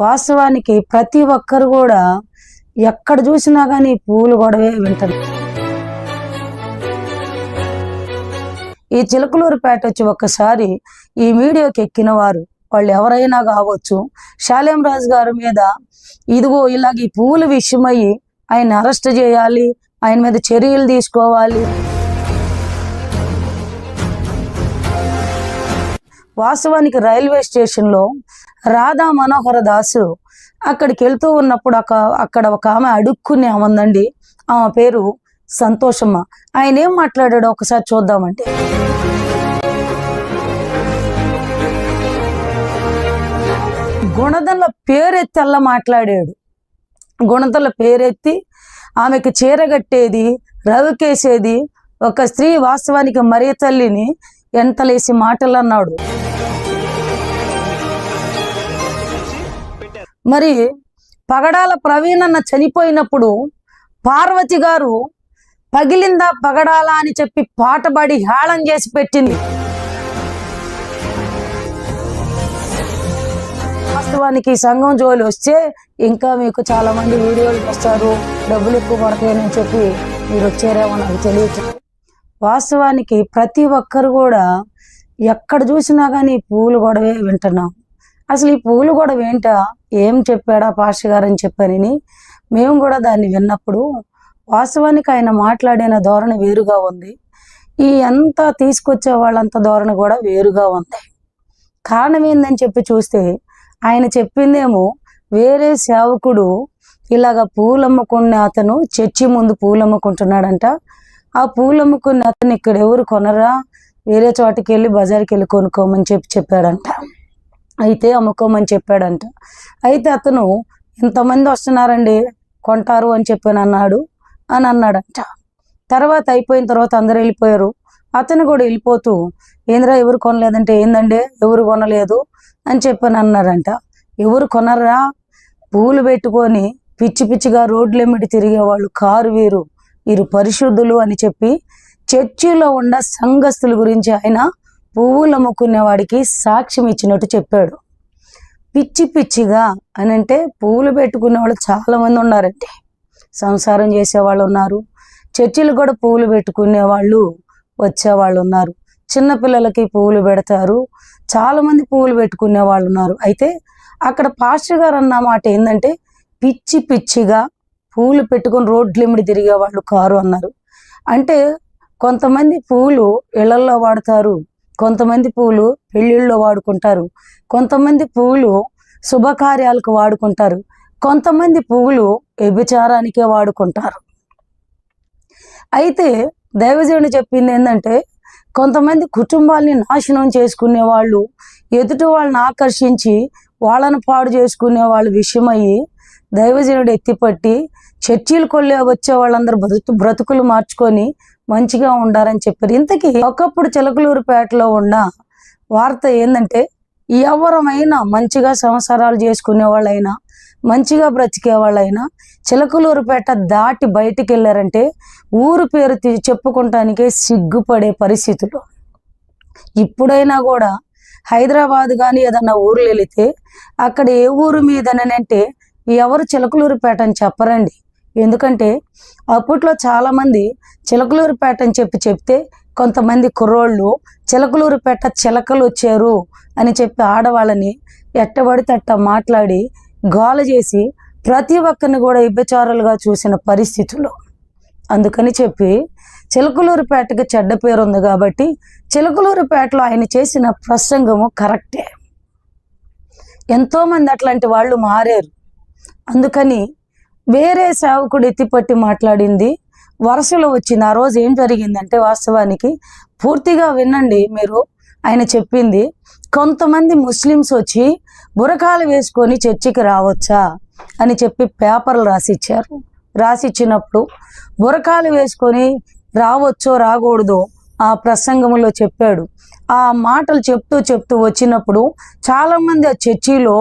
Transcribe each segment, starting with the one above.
వాస్తవానికి ప్రతి ఒక్కరు కూడా ఎక్కడ చూసినా కానీ పువ్వులు గొడవే వింటారు. ఈ చిలకలూరుపేట వచ్చి ఒక్కసారి ఈ వీడియోకి ఎక్కిన వారు వాళ్ళు ఎవరైనా కావచ్చు, శాలేం రాజు గారి మీద ఇదిగో ఇలాగ ఈ పువ్వుల విషయమయ్యి ఆయన అరెస్ట్ చేయాలి, ఆయన మీద చర్యలు తీసుకోవాలి. వాస్తవానికి రైల్వే స్టేషన్లో రాధా మనోహర దాసు అక్కడికి వెళ్తూ ఉన్నప్పుడు అక్కడ ఒక ఆమె అడుక్కుని ఉందండి. ఆమె పేరు సంతోషమ్మ. ఆయన ఏం మాట్లాడాడో ఒకసారి చూద్దామంటే, గుణదల పేరెత్తి అలా మాట్లాడాడు. గుణదల పేరెత్తి ఆమెకి చీరగట్టేది, రవికేసేది ఒక స్త్రీ వాస్తవానికి మరియ తల్లిని ఎంతలేసి మాటలు అన్నాడు. మరి పగడాల ప్రవీణన్న చనిపోయినప్పుడు పార్వతి గారు పగిలిందా పగడాల అని చెప్పి పాటబడి హేళన చేసి పెట్టింది. వాస్తవానికి సంఘం జోలి వస్తే ఇంకా మీకు చాలా మంది వీడియోలు వస్తారు, డబ్బులు ఎక్కువ పడతాయని చెప్పి మీరు వచ్చారేమో నాకు తెలియదు. వాస్తవానికి ప్రతి ఒక్కరు కూడా ఎక్కడ చూసినా కానీ పువ్వులు గొడవే వింటున్నాం. అసలు ఈ పువ్వులు గొడవ ఏంటా, ఏం చెప్పాడా పాస్టర్ గారు అని చెప్పానని మేము కూడా దాన్ని విన్నప్పుడు వాస్తవానికి ఆయన మాట్లాడిన ధోరణి వేరుగా ఉంది. ఈ అంతా తీసుకొచ్చే వాళ్ళంత ధోరణి కూడా వేరుగా ఉంది. కారణం ఏందని చెప్పి చూస్తే ఆయన చెప్పిందేమో వేరే సేవకుడు ఇలాగ పూలు అమ్ముకునే అతను చర్చి ముందు పూలు అమ్ముకుంటున్నాడంట. ఆ పూలు అమ్ముకునే అతను ఇక్కడ ఎవరు కొనరా, వేరే చోటకి వెళ్ళి బజార్కి వెళ్ళి కొనుక్కోమని చెప్పాడంట. అయితే అమ్ముకోమని చెప్పాడంట. అయితే అతను ఇంతమంది వస్తున్నారండి కొంటారు అని చెప్పాను అన్నాడంట. తర్వాత అయిపోయిన తర్వాత అందరు వెళ్ళిపోయారు. అతను కూడా వెళ్ళిపోతూ ఏంద్రా ఎవరు కొనలేదంటే ఏందండి ఎవరు కొనలేదు అని చెప్పాను అన్నాడంట. ఎవరు కొనరా, పూలు పెట్టుకొని పిచ్చి పిచ్చిగా రోడ్లెమ్మిడి తిరిగేవాళ్ళు కారు వీరు పరిశుద్ధులు అని చెప్పి చర్చిలో ఉన్న సంఘస్థుల గురించి ఆయన పువ్వులు అమ్ముకునే వాడికి సాక్ష్యం ఇచ్చినట్టు చెప్పాడు. పిచ్చి పిచ్చిగా అని అంటే పువ్వులు పెట్టుకునే వాళ్ళు చాలా మంది ఉన్నారంటే, సంసారం చేసేవాళ్ళు ఉన్నారు, చర్చిలు కూడా పువ్వులు పెట్టుకునే వాళ్ళు వచ్చేవాళ్ళు ఉన్నారు, చిన్నపిల్లలకి పువ్వులు పెడతారు, చాలా మంది పువ్వులు పెట్టుకునే వాళ్ళు ఉన్నారు. అయితే అక్కడ పాస్టర్ గారు అన్న మాట ఏంటంటే పిచ్చి పిచ్చిగా పువ్వులు పెట్టుకొని రోడ్లెమ్మిడి తిరిగే వాళ్ళు కారు అన్నారు. అంటే కొంతమంది పువ్వులు ఇళ్లల్లో వాడతారు, కొంతమంది పువ్వులు పెళ్ళిళ్ళలో వాడుకుంటారు, కొంతమంది పువ్వులు శుభకార్యాలకు వాడుకుంటారు, కొంతమంది పువ్వులు వ్యభిచారానికే వాడుకుంటారు. అయితే దైవజనుడు చెప్పింది ఏంటంటే కొంతమంది కుటుంబాలని నాశనం చేసుకునే వాళ్ళు, ఎదుటి వాళ్ళని ఆకర్షించి వాళ్ళను పాడు చేసుకునే వాళ్ళ విషయమయ్యి దైవజనుడు ఎత్తిపట్టి చర్చీలు వచ్చే వాళ్ళందరూ బ్రతుకులు మార్చుకొని మంచిగా ఉండాలని చెప్పారు. ఇంతకీ ఒకప్పుడు చిలకలూరుపేటలో ఉన్న వార్త ఏంటంటే ఎవరమైనా మంచిగా సంసారాలు చేసుకునే వాళ్ళైనా మంచిగా బ్రతికే వాళ్ళైనా చిలకలూరుపేట దాటి బయటికి వెళ్ళారంటే ఊరు పేరు చెప్పుకుంటానికే సిగ్గుపడే పరిస్థితులు. ఇప్పుడైనా కూడా హైదరాబాద్ కానీ ఏదన్నా ఊర్లు వెళితే అక్కడ ఏ ఊరు మీదనంటే ఎవరు చిలకలూరుపేట అని చెప్పరండి. ఎందుకంటే అప్పట్లో చాలామంది చిలకలూరుపేట అని చెప్తే కొంతమంది కుర్రోళ్ళు చిలకలూరుపేట చిలకలు వచ్చారు అని చెప్పి ఆడవాళ్ళని ఎట్టబడితే అట్ట మాట్లాడి గోల చేసి ప్రతి ఒక్కరిని కూడా వ్యభిచారులుగా చూసిన పరిస్థితులు. అందుకని చెప్పి చిలకలూరుపేటకి చెడ్డ పేరు ఉంది కాబట్టి చిలకలూరుపేటలో ఆయన చేసిన ప్రసంగము కరెక్టే. ఎంతోమంది అట్లాంటి వాళ్ళు మారారు. అందుకని వేరే సేవకుడు ఎత్తిపట్టి మాట్లాడింది వరుసలో వచ్చింది. ఆ రోజు ఏం జరిగిందంటే వాస్తవానికి పూర్తిగా వినండి మీరు. ఆయన చెప్పింది కొంతమంది ముస్లిమ్స్ వచ్చి బురకాలు వేసుకొని చర్చికి రావచ్చా అని చెప్పి పేపర్లు రాసిచ్చారు. రాసిచ్చినప్పుడు బురకాలు వేసుకొని రావచ్చో రాకూడదో ఆ ప్రసంగంలో చెప్పాడు. ఆ మాటలు చెప్తూ వచ్చినప్పుడు చాలామంది ఆ చర్చిలో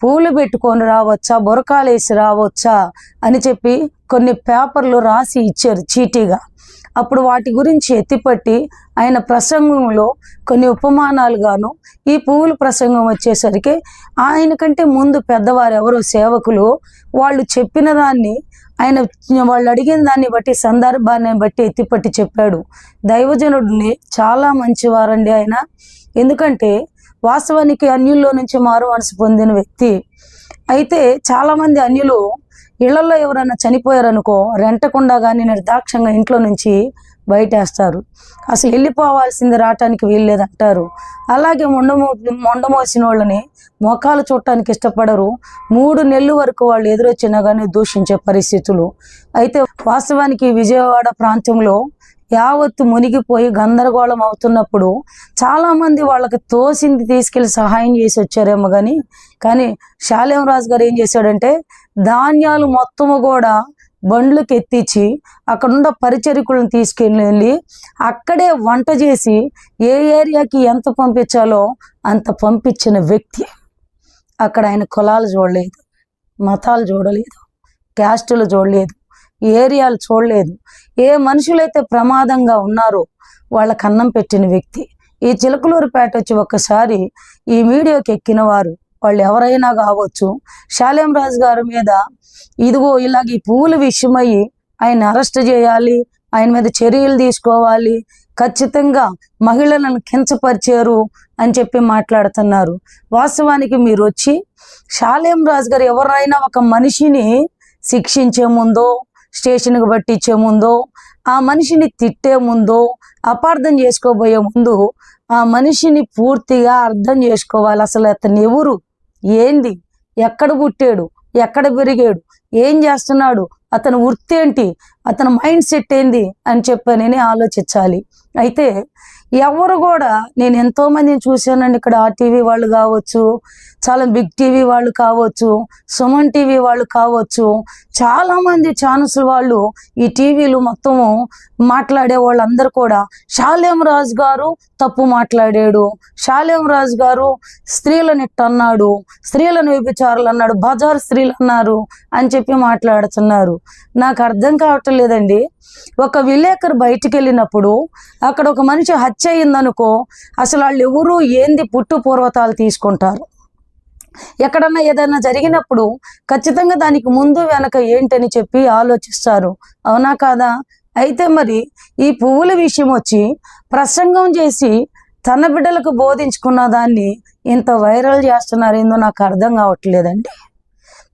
పూలు పెట్టుకొని రావచ్చా, బురకాలు వేసి రావచ్చా అని చెప్పి కొన్ని పేపర్లు రాసి ఇచ్చారు చీటీగా. అప్పుడు వాటి గురించి ఎత్తిపట్టి ఆయన ప్రసంగంలో కొన్ని ఉపమానాలుగాను, ఈ పువ్వుల ప్రసంగం వచ్చేసరికి ఆయన కంటే ముందు పెద్దవారు ఎవరో సేవకులు వాళ్ళు చెప్పిన దాన్ని ఆయన వాళ్ళు అడిగిన దాన్ని బట్టి సందర్భాన్ని బట్టి ఎత్తిపట్టి చెప్పాడు. దైవజనుడిని చాలా మంచివారండి ఆయన. ఎందుకంటే వాస్తవానికి అన్యుల్లో నుంచి మారు మనసు పొందిన వ్యక్తి. అయితే చాలామంది అన్యులు ఇళ్లలో ఎవరైనా చనిపోయారనుకో రెంటకుండా కానీ నిర్దాక్షంగా ఇంట్లో నుంచి బయటేస్తారు. అసలు వెళ్ళిపోవాల్సింది రావటానికి వీల్లేదంటారు. అలాగే మొండమోసిన వాళ్ళని మోకాలు చూడటానికి ఇష్టపడరు. 3 నెలల వరకు వాళ్ళు ఎదురొచ్చినా కానీ దూషించే పరిస్థితులు. అయితే వాస్తవానికి విజయవాడ ప్రాంతంలో యావత్తు మునిగిపోయి గందరగోళం అవుతున్నప్పుడు చాలామంది వాళ్ళకి తోసింది తీసుకెళ్ళి సహాయం చేసి వచ్చారేమో కానీ శాలేం రాజు గారు ఏం చేశాడంటే ధాన్యాలు మొత్తము కూడా బండ్లకు ఎత్తించి అక్కడున్న పరిచరికులను తీసుకెళ్ళి అక్కడే వంట చేసి ఏ ఏరియాకి ఎంత పంపించాలో అంత పంపించిన వ్యక్తి. అక్కడ ఆయన కులాలు చూడలేదు, మతాలు చూడలేదు, క్యాస్టులు చూడలేదు, ఏరియాలు చూడలేదు. ఏ మనుషులైతే ప్రమాదంగా ఉన్నారో వాళ్ళకి అన్నం పెట్టిన వ్యక్తి. ఈ చిలకలూరుపేట వచ్చి ఒక్కసారి ఈ మీడియాకి ఎక్కిన వారు వాళ్ళు ఎవరైనా కావచ్చు, శాలేం రాజు గారి మీద ఇదిగో ఇలాగ ఈ పువ్వుల విషయమయ్యి ఆయన అరెస్ట్ చేయాలి, ఆయన మీద చర్యలు తీసుకోవాలి, ఖచ్చితంగా మహిళలను కించపరిచారు అని చెప్పి మాట్లాడుతున్నారు. వాస్తవానికి మీరు వచ్చి శాలేం రాజు గారు ఎవరైనా ఒక మనిషిని శిక్షించే ముందో, స్టేషన్కి పట్టించే ముందో, ఆ మనిషిని తిట్టే ముందో, అపార్థం చేసుకోబోయే ముందు ఆ మనిషిని పూర్తిగా అర్థం చేసుకోవాలి. అసలు అతను ఎవరు, ఏంది, ఎక్కడ పుట్టాడు, ఎక్కడ పెరిగాడు, ఏం చేస్తున్నాడు, అతని వృత్తి ఏంటి, అతని మైండ్ సెట్ ఏంది అని చెప్పని ఆలోచించాలి. అయితే ఎవరు కూడా నేను ఎంతోమందిని చూశానండి. ఇక్కడ RTV వాళ్ళు కావచ్చు, చాలా బిగ్ టీవీ వాళ్ళు కావచ్చు, సుమన్ టీవీ వాళ్ళు కావచ్చు, చాలామంది ఛానల్స్ వాళ్ళు ఈ టీవీలు మొత్తము మాట్లాడే వాళ్ళందరూ కూడా శాలేం రాజు గారు తప్పు మాట్లాడాడు, శాలేం రాజు గారు స్త్రీలను ఇట్టన్నాడు, స్త్రీలను వ్యభిచారులు అన్నాడు, బజార్ స్త్రీలు అన్నారు అని చెప్పి మాట్లాడుతున్నారు. నాకు అర్థం కావటం లేదండి. ఒక విలేకరు బయటికి వెళ్ళినప్పుడు అక్కడ ఒక మనిషి హత్య అయిందనుకో అసలు వాళ్ళు ఎవరు ఏంది పుట్టు పూర్వతాలు తీసుకుంటారు. ఎక్కడన్నా ఏదైనా జరిగినప్పుడు ఖచ్చితంగా దానికి ముందు వెనక ఏంటని చెప్పి ఆలోచిస్తారు. అవునా కాదా? అయితే మరి ఈ పువ్వుల విషయం వచ్చి ప్రసంగం చేసి తన బిడ్డలకు బోధించుకున్న దాన్ని ఇంత వైరల్ చేస్తున్నారు. ఏందో నాకు అర్థం కావట్లేదండి.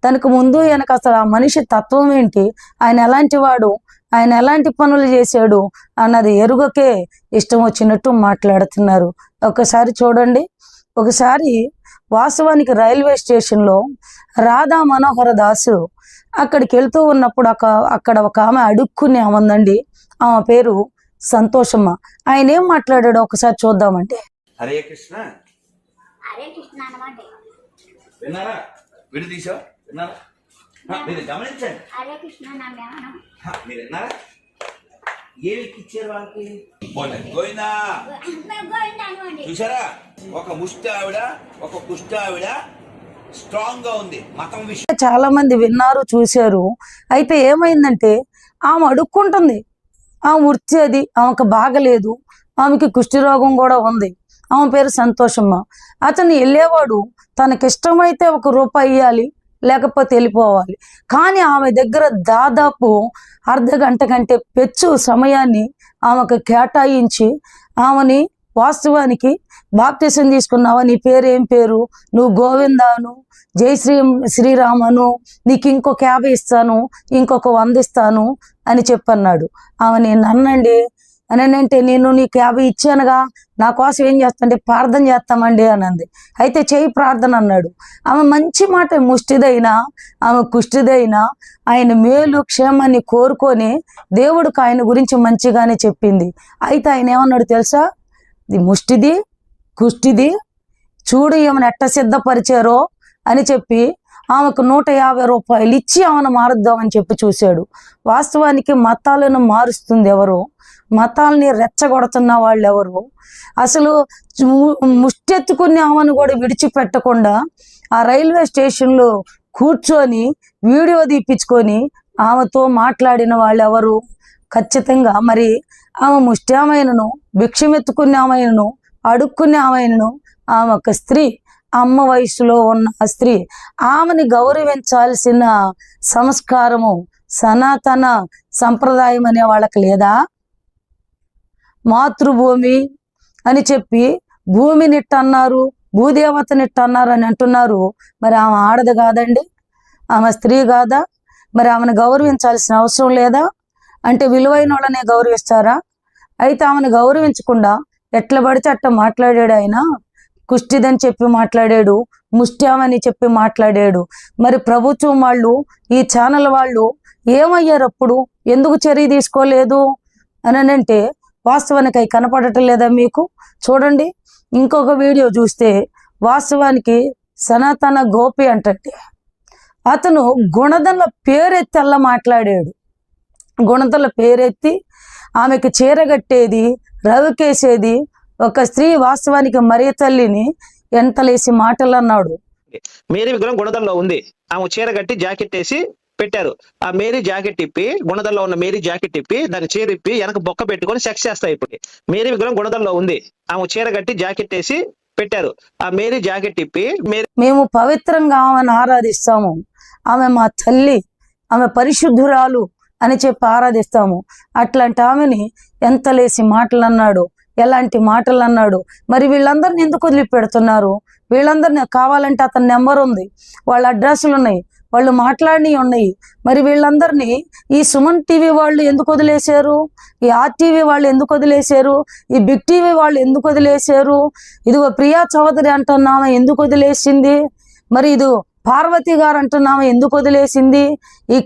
తనకు ముందు వెనక అసలు ఆ మనిషి తత్వం ఏంటి, ఆయన ఎలాంటి వాడు, ఆయన ఎలాంటి పనులు చేశాడు అన్నది ఎరుగకే ఇష్టం వచ్చినట్టు మాట్లాడుతున్నారు. ఒకసారి చూడండి. ఒకసారి వాస్తవానికి రైల్వే స్టేషన్లో రాధా మనోహర దాసు అక్కడికి వెళ్తూ ఉన్నప్పుడు అక్కడ ఒక ఆమె అడుక్కుని ఆమందండి. ఆమె పేరు సంతోషమ్మ. ఆయన ఏం మాట్లాడాడో ఒకసారి చూద్దామంటే. హరే కృష్ణ, హరే కృష్ణ అన్నమాట. విన్నారా? విడదీశా విన్నారా? మీరు గమనించండి. హరే కృష్ణ మీరు విన్నారా? ఏమి ఇచ్చారు వాళ్ళకి? గోవిందా చూసారా? ఒక ముష్టి ఆవిడ, ఒక కుష్టి ఆవిడ స్ట్రాంగ్ గా ఉంది మతం విషయం. చాలా మంది విన్నారు, చూశారు. అయితే ఏమైందంటే ఆమె అడుక్కుంటుంది. ఆమె వృత్తి అది, ఆమెకు బాగలేదు, ఆమెకి కుష్టి రోగం కూడా ఉంది. ఆమె పేరు సంతోషమ్మ. అతను వెళ్ళేవాడు తనకిష్టమైతే ₹1 ఇవ్వాలి, లేకపోతే వెళ్ళిపోవాలి. కానీ ఆమె దగ్గర దాదాపు అర్ధగంట కంటే పెచ్చు సమయాన్ని ఆమెకు కేటాయించి ఆమెని వాస్తవానికి బాప్తిసం తీసుకున్నావా, నీ పేరు ఏం పేరు, నువ్వు గోవిందాను, జై శ్రీరామను, నీకు ఇంకొక 50 ఇస్తాను, ఇంకొక 100 ఇస్తాను అని చెప్పన్నాడు. ఆమె నేను అన్నండి అని అంటే, నేను నీకు 50 ఇచ్చానుగా, నా కోసం ఏం చేస్తాంటే ప్రార్థన చేస్తామండి అని అంది. అయితే చేయి ప్రార్థన అన్నాడు. ఆమె మంచి మాట, ముష్టిదైనా ఆమె కుష్టిదైనా ఆయన మేలు క్షేమాన్ని కోరుకొని దేవుడికి ఆయన గురించి మంచిగానే చెప్పింది. అయితే ఆయన ఏమన్నాడు తెలుసా? ఇది ముష్టిది కుష్టిది చూడు ఏమైనా ఎట్ట సిద్ధపరిచారో అని చెప్పి ఆమెకు ₹150 ఇచ్చి ఆమెను మారుద్దామని చెప్పి చూశాడు. వాస్తవానికి మతాలను మారుస్తుంది ఎవరు? మతాలని రెచ్చగొడుతున్న వాళ్ళు ఎవరు? అసలు ముష్టెత్తుకుని ఆమెను కూడా విడిచిపెట్టకుండా ఆ రైల్వే స్టేషన్లో కూర్చొని వీడియో తీపించుకొని ఆమెతో మాట్లాడిన వాళ్ళు ఎవరు? ఖచ్చితంగా మరి ఆమె ముష్టామైనను భిక్షమెత్తుకునే ఆమెను అడుక్కునే ఆమెను ఆమె ఒక స్త్రీ, అమ్మ వయసులో ఉన్న ఆ స్త్రీ, ఆమెని గౌరవించాల్సిన సంస్కారము సనాతన సంప్రదాయం అనే వాళ్ళకి లేదా? మాతృభూమి అని చెప్పి భూమినిట్టన్నారు, భూదేవతనిట్టన్నారు అని అంటున్నారు. మరి ఆమె ఆడదు కాదండి? ఆమె స్త్రీ కాదా? మరి ఆమెను గౌరవించాల్సిన అవసరం లేదా? అంటే విలువైన వాళ్ళనే గౌరవిస్తారా? అయితే ఆమెను గౌరవించకుండా ఎట్లా పడితే అట్లా మాట్లాడాడు ఆయన. కుష్టిదని చెప్పి మాట్లాడాడు, ముష్ట్యామని చెప్పి మాట్లాడాడు. మరి ప్రభుత్వం వాళ్ళు, ఈ ఛానల్ వాళ్ళు ఏమయ్యారు అప్పుడు? ఎందుకు చర్య తీసుకోలేదు అని అంటే వాస్తవానికి అవి కనపడటం లేదా మీకు? చూడండి, ఇంకొక వీడియో చూస్తే వాస్తవానికి సనాతన గోపి అంటే అతను గుణదల పేరెత్తి అలా మాట్లాడాడు. గుణదల పేరెత్తి ఆమెకి చీరగట్టేది, రవికేసేది ఒక స్త్రీ వాస్తవానికి మరియ తల్లిని ఎంతలేసి మాటలు అన్నాడు. మేరీ విగ్రహం గుణదల్లో ఉంది, ఆమె చీర కట్టి జాకెట్ వేసి పెట్టారు. ఆ మేరీ జాకెట్ ఇప్పి, గుణదల్లో ఉన్న మేరీ జాకెట్ ఇప్పి దాని చీర ఇప్పి వెనక బొక్క పెట్టుకొని సెక్స్ చేస్తాయి. ఇప్పుడు మేరీ విగ్రహం గుణదల్లో ఉంది, ఆమె చీర కట్టి జాకెట్ వేసి పెట్టారు. ఆ మేరీ జాకెట్ ఇప్పి మేము పవిత్రంగా ఆమెను ఆరాధిస్తాము, ఆమె మా తల్లి, ఆమె పరిశుద్ధురాలు అని చెప్పి ఆరాధిస్తాము. అట్లాంటి ఆమెని ఎంతలేసి మాటలు అన్నాడు, ఎలాంటి మాటలు అన్నాడు. మరి వీళ్ళందరిని ఎందుకు వదిలిపెడుతున్నారు? వీళ్ళందరినీ కావాలంటే అతని నెంబర్ ఉంది, వాళ్ళ అడ్రస్లు ఉన్నాయి, వాళ్ళు మాట్లాడినవి ఉన్నాయి. మరి వీళ్ళందరినీ ఈ సుమన్ టీవీ వాళ్ళు ఎందుకు వదిలేశారు? ఈ ఆర్టీవీ వాళ్ళు ఎందుకు వదిలేశారు? ఈ బిగ్ టీవీ వాళ్ళు ఎందుకు వదిలేశారు? ఇదిగో ప్రియా చౌదరి అంటున్నామా ఎందుకు వదిలేసింది? మరి ఇది పార్వతి గారు అంటున్నామా ఎందుకు వదిలేసింది? ఈ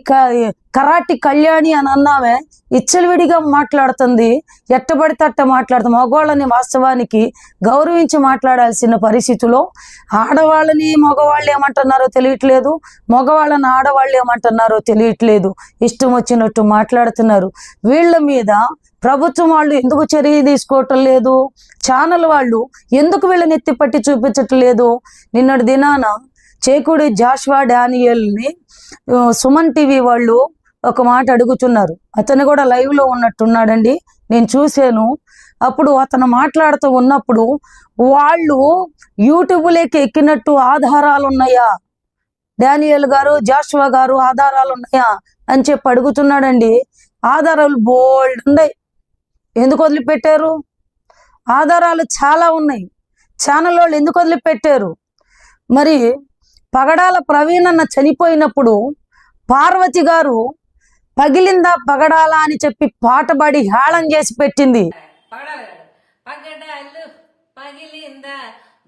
కరాటి కళ్యాణి అని అన్నామే ఇచ్చలవిడిగా మాట్లాడుతుంది, ఎట్టబడితే అట్ట మాట్లాడుతుంది. మగవాళ్ళని వాస్తవానికి గౌరవించి మాట్లాడాల్సిన పరిస్థితిలో ఆడవాళ్ళని మగవాళ్ళు ఏమంటున్నారో తెలియట్లేదు, మగవాళ్ళని ఆడవాళ్ళు ఏమంటున్నారో తెలియట్లేదు. ఇష్టం వచ్చినట్టు మాట్లాడుతున్నారు. వీళ్ళ మీద ప్రభుత్వం వాళ్ళు ఎందుకు చర్య తీసుకోవటం లేదు? ఛానల్ వాళ్ళు ఎందుకు వీళ్ళని ఎత్తిపట్టి చూపించటం లేదు? నిన్నటి దినాన చేకూడి జాషువా డానియల్ని సుమన్ టీవీ వాళ్ళు ఒక మాట అడుగుతున్నారు. అతను కూడా లైవ్ లో ఉన్నట్టున్నాడండి, నేను చూశాను. అప్పుడు అతను మాట్లాడుతూ ఉన్నప్పుడు వాళ్ళు యూట్యూబ్లోకి ఎక్కినట్టు ఆధారాలు ఉన్నాయా, డానియల్ గారు, జాషువా గారు ఆధారాలు ఉన్నాయా అని చెప్పి అడుగుతున్నాడండి. ఆధారాలు బోల్డ్ ఉన్నాయి. ఎందుకు వదిలిపెట్టారు? ఆధారాలు చాలా ఉన్నాయి. ఛానల్ వాళ్ళు ఎందుకు వదిలిపెట్టారు? మరి పగడాల ప్రవీణ్ అన్న చనిపోయినప్పుడు పార్వతి గారు పగిలిందా పగడాలా అని చెప్పి పాట పాడి హేళన చేసి పెట్టింది. పగడాలు పగిలిందా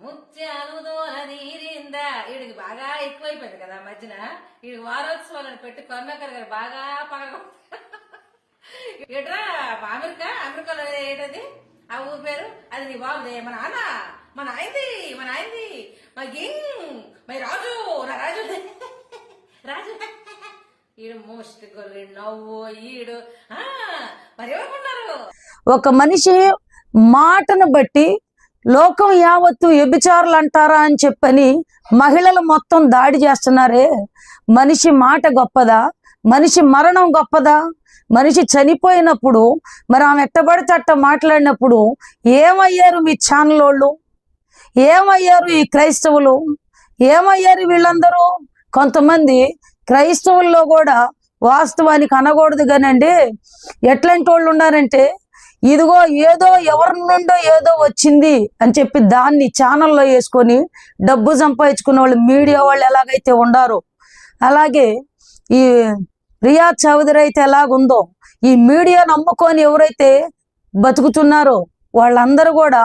ముత్యాలు దోలనీరిందా. వీడికి బాగా ఎక్కువైపోయింది కదా మధ్యన. వీడికి వారోత్సవాలను పెట్టి కరుణాకర్ గారు బాగా పగ ఏట్రా అమెరికాలో ఏంటది ఆ ఊరు పేరు? అది నీ బాబుదే, మన ఆయనది మా గింగ్, మా రాజు, నా రాజు రాజు. ఈడు మోస్ట్ గొర్రె నవ్వు ఈడు మరి ఎవరుకున్నారు? ఒక మనిషి మాటను బట్టి లోకం యావత్తు వ్యభిచారులు అంటారా అని చెప్పని మహిళలు మొత్తం దాడి చేస్తున్నారే. మనిషి మాట గొప్పదా? మనిషి మరణం గొప్పదా? మనిషి చనిపోయినప్పుడు మరి ఆమె ఎట్టబడితే అట్ట మాట్లాడినప్పుడు ఏమయ్యారు మీ ఛానల్ వాళ్ళు? ఏమయ్యారు ఈ క్రైస్తవులు? ఏమయ్యారు వీళ్ళందరూ? కొంతమంది క్రైస్తవుల్లో కూడా వాస్తవానికి అనకూడదు కానండి, ఎట్లాంటి వాళ్ళు ఉన్నారంటే ఇదిగో ఏదో ఎవరి నుండో ఏదో వచ్చింది అని చెప్పి దాన్ని ఛానల్లో వేసుకొని డబ్బు సంపాదించుకునే వాళ్ళు మీడియా వాళ్ళు ఎలాగైతే ఉండారో అలాగే ఈ ప్రియా చౌదరి అయితే ఎలాగుందో ఈ మీడియా నమ్ముకొని ఎవరైతే బతుకుతున్నారో వాళ్ళందరూ కూడా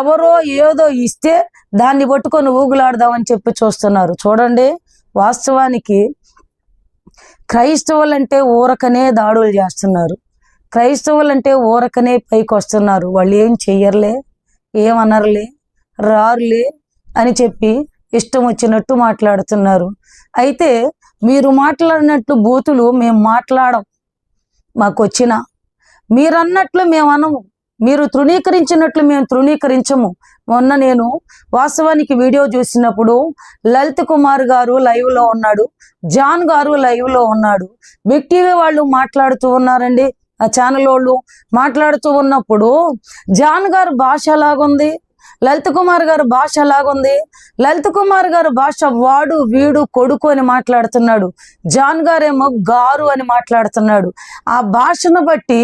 ఎవరో ఏదో ఇస్తే దాన్ని పట్టుకొని ఊగులాడదామని చెప్పి చూస్తున్నారు. చూడండి, వాస్తవానికి క్రైస్తవులంటే ఊరకనే దాడులు చేస్తున్నారు, క్రైస్తవులంటే ఊరకనే పైకి వస్తున్నారు. వాళ్ళు ఏం చెయ్యర్లే, ఏమనర్లే, రారులే అని చెప్పి ఇష్టం వచ్చినట్టు మాట్లాడుతున్నారు. అయితే మీరు మాట్లాడినట్లు బూతులు మేము మాట్లాడం, మాకు వచ్చిన మీరు అన్నట్లు మేము అనము, మీరు తృణీకరించినట్లు మేము తృణీకరించము. మొన్న నేను వాస్తవానికి వీడియో చూసినప్పుడు లలిత్ కుమార్ గారు లైవ్ లో ఉన్నాడు, జాన్ గారు లైవ్ లో ఉన్నాడు, బిగ్ టీవీ వాళ్ళు మాట్లాడుతూ ఉన్నారండి. ఆ ఛానల్ వాళ్ళు మాట్లాడుతూ ఉన్నప్పుడు జాన్ గారు భాష ఎలాగుంది, లలిత్ కుమార్ గారు భాష ఎలాగుంది. లలిత్ కుమార్ గారు భాష వాడు వీడు కొడుకు అని మాట్లాడుతున్నాడు, జాన్ గారేమో గారు అని మాట్లాడుతున్నాడు. ఆ భాషను బట్టి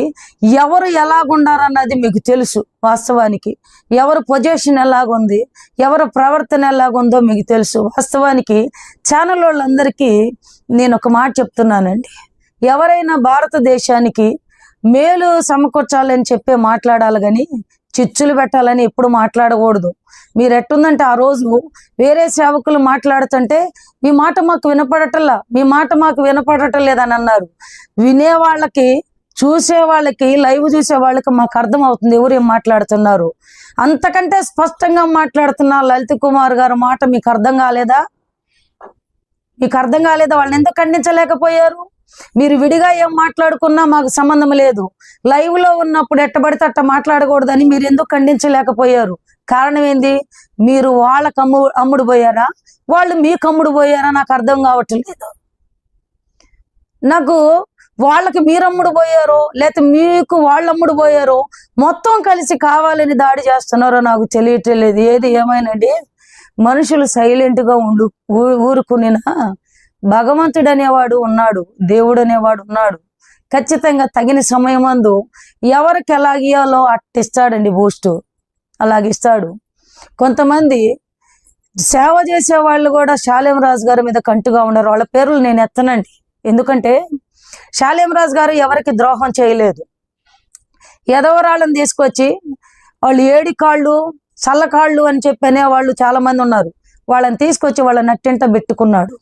ఎవరు ఎలాగుండారన్నది మీకు తెలుసు. వాస్తవానికి ఎవరు పొజిషన్ ఎలాగుంది, ఎవరి ప్రవర్తన ఎలాగుందో మీకు తెలుసు. వాస్తవానికి ఛానల్ వాళ్ళందరికీ నేను ఒక మాట చెప్తున్నానండి, ఎవరైనా భారతదేశానికి మేలు సమకూర్చాలని చెప్పే మాట్లాడాలి కానీ చిచ్చులు పెట్టాలని ఎప్పుడు మాట్లాడకూడదు. మీరు ఎట్టుందంటే ఆ రోజు వేరే సేవకులు మాట్లాడుతుంటే మీ మాట మాకు వినపడటల్లా, మీ మాట మాకు వినపడటం లేదని అన్నారు. వినే వాళ్ళకి, చూసే వాళ్ళకి, లైవ్ చూసే వాళ్ళకి మాకు అర్థం అవుతుంది ఎవరు ఏం మాట్లాడుతున్నారు. అంతకంటే స్పష్టంగా మాట్లాడుతున్న లలిత్ కుమార్ గారు మాట మీకు అర్థం కాలేదా? మీకు అర్థం కాలేదా? వాళ్ళని ఎందుకు ఖండించలేకపోయారు? మీరు విడిగా ఏం మాట్లాడుకున్నా మాకు సంబంధం లేదు, లైవ్ లో ఉన్నప్పుడు ఎట్టబడితే అట్ట మాట్లాడకూడదని మీరు ఎందుకు ఖండించలేకపోయారు? కారణం ఏంది? మీరు వాళ్ళకి అమ్ముడు పోయారా, వాళ్ళు మీకు అమ్ముడు పోయారా? నాకు అర్థం కావట్లేదు. నాకు వాళ్ళకి మీరు అమ్ముడు పోయారో లేకపోతే మీకు వాళ్ళు అమ్ముడు పోయారో మొత్తం కలిసి కావాలని దాడి చేస్తున్నారో నాకు తెలియట్లేదు. ఏది ఏమైనండి, మనుషులు సైలెంట్గా ఊరుకునినా భగవంతుడు అనేవాడు ఉన్నాడు, దేవుడు అనేవాడు ఉన్నాడు. ఖచ్చితంగా తగిన సమయమందు ఎవరికి ఎలాగియాలో అట్టిస్తాడండి, బూస్ట్ అలాగిస్తాడు. కొంతమంది సేవ చేసే వాళ్ళు కూడా శాలేం రాజు గారి మీద కంటుగా ఉన్నారు. వాళ్ళ పేర్లు నేను ఎత్తనండి, ఎందుకంటే శాలేం రాజు గారు ఎవరికి ద్రోహం చేయలేదు. ఎదవరాళ్ళని తీసుకొచ్చి వాళ్ళు ఏడి కాళ్ళు చల్లకాళ్ళు అని చెప్పి అనేవాళ్ళు చాలా మంది ఉన్నారు. వాళ్ళని తీసుకొచ్చి వాళ్ళ నట్టింట పెట్టుకున్నాడు.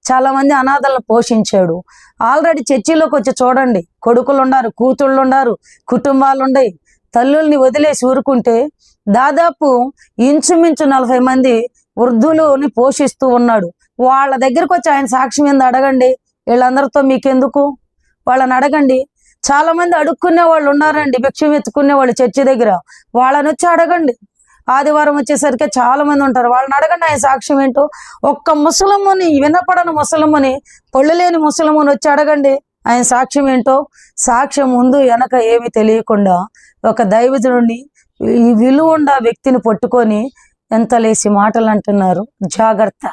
చాలా మంది అనాథలను పోషించాడు. ఆల్రెడీ చర్చిలోకి వచ్చి చూడండి, కొడుకులు ఉన్నారు, కూతుళ్ళు ఉన్నారు, కుటుంబాలు ఉన్నాయి. తల్లుల్ని వదిలేసి ఊరుకుంటే దాదాపు ఇంచుమించు 40 మంది వృద్ధులని పోషిస్తూ ఉన్నాడు. వాళ్ళ దగ్గరకు వచ్చి ఆయన సాక్ష్యం ఏంది అడగండి. వీళ్ళందరితో మీకెందుకు? వాళ్ళని అడగండి. చాలా మంది అడుక్కునే వాళ్ళు ఉన్నారండి, భిక్షం ఎత్తుకునే వాళ్ళు చర్చి దగ్గర. వాళ్ళని వచ్చి అడగండి. ఆదివారం వచ్చేసరికి చాలా మంది ఉంటారు, వాళ్ళని అడగండి ఆయన సాక్ష్యం ఏంటో. ఒక్క ముసలమ్మని, వినపడని ముసలమ్మని, పొళ్ళు లేని ముసలమ్మని వచ్చి అడగండి ఆయన సాక్ష్యం ఏంటో. సాక్ష్యం ముందు వెనక ఏమి తెలియకుండా ఒక దైవజనుడిని, ఈ విలువ ఉండ వ్యక్తిని పట్టుకొని ఎంత లేసి మాటలు అంటున్నారు. జాగ్రత్త,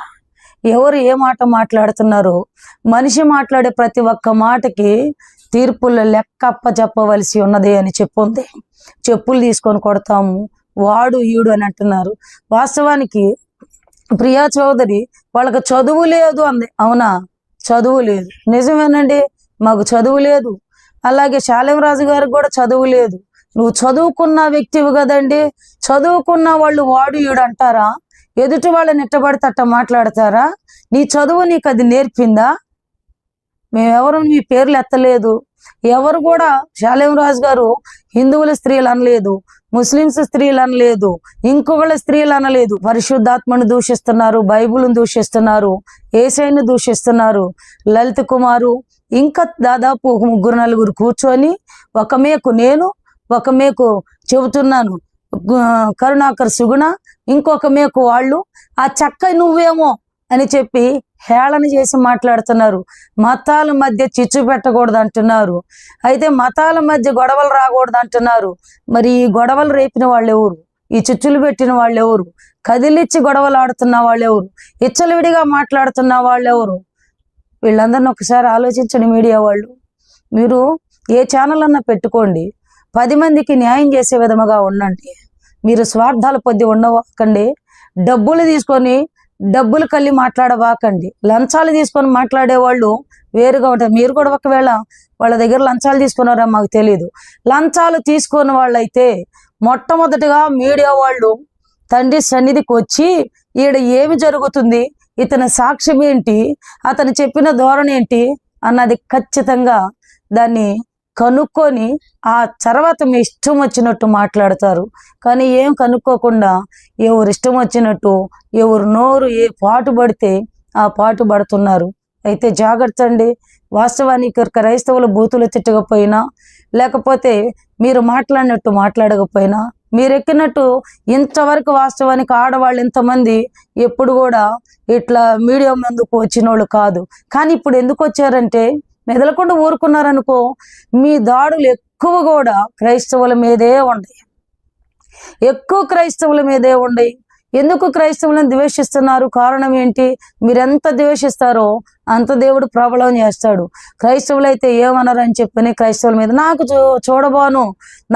ఎవరు ఏ మాట మాట్లాడుతున్నారు. మనిషి మాట్లాడే ప్రతి ఒక్క మాటకి తీర్పుల్లో లెక్క అప్పచెప్పవలసి ఉన్నది అని చెప్పుంది. చెప్పులు తీసుకొని కొడతాము, వాడు ఈడు అని అంటున్నారు. వాస్తవానికి ప్రియా చౌదరి వాళ్ళకి చదువు లేదు అంది. అవునా? చదువు లేదు, నిజమేనండి, మాకు చదువు లేదు. అలాగే శాలేం రాజు గారికి కూడా చదువు లేదు. నువ్వు చదువుకున్న వ్యక్తివి కదండి, చదువుకున్న వాళ్ళు వాడు ఈడు అంటారా? ఎదుటి వాళ్ళని ఎట్టబడితే అట్ట మాట్లాడతారా? నీ చదువు నీకు అది నేర్పిందా? మేమెవరు మీ పేర్లు ఎత్తలేదు. ఎవరు కూడా శాలేం రాజు గారు హిందువుల స్త్రీలు అనలేదు, ముస్లింస్ స్త్రీలు అనలేదు, ఇంకొకళ్ళ స్త్రీలు అనలేదు. పరిశుద్ధాత్మను దూషిస్తున్నారు, బైబుల్ని దూషిస్తున్నారు, యేసయ్యను దూషిస్తున్నారు. లలిత్ కుమారు ఇంకా దాదాపు 3-4 కూర్చొని ఒక మేకు నేను, ఒక మేకు చెబుతున్నాను కరుణాకర్ సుగుణ, ఇంకొక మేకు వాళ్ళు, ఆ చక్క నువ్వేమో అని చెప్పి హేళన చేసి మాట్లాడుతున్నారు. మతాల మధ్య చిచ్చు పెట్టకూడదు అంటున్నారు. అయితే మతాల మధ్య గొడవలు రాకూడదు అంటున్నారు. మరి ఈ గొడవలు రేపిన వాళ్ళు ఎవరు? ఈ చిచ్చులు పెట్టిన వాళ్ళు ఎవరు? కదిలిచ్చి గొడవలు ఆడుతున్న వాళ్ళు ఎవరు? ఇచ్చలవిడిగా మాట్లాడుతున్న వాళ్ళు ఎవరు? వీళ్ళందరినీ ఒకసారి ఆలోచించండి. మీడియా వాళ్ళు, మీరు ఏ ఛానల్ అన్నా పెట్టుకోండి, 10 మందికి న్యాయం చేసే విధముగా ఉండండి. మీరు స్వార్థాల పొద్దు ఉండవాకండి. డబ్బులు తీసుకొని డబ్బులు కళ్ళి మాట్లాడవాకండి. లంచాలు తీసుకొని మాట్లాడే వాళ్ళు వేరుగా ఉంటారు. మీరు కూడా ఒకవేళ వాళ్ళ దగ్గర లంచాలు తీసుకున్నారా మాకు తెలియదు. లంచాలు తీసుకున్న వాళ్ళైతే మొట్టమొదటిగా మీడియా వాళ్ళు తండ్రి సన్నిధికి వచ్చి ఈడ ఏమి జరుగుతుంది, ఇతని సాక్ష్యం ఏంటి, అతను చెప్పిన ధోరణి ఏంటి అన్నది ఖచ్చితంగా దాన్ని కనుక్కొని ఆ తర్వాత మీ ఇష్టం వచ్చినట్టు మాట్లాడతారు. కానీ ఏం కనుక్కోకుండా ఎవరు ఇష్టం వచ్చినట్టు, ఎవరు నోరు ఏ పాటు పడితే ఆ పాటు పడుతున్నారు. అయితే జాగ్రత్త అండి. వాస్తవానికి క్రైస్తవులు బూతులు తిట్టకపోయినా, లేకపోతే మీరు మాట్లాడినట్టు మాట్లాడకపోయినా, మీరు ఎక్కినట్టు ఇంతవరకు వాస్తవానికి ఆడవాళ్ళు ఇంతమంది ఎప్పుడు కూడా ఇట్లా మీడియా ముందుకు వచ్చిన వాళ్ళు కాదు. కానీ ఇప్పుడు ఎందుకు వచ్చారంటే మెదలకుండా ఊరుకున్నారనుకో, మీ దాడులు ఎక్కువ కూడా క్రైస్తవుల మీదే ఉన్నాయి. ఎక్కువ క్రైస్తవుల మీదే ఉన్నాయి. ఎందుకు క్రైస్తవులను ద్వేషిస్తున్నారు? కారణం ఏంటి? మీరెంత ద్వేషిస్తారో అంత దేవుడు ప్రబలం చేస్తాడు. క్రైస్తవులు అయితే ఏమన్నారని చెప్పని క్రైస్తవుల మీద నాకు చూడబాను.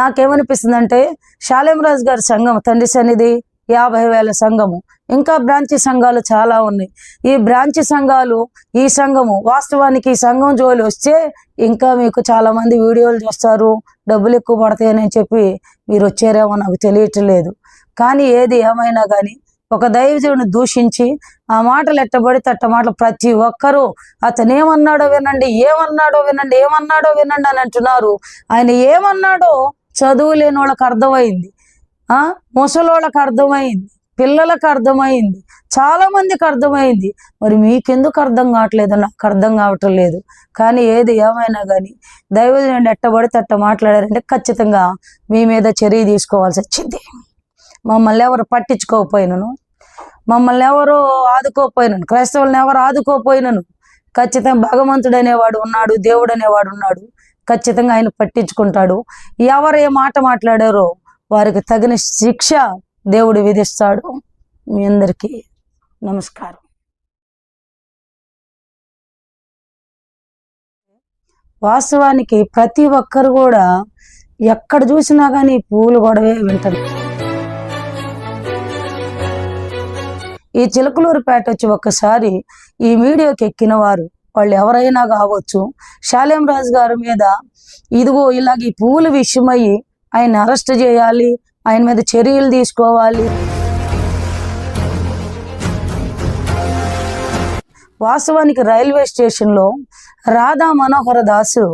నాకేమనిపిస్తుంది అంటే షాలేం రాజు గారి సంఘం, తండ్రి సన్నిధి 50,000 సంఘము, ఇంకా బ్రాంచి సంఘాలు చాలా ఉన్నాయి. ఈ బ్రాంచి సంఘాలు, ఈ సంఘము, వాస్తవానికి ఈ సంఘం జోలి వస్తే ఇంకా మీకు చాలా మంది వీడియోలు చూస్తారు, డబ్బులు ఎక్కువ పడతాయని చెప్పి మీరు వచ్చారేమో నాకు తెలియట్లేదు. కానీ ఏది ఏమైనా కానీ ఒక దైవజనుడిని దూషించి ఆ మాటలు ఎట్టబడి తట్ట మాటలు ప్రతి ఒక్కరూ అతను ఏమన్నాడో వినండి, ఏమన్నాడో వినండి, ఏమన్నాడో వినండి అని అంటున్నారు. ఆయన ఏమన్నాడో చదువు లేని వాళ్ళకి అర్థమైంది, ముసలోళ్ళకి అర్థమైంది, పిల్లలకు అర్థమైంది, చాలా మందికి అర్థమైంది. మరి మీకెందుకు అర్థం కావట్లేదు? నాకు అర్థం కావటం లేదు. కానీ ఏది ఏమైనా కానీ దైవజనుడు ఎట్టబడి తట్ట మాట్లాడారంటే ఖచ్చితంగా మీ మీద చర్య తీసుకోవాల్సి వచ్చింది. మమ్మల్ని ఎవరు పట్టించుకోకపోయినను, మమ్మల్ని ఎవరు ఆదుకోపోయినను, క్రైస్తవులను ఎవరు ఆదుకోపోయినను ఖచ్చితంగా భగవంతుడు అనేవాడు ఉన్నాడు, దేవుడు అనేవాడు ఉన్నాడు. ఖచ్చితంగా ఆయన పట్టించుకుంటాడు. ఎవరు ఏ మాట మాట్లాడారో వారికి తగిన శిక్ష దేవుడు విధిస్తాడు. మీ అందరికీ నమస్కారం. వాస్తవానికి ప్రతి ఒక్కరు కూడా ఎక్కడ చూసినా కానీ పూలు గొడవే వింటారు. ఈ చిలకలూరుపేట వచ్చి ఒక్కసారి ఈ మీడియాకి ఎక్కిన వారు వాళ్ళు ఎవరైనా కావచ్చు, షాలేం రాజు గారి మీద ఇదిగో ఇలాగ ఈ పూల విషయమయ్యి ఆయన అరెస్ట్ చేయాలి, ఆయన మీద చర్యలు తీసుకోవాలి. వాస్తవానికి రైల్వే స్టేషన్లో రాధా మనోహర దాసు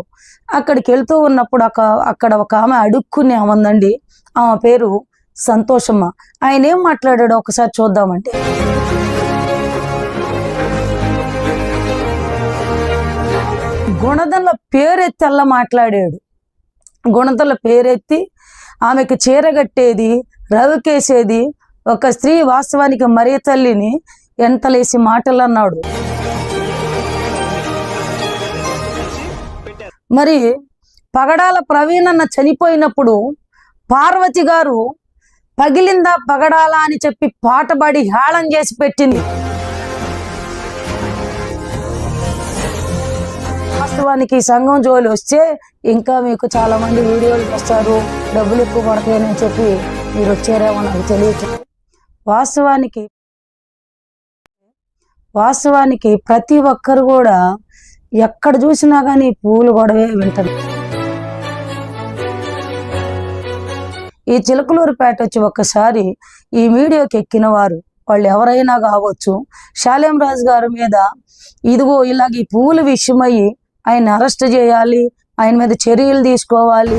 అక్కడికి వెళ్తూ ఉన్నప్పుడు అక్కడ ఒక ఆమె అడుక్కునే ఉందండి. ఆమె పేరు సంతోషమ్మ. ఆయన ఏం మాట్లాడాడో ఒకసారి చూద్దామంటే, గుణదల పేరెత్తి అలా మాట్లాడాడు. గుణదల పేరెత్తి ఆమెకు చీరగట్టేది, రవికేసేది ఒక స్త్రీ వాస్తవానికి మరియ తల్లిని ఎంతలేసి మాటలు అన్నాడు. మరి పగడాల ప్రవీణన్న చనిపోయినప్పుడు పార్వతి గారు పగిలిందా పగడాలా అని చెప్పి పాటబడి హేళన చేసి పెట్టింది. వాస్తవానికి సంఘం జోలి వస్తే ఇంకా మీకు చాలా మంది వీడియోలు వస్తారు, డబ్బులు ఎక్కువ పడతాయని చెప్పి మీరు వచ్చారేమో నాకు తెలియట్లేదు. వాస్తవానికి ప్రతి ఒక్కరు కూడా ఎక్కడ చూసినా కానీ పూలు గొడవే వింటారు. ఈ చిలకలూరుపేట వచ్చి ఒక్కసారి ఈ మీడియాకి ఎక్కిన వారు వాళ్ళు ఎవరైనా కావచ్చు, షాలేం రాజు గారి మీద ఇదిగో ఇలాగ ఈ పూల విషయమయ్యి ఆయన అరెస్ట్ చేయాలి, ఆయన మీద చర్యలు తీసుకోవాలి.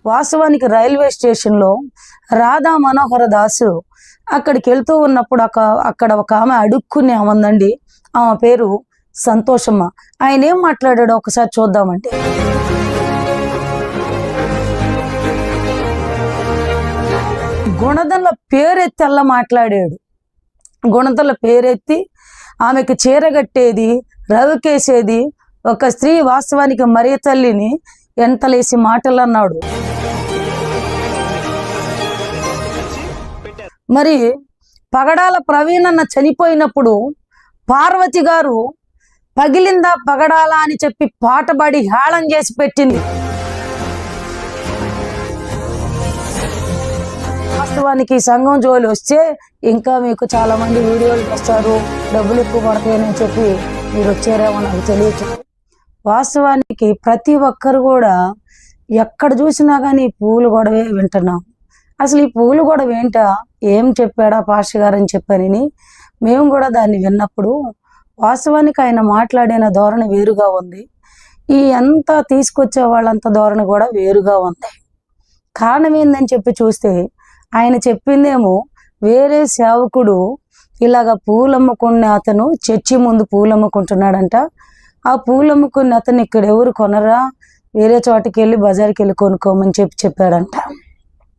వాస్తవానికి రైల్వే స్టేషన్లో రాధా మనోహర దాసు అక్కడికి వెళ్తూ ఉన్నప్పుడు అక్కడ ఒక ఆమె అడుక్కునే ఉందండి. ఆమె పేరు సంతోషమ్మ. ఆయన ఏం మాట్లాడాడో ఒకసారి చూద్దామంటే, గుణదల పేరెత్తి అలా మాట్లాడాడు. గుణదల పేరెత్తి ఆమెకు చీరగట్టేది, రవికేసేది ఒక స్త్రీ వాస్తవానికి మరియ తల్లిని ఎంతలేసి మాటలు అన్నాడు. మరి పగడాల ప్రవీణన్న చనిపోయినప్పుడు పార్వతి గారు పగిలిందా పగడాలా అని చెప్పి పాటబడి హేళన చేసి పెట్టింది. వాస్తవానికి సంఘం జోలి వస్తే ఇంకా మీకు చాలా మంది వీడియోలు వస్తారు, డబ్బులు ఎక్కువ పడతాయని చెప్పి మీరు వచ్చారేమో నాకు తెలియట్లేదు. వాస్తవానికి ప్రతి ఒక్కరు కూడా ఎక్కడ చూసినా కానీ పూలు గొడవే వింటున్నాం. అసలు ఈ పూలు గొడవ ఏంటా, ఏం చెప్పాడా పాస్టర్ గారు అని చెప్పని మేము కూడా దాన్ని విన్నప్పుడు వాస్తవానికి ఆయన మాట్లాడిన ధోరణి వేరుగా ఉంది, ఈ అంతా తీసుకొచ్చే వాళ్ళంత ధోరణి కూడా వేరుగా ఉంది. కారణం ఏందని చెప్పి చూస్తే ఆయన చెప్పిందేమో వేరే సేవకుడు ఇలాగ పూలమ్ముకున్న అతను చర్చి ముందు పూలమ్ముకుంటున్నాడంట. ఆ పూలమ్ముకున్న అతను ఇక్కడ ఎవరు కొనరా, వేరే చోటకి వెళ్ళి బజార్కి వెళ్ళి కొనుక్కోమని చెప్పాడంట.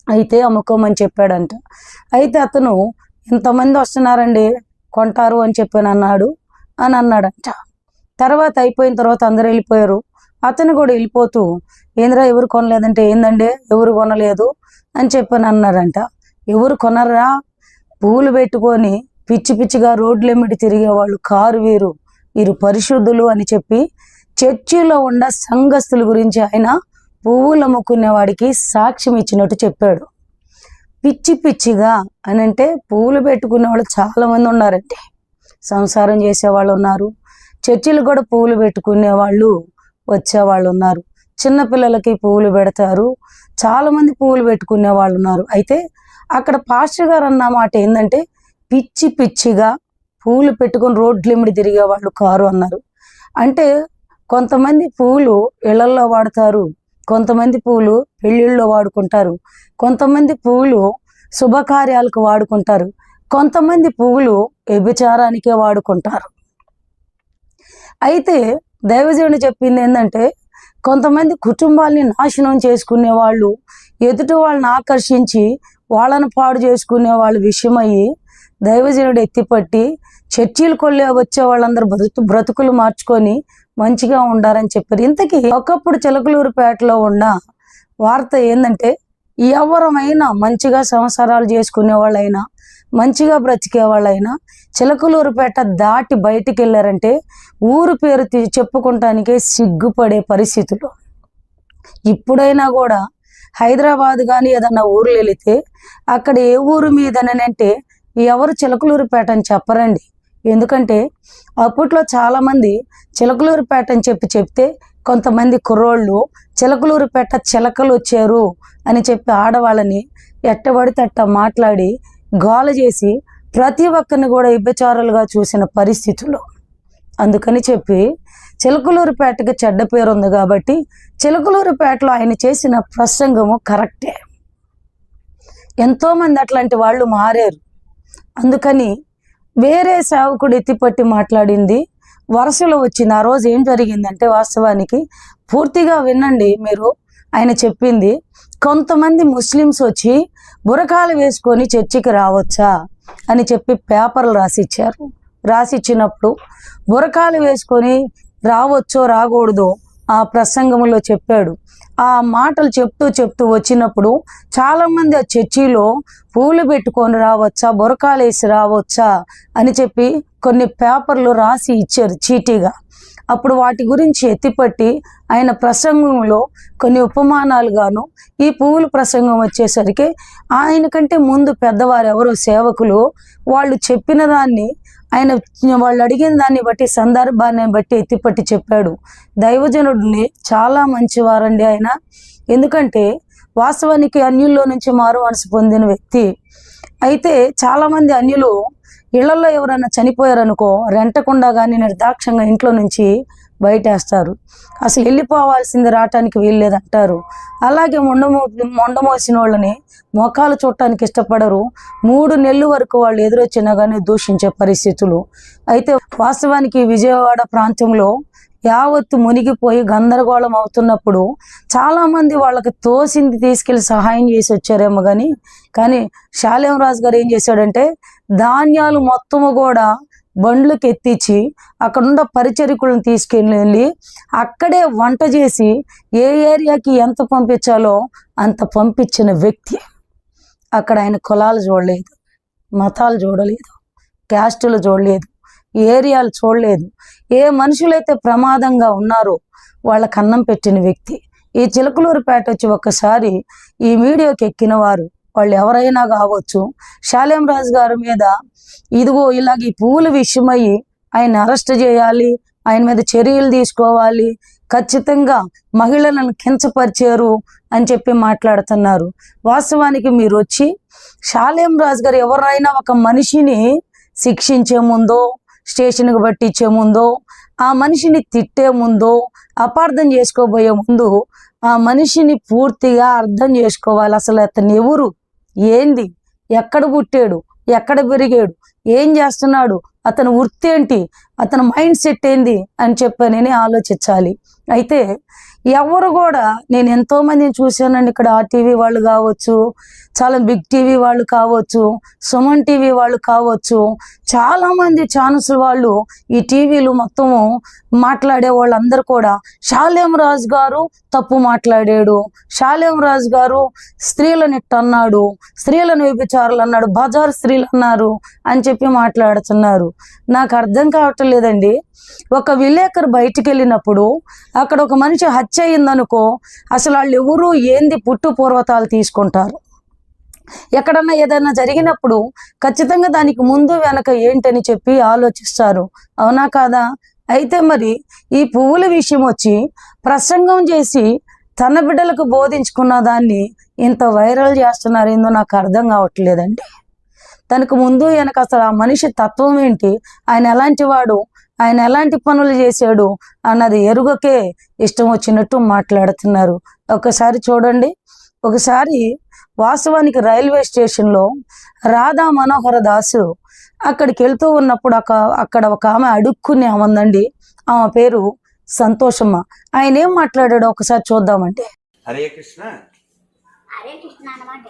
అయితే అమ్ముకోమని చెప్పాడంట. అయితే అతను ఇంతమంది వస్తున్నారండి కొంటారు అని చెప్పాను అన్నాడంట. తర్వాత అయిపోయిన తర్వాత అందరు వెళ్ళిపోయారు. అతను కూడా వెళ్ళిపోతూ ఏంద్రా ఎవరు కొనలేదంటే ఏందండి ఎవరు కొనలేదు అని చెప్పని అన్నారంట. ఎవరు కొనరా? పువ్వులు పెట్టుకొని పిచ్చి పిచ్చిగా రోడ్లెమ్మిడి తిరిగేవాళ్ళు కారు వీరు పరిశుద్ధులు అని చెప్పి చర్చిలో ఉన్న సంఘస్థుల గురించి ఆయన పువ్వులు అమ్ముకునే వాడికి సాక్ష్యం ఇచ్చినట్టు చెప్పాడు. పిచ్చి పిచ్చిగా అని అంటే పువ్వులు పెట్టుకునే వాళ్ళు చాలా మంది ఉన్నారంటే, సంసారం చేసేవాళ్ళు ఉన్నారు, చర్చిలు కూడా పువ్వులు పెట్టుకునే వాళ్ళు వచ్చేవాళ్ళు ఉన్నారు, చిన్నపిల్లలకి పువ్వులు పెడతారు, చాలా మంది పువ్వులు పెట్టుకునే వాళ్ళు ఉన్నారు. అయితే అక్కడ పాస్టర్ గారు అన్న మాట ఏంటంటే పిచ్చి పిచ్చిగా పువ్వులు పెట్టుకొని రోడ్లెమ్మిడి తిరిగే వాళ్ళు కారు అన్నారు. అంటే కొంతమంది పువ్వులు ఇళ్లల్లో వాడతారు, కొంతమంది పువ్వులు పెళ్ళిళ్ళలో వాడుకుంటారు, కొంతమంది పువ్వులు శుభకార్యాలకు వాడుకుంటారు, కొంతమంది పువ్వులు వ్యభిచారానికే వాడుకుంటారు. అయితే దైవజనుడు చెప్పింది ఏంటంటే కొంతమంది కుటుంబాల్ని నాశనం చేసుకునే వాళ్ళు, ఎదుటి వాళ్ళని ఆకర్షించి వాళ్ళను పాడు చేసుకునే వాళ్ళ విషయమయ్యి దైవజనుడు ఎత్తిపట్టి చర్చీలు కొల్లే వచ్చే వాళ్ళందరూ బ్రతుకులు మార్చుకొని మంచిగా ఉండాలని చెప్పారు. ఇంతకీ ఒకప్పుడు చిలకలూరుపేటలో ఉన్న వార్త ఏంటంటే ఎవరమైనా మంచిగా సంసారాలు చేసుకునే వాళ్ళైనా మంచిగా బ్రతికే వాళ్ళైనా చిలకలూరుపేట దాటి బయటికి వెళ్ళారంటే ఊరు పేరు చెప్పుకుంటానికే సిగ్గుపడే పరిస్థితులు. ఇప్పుడైనా కూడా హైదరాబాద్ కానీ ఏదన్నా ఊర్లు వెళితే అక్కడ ఏ ఊరు మీదనంటే ఎవరు చిలకలూరుపేట అని చెప్పరండి. ఎందుకంటే అప్పట్లో చాలామంది చిలకలూరుపేట అని చెప్తే కొంతమంది కుర్రోళ్ళు చిలకలూరుపేట చిలకలు వచ్చారు అని చెప్పి ఆడవాళ్ళని ఎట్టబడితే అట్ట మాట్లాడి గోల చేసి ప్రతి ఒక్కరిని కూడా వ్యభిచారులుగా చూసిన పరిస్థితులు. అందుకని చెప్పి చిలకలూరుపేటకి చెడ్డ పేరు ఉంది కాబట్టి చిలకలూరుపేటలో ఆయన చేసిన ప్రసంగము కరెక్టే. ఎంతోమంది అట్లాంటి వాళ్ళు మారారు. అందుకని వేరే సేవకుడు ఎత్తిపట్టి మాట్లాడింది వరుసలో వచ్చింది. ఆ రోజు ఏం జరిగిందంటే వాస్తవానికి పూర్తిగా వినండి మీరు. ఆయన చెప్పింది కొంతమంది ముస్లిమ్స్ వచ్చి బురకాలు వేసుకొని చర్చికి రావచ్చా అని చెప్పి పేపర్లు రాసిచ్చారు. రాసిచ్చినప్పుడు బురకాలు వేసుకొని రావచ్చో రాకూడదో ఆ ప్రసంగంలో చెప్పాడు. ఆ మాటలు చెప్తూ వచ్చినప్పుడు చాలామంది ఆ చర్చిలో పూలు పెట్టుకొని రావచ్చా, బురకాలు వేసి రావచ్చా అని చెప్పి కొన్ని పేపర్లు రాసి ఇచ్చారు చీటీగా. అప్పుడు వాటి గురించి ఎత్తిపట్టి ఆయన ప్రసంగంలో కొన్ని ఉపమానాలుగాను ఈ పువ్వుల ప్రసంగం వచ్చేసరికి ఆయన కంటే ముందు పెద్దవారు ఎవరో సేవకులు వాళ్ళు చెప్పిన దాన్ని ఆయన వాళ్ళు అడిగిన దాన్ని బట్టి సందర్భాన్ని బట్టి ఎత్తిపట్టి చెప్పాడు. దైవజనుడిని చాలా మంచివారండి ఆయన. ఎందుకంటే వాస్తవానికి అన్యుల్లో నుంచి మారు మనసు పొందిన వ్యక్తి. అయితే చాలామంది అన్యులు ఇళ్లలో ఎవరైనా చనిపోయారనుకో రెంటకుండా కానీ నిర్దాక్షంగా ఇంట్లో నుంచి బయటేస్తారు. అసలు వెళ్ళిపోవాల్సింది రావటానికి వీల్లేదంటారు. అలాగే మొండమోసిన వాళ్ళని మొఖాలు చూడటానికి ఇష్టపడరు. 3 నెలల వరకు వాళ్ళు ఎదురొచ్చినా కానీ దూషించే పరిస్థితులు. అయితే వాస్తవానికి విజయవాడ ప్రాంతంలో యావత్తు మునిగిపోయి గందరగోళం అవుతున్నప్పుడు చాలామంది వాళ్ళకి తోసింది తీసుకెళ్ళి సహాయం చేసి వచ్చారేమో కానీ శాలేం రాజు గారు ఏం చేశాడంటే ధాన్యాలు మొత్తము కూడా బండ్లకు ఎత్తించి అక్కడున్న పరిచరికులను తీసుకెళ్ళి అక్కడే వంట చేసి ఏ ఏరియాకి ఎంత పంపించాలో అంత పంపించిన వ్యక్తి. అక్కడ ఆయన కులాలు చూడలేదు, మతాలు చూడలేదు, క్యాస్టులు చూడలేదు, ఏరియాలు చూడలేదు. ఏ మనుషులైతే ప్రమాదంగా ఉన్నారో వాళ్ళకి అన్నం పెట్టిన వ్యక్తి. ఈ చిలకలూరుపేట వచ్చి ఒక్కసారి ఈ మీడియాకి ఎక్కిన వారు వాళ్ళు ఎవరైనా కావచ్చు, శాలేం రాజు గారి మీద ఇదిగో ఇలాగ ఈ పువ్వుల విషయమయ్యి ఆయన అరెస్ట్ చేయాలి, ఆయన మీద చర్యలు తీసుకోవాలి, ఖచ్చితంగా మహిళలను కించపరిచారు అని చెప్పి మాట్లాడుతున్నారు. వాస్తవానికి మీరు వచ్చి శాలేం రాజు గారు ఎవరైనా ఒక మనిషిని శిక్షించే ముందో, స్టేషన్కి పట్టించే ముందో, ఆ మనిషిని తిట్టే ముందో, అపార్థం చేసుకోబోయే ముందు ఆ మనిషిని పూర్తిగా అర్థం చేసుకోవాలి. అసలు అతను ఎవరు, ఏంది, ఎక్కడ పుట్టాడు, ఎక్కడ పెరిగాడు, ఏం చేస్తున్నాడు, అతని వృత్తి ఏంటి, అతని మైండ్ సెట్ ఏంది అని చెప్పని ఆలోచించాలి. అయితే ఎవరు కూడా, నేను ఎంతో మందిని చూశానండి ఇక్కడ, ఆర్టీవీ వాళ్ళు కావచ్చు, చాలా బిగ్ టీవీ వాళ్ళు కావచ్చు, సుమన్ టీవీ వాళ్ళు కావచ్చు, చాలా మంది ఛానల్స్ వాళ్ళు ఈ టీవీలు మొత్తము మాట్లాడే వాళ్ళందరూ కూడా షాలేం రాజు గారు తప్పు మాట్లాడాడు, షాలేం రాజు గారు స్త్రీలను ఇట్టన్నాడు, స్త్రీలను వ్యభిచారులు అన్నాడు, బజార్ స్త్రీలు అన్నారు అని చెప్పి మాట్లాడుతున్నారు. నాకు అర్థం కావటం లేదండి. ఒక విలేకరు బయటికి వెళ్ళినప్పుడు అక్కడ ఒక మనిషి హత్య అయిందనుకో, అసలు వాళ్ళు ఎవరు ఏంది పుట్టు పూర్వతాలు తీసుకుంటారు. ఎక్కడన్నా ఏదైనా జరిగినప్పుడు ఖచ్చితంగా దానికి ముందు వెనక ఏంటని చెప్పి ఆలోచిస్తారు, అవునా కాదా? అయితే మరి ఈ పువ్వుల విషయం వచ్చి ప్రసంగం చేసి తన బిడ్డలకు బోధించుకున్న దాన్ని ఇంత వైరల్ చేస్తున్నారు, ఏందో నాకు అర్థం కావట్లేదండి. తనకు ముందు వెనక అసలు ఆ మనిషి తత్వం ఏంటి, ఆయన ఎలాంటి వాడు, ఆయన ఎలాంటి పనులు చేశాడు అన్నది ఎరుగకే ఇష్టం వచ్చినట్టు మాట్లాడుతున్నారు. ఒకసారి చూడండి. ఒకసారి వాస్తవానికి రైల్వే స్టేషన్లో రాధా మనోహర దాసు అక్కడికి వెళ్తూ ఉన్నప్పుడు అక్కడ ఒక ఆమె అడుక్కుని ఆమందండి. ఆమె పేరు సంతోషమ్మ. ఆయన ఏం మాట్లాడాడో ఒకసారి చూద్దామండి. హరే కృష్ణ. హరే కృష్ణ అన్నమాట.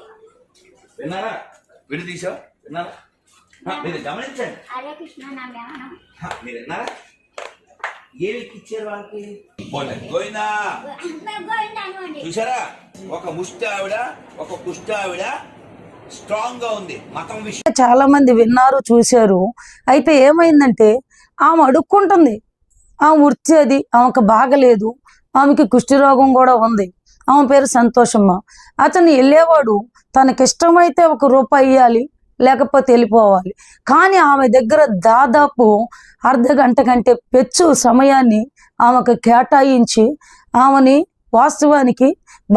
విన్నారా? విడి తీసా విన్నారా? మీరు గమనించండి. హరే కృష్ణ నా జ్ఞానం. మీరు విన్నారా? ఏమి ఇచ్చారు వాళ్ళకి? గోవిందా. చూసారా? ఒక ముష్టి ఆవిడ, ఒక కుష్టి ఆవిడ స్ట్రాంగ్ గా ఉంది మతం విషయం. చాలా మంది విన్నారు, చూశారు. అయితే ఏమైందంటే ఆమె అడుక్కుంటుంది. ఆమె వృత్తి అది, ఆమెకు బాగలేదు, ఆమెకి కుష్ఠరోగం కూడా ఉంది. ఆమె పేరు సంతోషమ్మ. అతను వెళ్ళేవాడు తనకిష్టమైతే ₹1 ఇవ్వాలి, లేకపోతే వెళ్ళిపోవాలి. కానీ ఆమె దగ్గర దాదాపు అర్ధగంట కంటే పెచ్చు సమయాన్ని ఆమెకు కేటాయించి ఆమెని వాస్తవానికి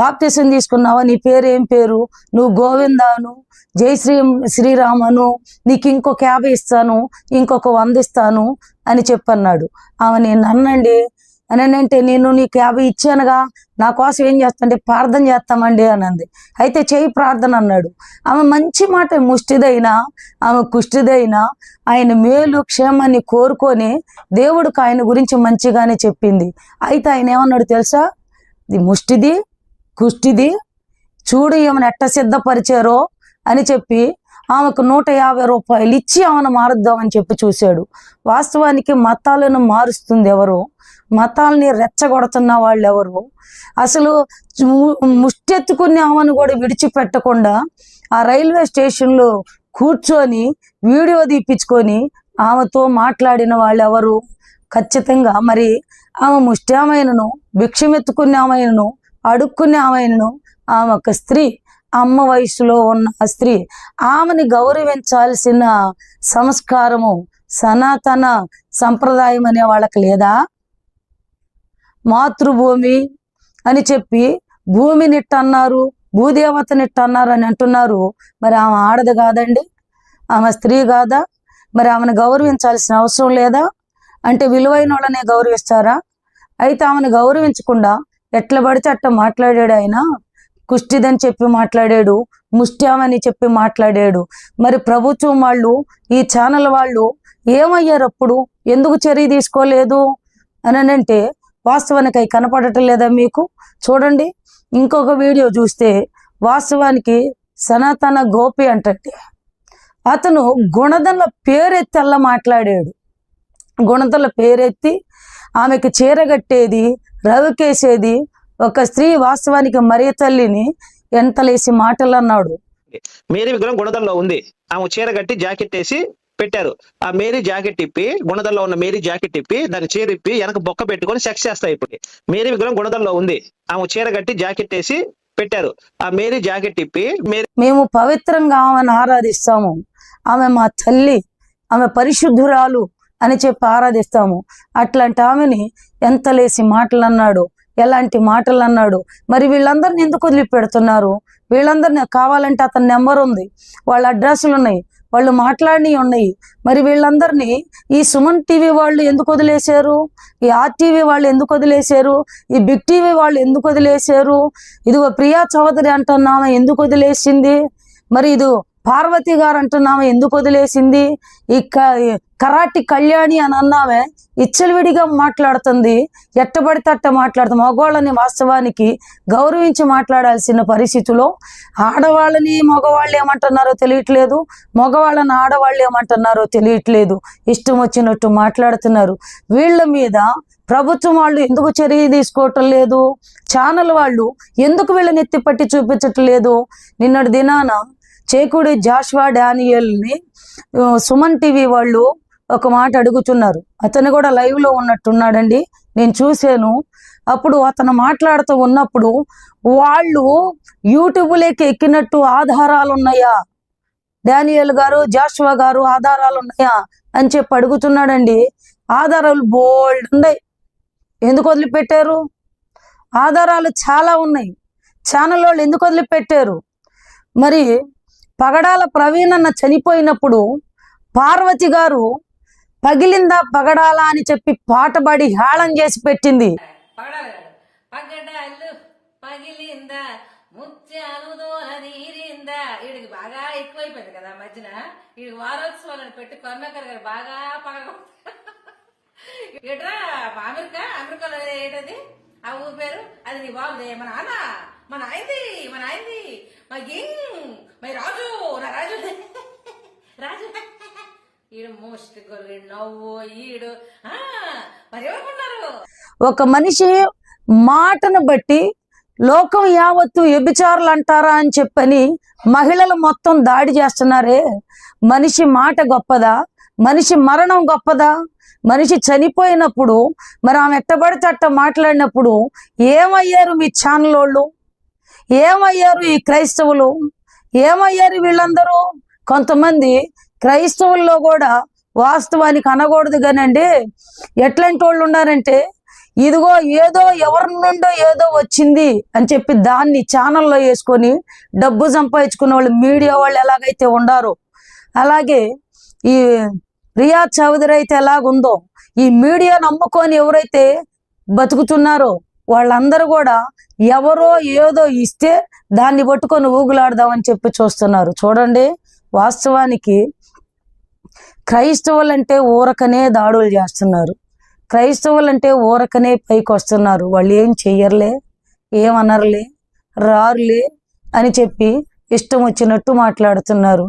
బాప్తిసం తీసుకున్నావా, నీ పేరు ఏం పేరు, నువ్వు గోవిందాను, జై శ్రీరామను, నీకు ఇంకొక 50 ఇస్తాను, ఇంకొక 100 ఇస్తాను అని చెప్పన్నాడు. ఆమె నేను అన్నండి అని అంటే, నేను నీకు 50 ఇచ్చానుగా, నా కోసం ఏం చేస్తాంటే ప్రార్థన చేస్తామండి అని అంది. అయితే చేయి ప్రార్థన అన్నాడు. ఆమె మంచి మాట, ముష్టిదైనా ఆమె కుష్టిదైనా ఆయన మేలు క్షేమాన్ని కోరుకొని దేవుడికి ఆయన గురించి మంచిగానే చెప్పింది. అయితే ఆయన ఏమన్నాడు తెలుసా? ఇది ముష్టిది కుష్టిది చూడు ఏమైనా ఎట్ట సిద్ధపరిచారో అని చెప్పి ఆమెకు ₹150 ఇచ్చి ఆమెను మారుద్దామని చెప్పి చూశాడు. వాస్తవానికి మతాలను మారుస్తుంది ఎవరు? మతాలని రెచ్చగొడుతున్న వాళ్ళు ఎవరు? అసలు ముష్టెత్తుకుని ఆమెను కూడా విడిచిపెట్టకుండా ఆ రైల్వే స్టేషన్లో కూర్చొని వీడియో తీపించుకొని ఆమెతో మాట్లాడిన వాళ్ళు ఎవరు? ఖచ్చితంగా మరి ఆమె ముష్టామైనను, భిక్షమెత్తుకునే ఆమెను, అడుక్కునే ఆమెను, ఆమె ఒక స్త్రీ, అమ్మ వయసులో ఉన్న ఆ స్త్రీ. ఆమెని గౌరవించాల్సిన సంస్కారము సనాతన సంప్రదాయం అనే వాళ్ళకి లేదా? మాతృభూమి అని చెప్పి భూమినిట్టన్నారు, భూదేవతనిట్టన్నారు అని అంటున్నారు. మరి ఆమె ఆడదు కాదండి, ఆమె స్త్రీ కాదా? మరి ఆమెను గౌరవించాల్సిన అవసరం లేదా? అంటే విలువైన వాళ్ళనే గౌరవిస్తారా? అయితే ఆమెను గౌరవించకుండా ఎట్లా పడితే అట్లా మాట్లాడాడు. ఆయన కుష్టిదని చెప్పి మాట్లాడాడు, ముష్ట్యామని చెప్పి మాట్లాడాడు. మరి ప్రభుత్వం వాళ్ళు, ఈ ఛానల్ వాళ్ళు ఏమయ్యారు అప్పుడు? ఎందుకు చర్య తీసుకోలేదు అని అంటే వాస్తవానికి అవి కనపడటం లేదా మీకు? చూడండి ఇంకొక వీడియో చూస్తే వాస్తవానికి సనాతన గోపి అంటే అతను గుణదల పేరెత్తి అలా మాట్లాడాడు. గుణదల పేరెత్తి ఆమెకి చీరగట్టేది, రవికేసేది ఒక స్త్రీ వాస్తవానికి మరియ తల్లిని ఎంతలేసి మాటలు అన్నాడు. మేరీ విగ్రహం గుణదల్లో ఉంది. ఆమె చీర కట్టి జాకెట్ వేసి పెట్టారు. ఆ మేరీ జాకెట్ ఇప్పి, గుణదల్లో ఉన్న మేరీ జాకెట్ ఇప్పి దాని చీర ఇప్పి వెనక బొక్క పెట్టుకొని సెక్స్ చేస్తాయి. ఇప్పుడు మేరీ విగ్రహం గుణదల్లో ఉంది. ఆమె చీర కట్టి జాకెట్ వేసి పెట్టారు. ఆ మేరీ జాకెట్ ఇప్పి మేము పవిత్రంగా ఆమెను ఆరాధిస్తాము, ఆమె మా తల్లి, ఆమె పరిశుద్ధురాలు అని చెప్పి ఆరాధిస్తాము. అట్లాంటి ఆమెని ఎంతలేసి మాటలు అన్నాడు, ఎలాంటి మాటలు అన్నాడు. మరి వీళ్ళందరిని ఎందుకు వదిలిపెడుతున్నారు? వీళ్ళందరినీ కావాలంటే అతని నెంబర్ ఉంది, వాళ్ళ అడ్రస్లు ఉన్నాయి, వాళ్ళు మాట్లాడినవి ఉన్నాయి. మరి వీళ్ళందరినీ ఈ సుమన్ టీవీ వాళ్ళు ఎందుకు వదిలేశారు? ఈ ఆర్టీవీ వాళ్ళు ఎందుకు వదిలేశారు? ఈ బిగ్ టీవీ వాళ్ళు ఎందుకు వదిలేశారు? ఇదిగో ప్రియా చౌదరి అంటున్నామా ఎందుకు వదిలేసింది? మరి ఇది పార్వతి గారు అంటున్నామే ఎందుకు వదిలేసింది? ఈ కరాటి కళ్యాణి అని అన్నామే ఇచ్చలవిడిగా మాట్లాడుతుంది, ఎట్టబడితే అట్ట మాట్లాడుతుంది. మగవాళ్ళని వాస్తవానికి గౌరవించి మాట్లాడాల్సిన పరిస్థితిలో ఆడవాళ్ళని మగవాళ్ళు ఏమంటున్నారో తెలియట్లేదు, మగవాళ్ళని ఆడవాళ్ళు ఏమంటున్నారో తెలియట్లేదు, ఇష్టం వచ్చినట్టు మాట్లాడుతున్నారు. వీళ్ళ మీద ప్రభుత్వం వాళ్ళు ఎందుకు చర్య తీసుకోవటం లేదు? ఛానల్ వాళ్ళు ఎందుకు వీళ్ళని ఎత్తిపట్టి చూపించటం లేదు? నిన్నటి దినాన చేకూడి జాషువా డానియల్ని సుమన్ టీవీ వాళ్ళు ఒక మాట అడుగుతున్నారు. అతను కూడా లైవ్ లో ఉన్నట్టున్నాడండి, నేను చూశాను. అప్పుడు అతను మాట్లాడుతూ ఉన్నప్పుడు వాళ్ళు యూట్యూబ్లోకి ఎక్కినట్టు ఆధారాలు ఉన్నాయా, డానియల్ గారు జాషువా గారు ఆధారాలు ఉన్నాయా అని చెప్పి అడుగుతున్నాడండి. ఆధారాలు బోల్డ్ ఉన్నాయి. ఎందుకు వదిలిపెట్టారు? ఆధారాలు చాలా ఉన్నాయి. ఛానల్ వాళ్ళు ఎందుకు వదిలిపెట్టారు? మరి పగడాల ప్రవీణ్ అన్న చనిపోయినప్పుడు పార్వతి గారు పగిలిందా పగడాలా అని చెప్పి పాటబడి హేళన చేసి పెట్టింది. పగడాలు పగిలిందా ముత్యాలు దోల నీరిందా. వీడికి బాగా ఎక్కువైపోయింది కదా మధ్యన. వీడికి వారోత్సవాలను పెట్టి కరుణాకర్ గారు బాగా ఏట్రా అమెరికాలో ఏంటది ఆ ఊరి పేరు? అది నీ బాబుదే, మన నాయనది మా గింగ్ మై రాజు, నా రాజు రాజు. ఈడు మోస్ట్ గొర్రె నవ్వు ఈడు మరి ఎవరుకున్నారు? ఒక మనిషి మాటను బట్టి లోకం యావత్తు వ్యభిచారులు అంటారా అని చెప్పని మహిళలు మొత్తం దాడి చేస్తున్నారే. మనిషి మాట గొప్పదా? మనిషి మరణం గొప్పదా? మనిషి చనిపోయినప్పుడు మరి ఆమె ఎట్టబడితే అట్ట మాట్లాడినప్పుడు ఏమయ్యారు మీ ఛానల్ వాళ్ళు? ఏమయ్యారు ఈ క్రైస్తవులు? ఏమయ్యారు వీళ్ళందరూ? కొంతమంది క్రైస్తవుల్లో కూడా వాస్తవానికి అనకూడదు కానండి, ఎట్లాంటి వాళ్ళు ఉన్నారంటే ఇదిగో ఏదో ఎవరి నుండో ఏదో వచ్చింది అని చెప్పి దాన్ని ఛానల్లో వేసుకొని డబ్బు సంపాదించుకునే వాళ్ళు మీడియా వాళ్ళు ఎలాగైతే ఉండారో అలాగే ఈ రియాజ్ చౌదరి అయితే ఎలాగుందో ఈ మీడియా నమ్ముకొని ఎవరైతే బతుకుతున్నారో వాళ్ళందరూ కూడా ఎవరో ఏదో ఇస్తే దాన్ని పట్టుకొని ఊగులాడదామని చెప్పి చూస్తున్నారు. చూడండి, వాస్తవానికి క్రైస్తవులంటే ఊరకనే దాడులు చేస్తున్నారు, క్రైస్తవులంటే ఊరకనే పైకి వస్తున్నారు. వాళ్ళు ఏం చెయ్యర్లే, ఏమనర్లే, రారులే అని చెప్పి ఇష్టం వచ్చినట్టు మాట్లాడుతున్నారు.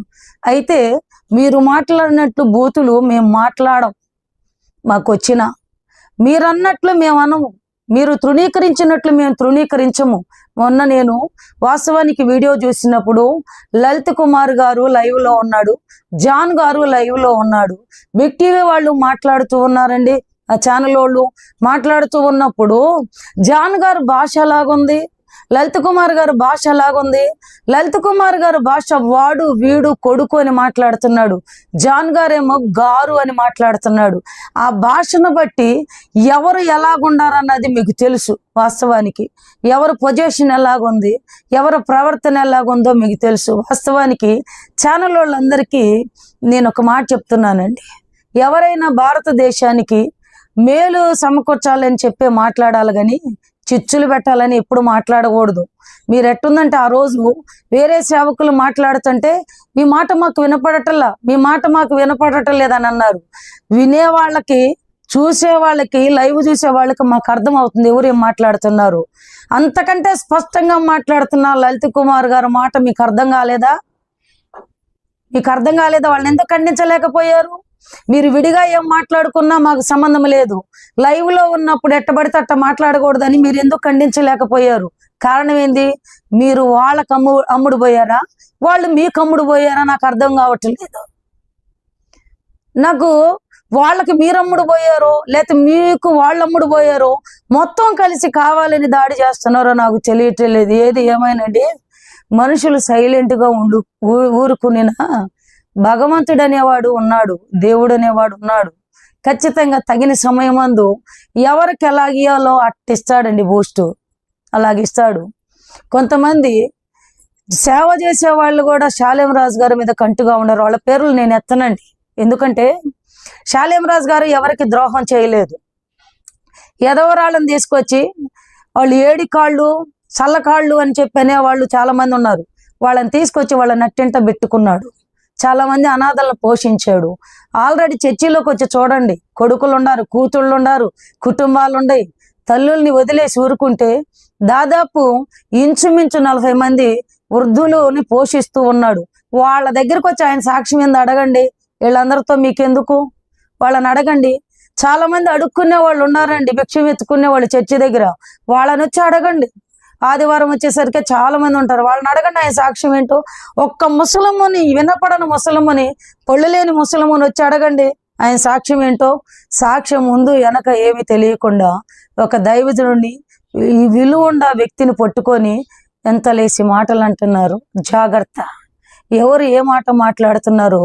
అయితే మీరు మాట్లాడినట్లు బూతులు మేము మాట్లాడం, మాకు వచ్చిన మీరు అన్నట్లు మేము అనము, మీరు తృణీకరించినట్లు మేము తృణీకరించము. మొన్న నేను వాస్తవానికి వీడియో చూసినప్పుడు లలిత్ కుమార్ గారు లైవ్ లో ఉన్నాడు, జాన్ గారు లైవ్ లో ఉన్నాడు, బిగ్ టీవీ వాళ్ళు మాట్లాడుతూ ఉన్నారండి. ఆ ఛానల్ వాళ్ళు మాట్లాడుతూ ఉన్నప్పుడు జాన్ గారు భాష ఎలాగుంది, లలిత్ కుమార్ గారు భాష ఎలాగుంది? లలిత్ కుమార్ గారు భాష వాడు వీడు కొడుకు అని మాట్లాడుతున్నాడు, జాన్ గారేమో గారు అని మాట్లాడుతున్నాడు. ఆ భాషను బట్టి ఎవరు ఎలాగుండారన్నది మీకు తెలుసు. వాస్తవానికి ఎవరు పొజిషన్ ఎలాగుంది, ఎవరు ప్రవర్తన ఎలాగుందో మీకు తెలుసు. వాస్తవానికి ఛానల్ వాళ్ళందరికీ నేను ఒక మాట చెప్తున్నానండి, ఎవరైనా భారతదేశానికి మేలు సమకూర్చాలని చెప్పి మాట్లాడాలి కానీ చిచ్చులు పెట్టాలని ఎప్పుడు మాట్లాడకూడదు. మీరు ఎట్టుందంటే ఆ రోజు వేరే సేవకులు మాట్లాడుతుంటే మీ మాట మాకు వినపడటల్లా, మీ మాట మాకు వినపడటం లేదని అన్నారు. వినే వాళ్ళకి, చూసే వాళ్ళకి, లైవ్ చూసే వాళ్ళకి మాకు అర్థం అవుతుంది ఎవరు ఏం మాట్లాడుతున్నారు. అంతకంటే స్పష్టంగా మాట్లాడుతున్న లలిత్ కుమార్ గారు మాట మీకు అర్థం కాలేదా? మీకు అర్థం కాలేదా? వాళ్ళని ఎందుకు ఖండించలేకపోయారు? మీరు విడిగా ఏం మాట్లాడుకున్నా మాకు సంబంధం లేదు, లైవ్ లో ఉన్నప్పుడు ఎట్టబడితే అట్ట మాట్లాడకూడదని మీరు ఎందుకు ఖండించలేకపోయారు? కారణం ఏంది? మీరు వాళ్ళకు అమ్ముడు పోయారా, వాళ్ళు మీకు అమ్ముడు పోయారా? నాకు అర్థం కావట్లేదు. నాకు వాళ్ళకి మీరు అమ్ముడు పోయారో లేకపోతే మీకు వాళ్ళు అమ్ముడు పోయారో మొత్తం కలిసి కావాలని దాడి చేస్తున్నారో నాకు తెలియట్లేదు. ఏది ఏమైనాండి, మనుషులు సైలెంట్ గా ఊరుకునినా భగవంతుడు అనేవాడు ఉన్నాడు, దేవుడు అనేవాడు ఉన్నాడు. ఖచ్చితంగా తగిన సమయమందు ఎవరికి ఎలాగియాలో అట్టిస్తాడండి, బూస్ట్ అలాగిస్తాడు. కొంతమంది సేవ చేసే వాళ్ళు కూడా శాలేం రాజు గారి మీద కంటుగా ఉన్నారు. వాళ్ళ పేర్లు నేను ఎత్తనండి, ఎందుకంటే శాలేం రాజు గారు ఎవరికి ద్రోహం చేయలేదు. ఎదవరాళ్ళని తీసుకొచ్చి వాళ్ళు ఏడి కాళ్ళు చల్లకాళ్ళు అని చెప్పి అనేవాళ్ళు చాలా మంది ఉన్నారు. వాళ్ళని తీసుకొచ్చి వాళ్ళ నట్టింట పెట్టుకున్నాడు. చాలా మంది అనాథలను పోషించాడు. ఆల్రెడీ చర్చిలోకి వచ్చి చూడండి, కొడుకులు ఉన్నారు, కూతుళ్ళు ఉన్నారు, కుటుంబాలు ఉన్నాయి. తల్లుల్ని వదిలేసి ఊరుకుంటే దాదాపు ఇంచుమించు 40 మంది వృద్ధులని పోషిస్తూ ఉన్నాడు. వాళ్ళ దగ్గరకు వచ్చి ఆయన సాక్ష్యం ఏంది అడగండి. వీళ్ళందరితో మీకెందుకు, వాళ్ళని అడగండి. చాలా మంది అడుక్కునే వాళ్ళు ఉన్నారండి, భిక్షం ఎత్తుకునే వాళ్ళు చర్చి దగ్గర. వాళ్ళని వచ్చి అడగండి. ఆదివారం వచ్చేసరికి చాలా మంది ఉంటారు, వాళ్ళని అడగండి ఆయన సాక్ష్యం ఏంటో. ఒక్క ముసలమ్మని, వినపడని ముసలమ్మని, పొళ్ళు లేని ముసలమ్మని వచ్చి అడగండి ఆయన సాక్ష్యం ఏంటో. సాక్ష్యం ముందు వెనక ఏమి తెలియకుండా ఒక దైవజనుడిని, ఈ విలువ ఉండ వ్యక్తిని పట్టుకొని ఎంత లేసి మాటలు అంటున్నారు. జాగ్రత్త, ఎవరు ఏ మాట మాట్లాడుతున్నారు.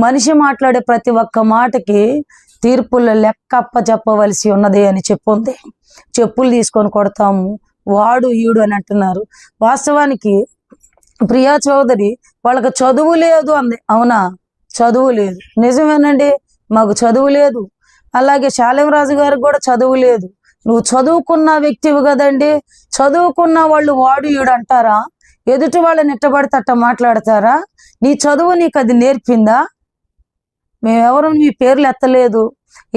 మనిషి మాట్లాడే ప్రతి ఒక్క మాటకి తీర్పుల లెక్క అప్పచెప్పవలసి ఉన్నది అని చెప్పుంది. చెప్పులు తీసుకొని కొడతాము, వాడు ఈడు అని అంటున్నారు. వాస్తవానికి ప్రియా చౌదరి వాళ్ళకి చదువు లేదు అంది. అవునా, చదువు లేదు, నిజమేనండి, మాకు చదువు లేదు. అలాగే శాలేం రాజు గారికి కూడా చదువు లేదు. నువ్వు చదువుకున్న వ్యక్తివి కదండి. చదువుకున్న వాళ్ళు వాడు ఈడు అంటారా? ఎదుటి వాళ్ళని ఎట్టబడితే అట్ట మాట్లాడతారా? నీ చదువు నీకు అది నేర్పిందా? మేమెవరు మీ పేర్లు ఎత్తలేదు.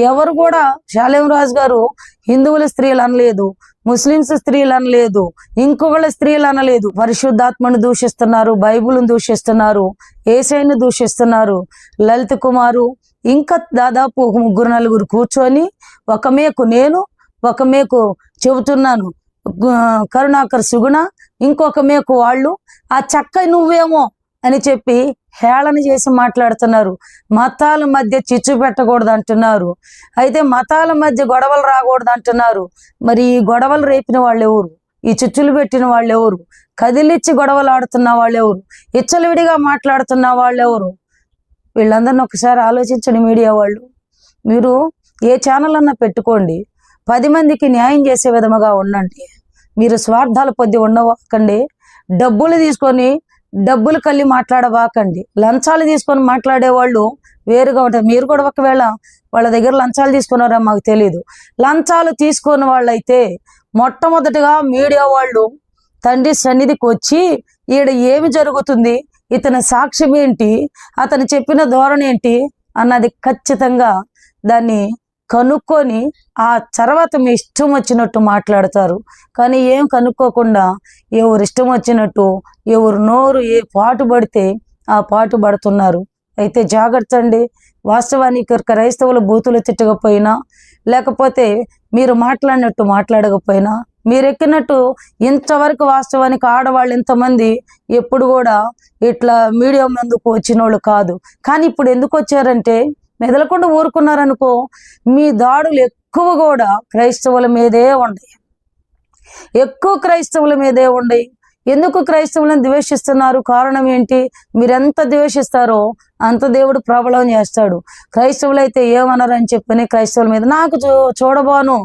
ఎవరు కూడా శాలేం రాజు గారు హిందువుల స్త్రీలు అనలేదు, ముస్లింస్ స్త్రీలు అనలేదు, ఇంకొకళ్ళ స్త్రీలు అనలేదు. పరిశుద్ధాత్మను దూషిస్తున్నారు, బైబుల్ని దూషిస్తున్నారు, యేసయ్యను దూషిస్తున్నారు. లలిత్ కుమారు ఇంకా దాదాపు 3-4 కూర్చొని ఒక మేకు నేను, ఒక మేకు చెబుతున్నాను కరుణాకర్ సుగుణ, ఇంకొక మేకు వాళ్ళు, ఆ చక్క నువ్వేమో అని చెప్పి హేళన చేసి మాట్లాడుతున్నారు. మతాల మధ్య చిచ్చు పెట్టకూడదు అంటున్నారు. అయితే మతాల మధ్య గొడవలు రాకూడదు అంటున్నారు. మరి ఈ గొడవలు రేపిన వాళ్ళు ఎవరు? ఈ చిచ్చులు పెట్టిన వాళ్ళు ఎవరు? కదిలిచ్చి గొడవలు ఆడుతున్న వాళ్ళు ఎవరు? ఇచ్చలవిడిగా మాట్లాడుతున్న వాళ్ళు ఎవరు? వీళ్ళందరినీ ఒకసారి ఆలోచించండి. మీడియా వాళ్ళు, మీరు ఏ ఛానల్ అన్నా పెట్టుకోండి, 10 మందికి న్యాయం చేసే విధముగా ఉండండి. మీరు స్వార్థాల పొద్దు ఉండవాకండి. డబ్బులు తీసుకొని డబ్బులు కల్లి మాట్లాడవాకండి. లంచాలు తీసుకొని మాట్లాడే వాళ్ళు వేరుగా ఉంటారు. మీరు కూడా ఒకవేళ వాళ్ళ దగ్గర లంచాలు తీసుకున్నారా మాకు తెలియదు. లంచాలు తీసుకున్న వాళ్ళైతే మొట్టమొదటిగా మీడియా వాళ్ళు తండ్రి సన్నిధికి వచ్చి ఈడ ఏమి జరుగుతుంది, ఇతని సాక్ష్యం ఏంటి, అతను చెప్పిన ధోరణి ఏంటి అన్నది ఖచ్చితంగా దాన్ని కనుక్కొని ఆ తర్వాత మీ ఇష్టం వచ్చినట్టు మాట్లాడతారు. కానీ ఏం కనుక్కోకుండా ఎవరు ఇష్టం వచ్చినట్టు, ఎవరు నోరు ఏ పాటు పడితే ఆ పాటు పడుతున్నారు. అయితే జాగ్రత్త అండి. వాస్తవానికి క్రైస్తవులు బూతులు తిట్టకపోయినా, లేకపోతే మీరు మాట్లాడినట్టు మాట్లాడకపోయినా, మీరు ఎక్కినట్టు ఇంతవరకు వాస్తవానికి ఆడవాళ్ళు ఇంతమంది ఎప్పుడు కూడా ఇట్లా మీడియా ముందుకు వచ్చిన వాళ్ళు కాదు. కానీ ఇప్పుడు ఎందుకు వచ్చారంటే, మెదలకుండా ఊరుకున్నారనుకో, మీ దాడులు ఎక్కువ కూడా క్రైస్తవుల మీదే ఉండయి. ఎక్కువ క్రైస్తవుల మీదే ఉండయి. ఎందుకు క్రైస్తవులను ద్వేషిస్తున్నారు? కారణం ఏంటి? మీరెంత ద్వేషిస్తారో అంత దేవుడు ప్రబలం చేస్తాడు. క్రైస్తవులు అయితే ఏమన్నారని చెప్పని క్రైస్తవుల మీద నాకు చూడబాను.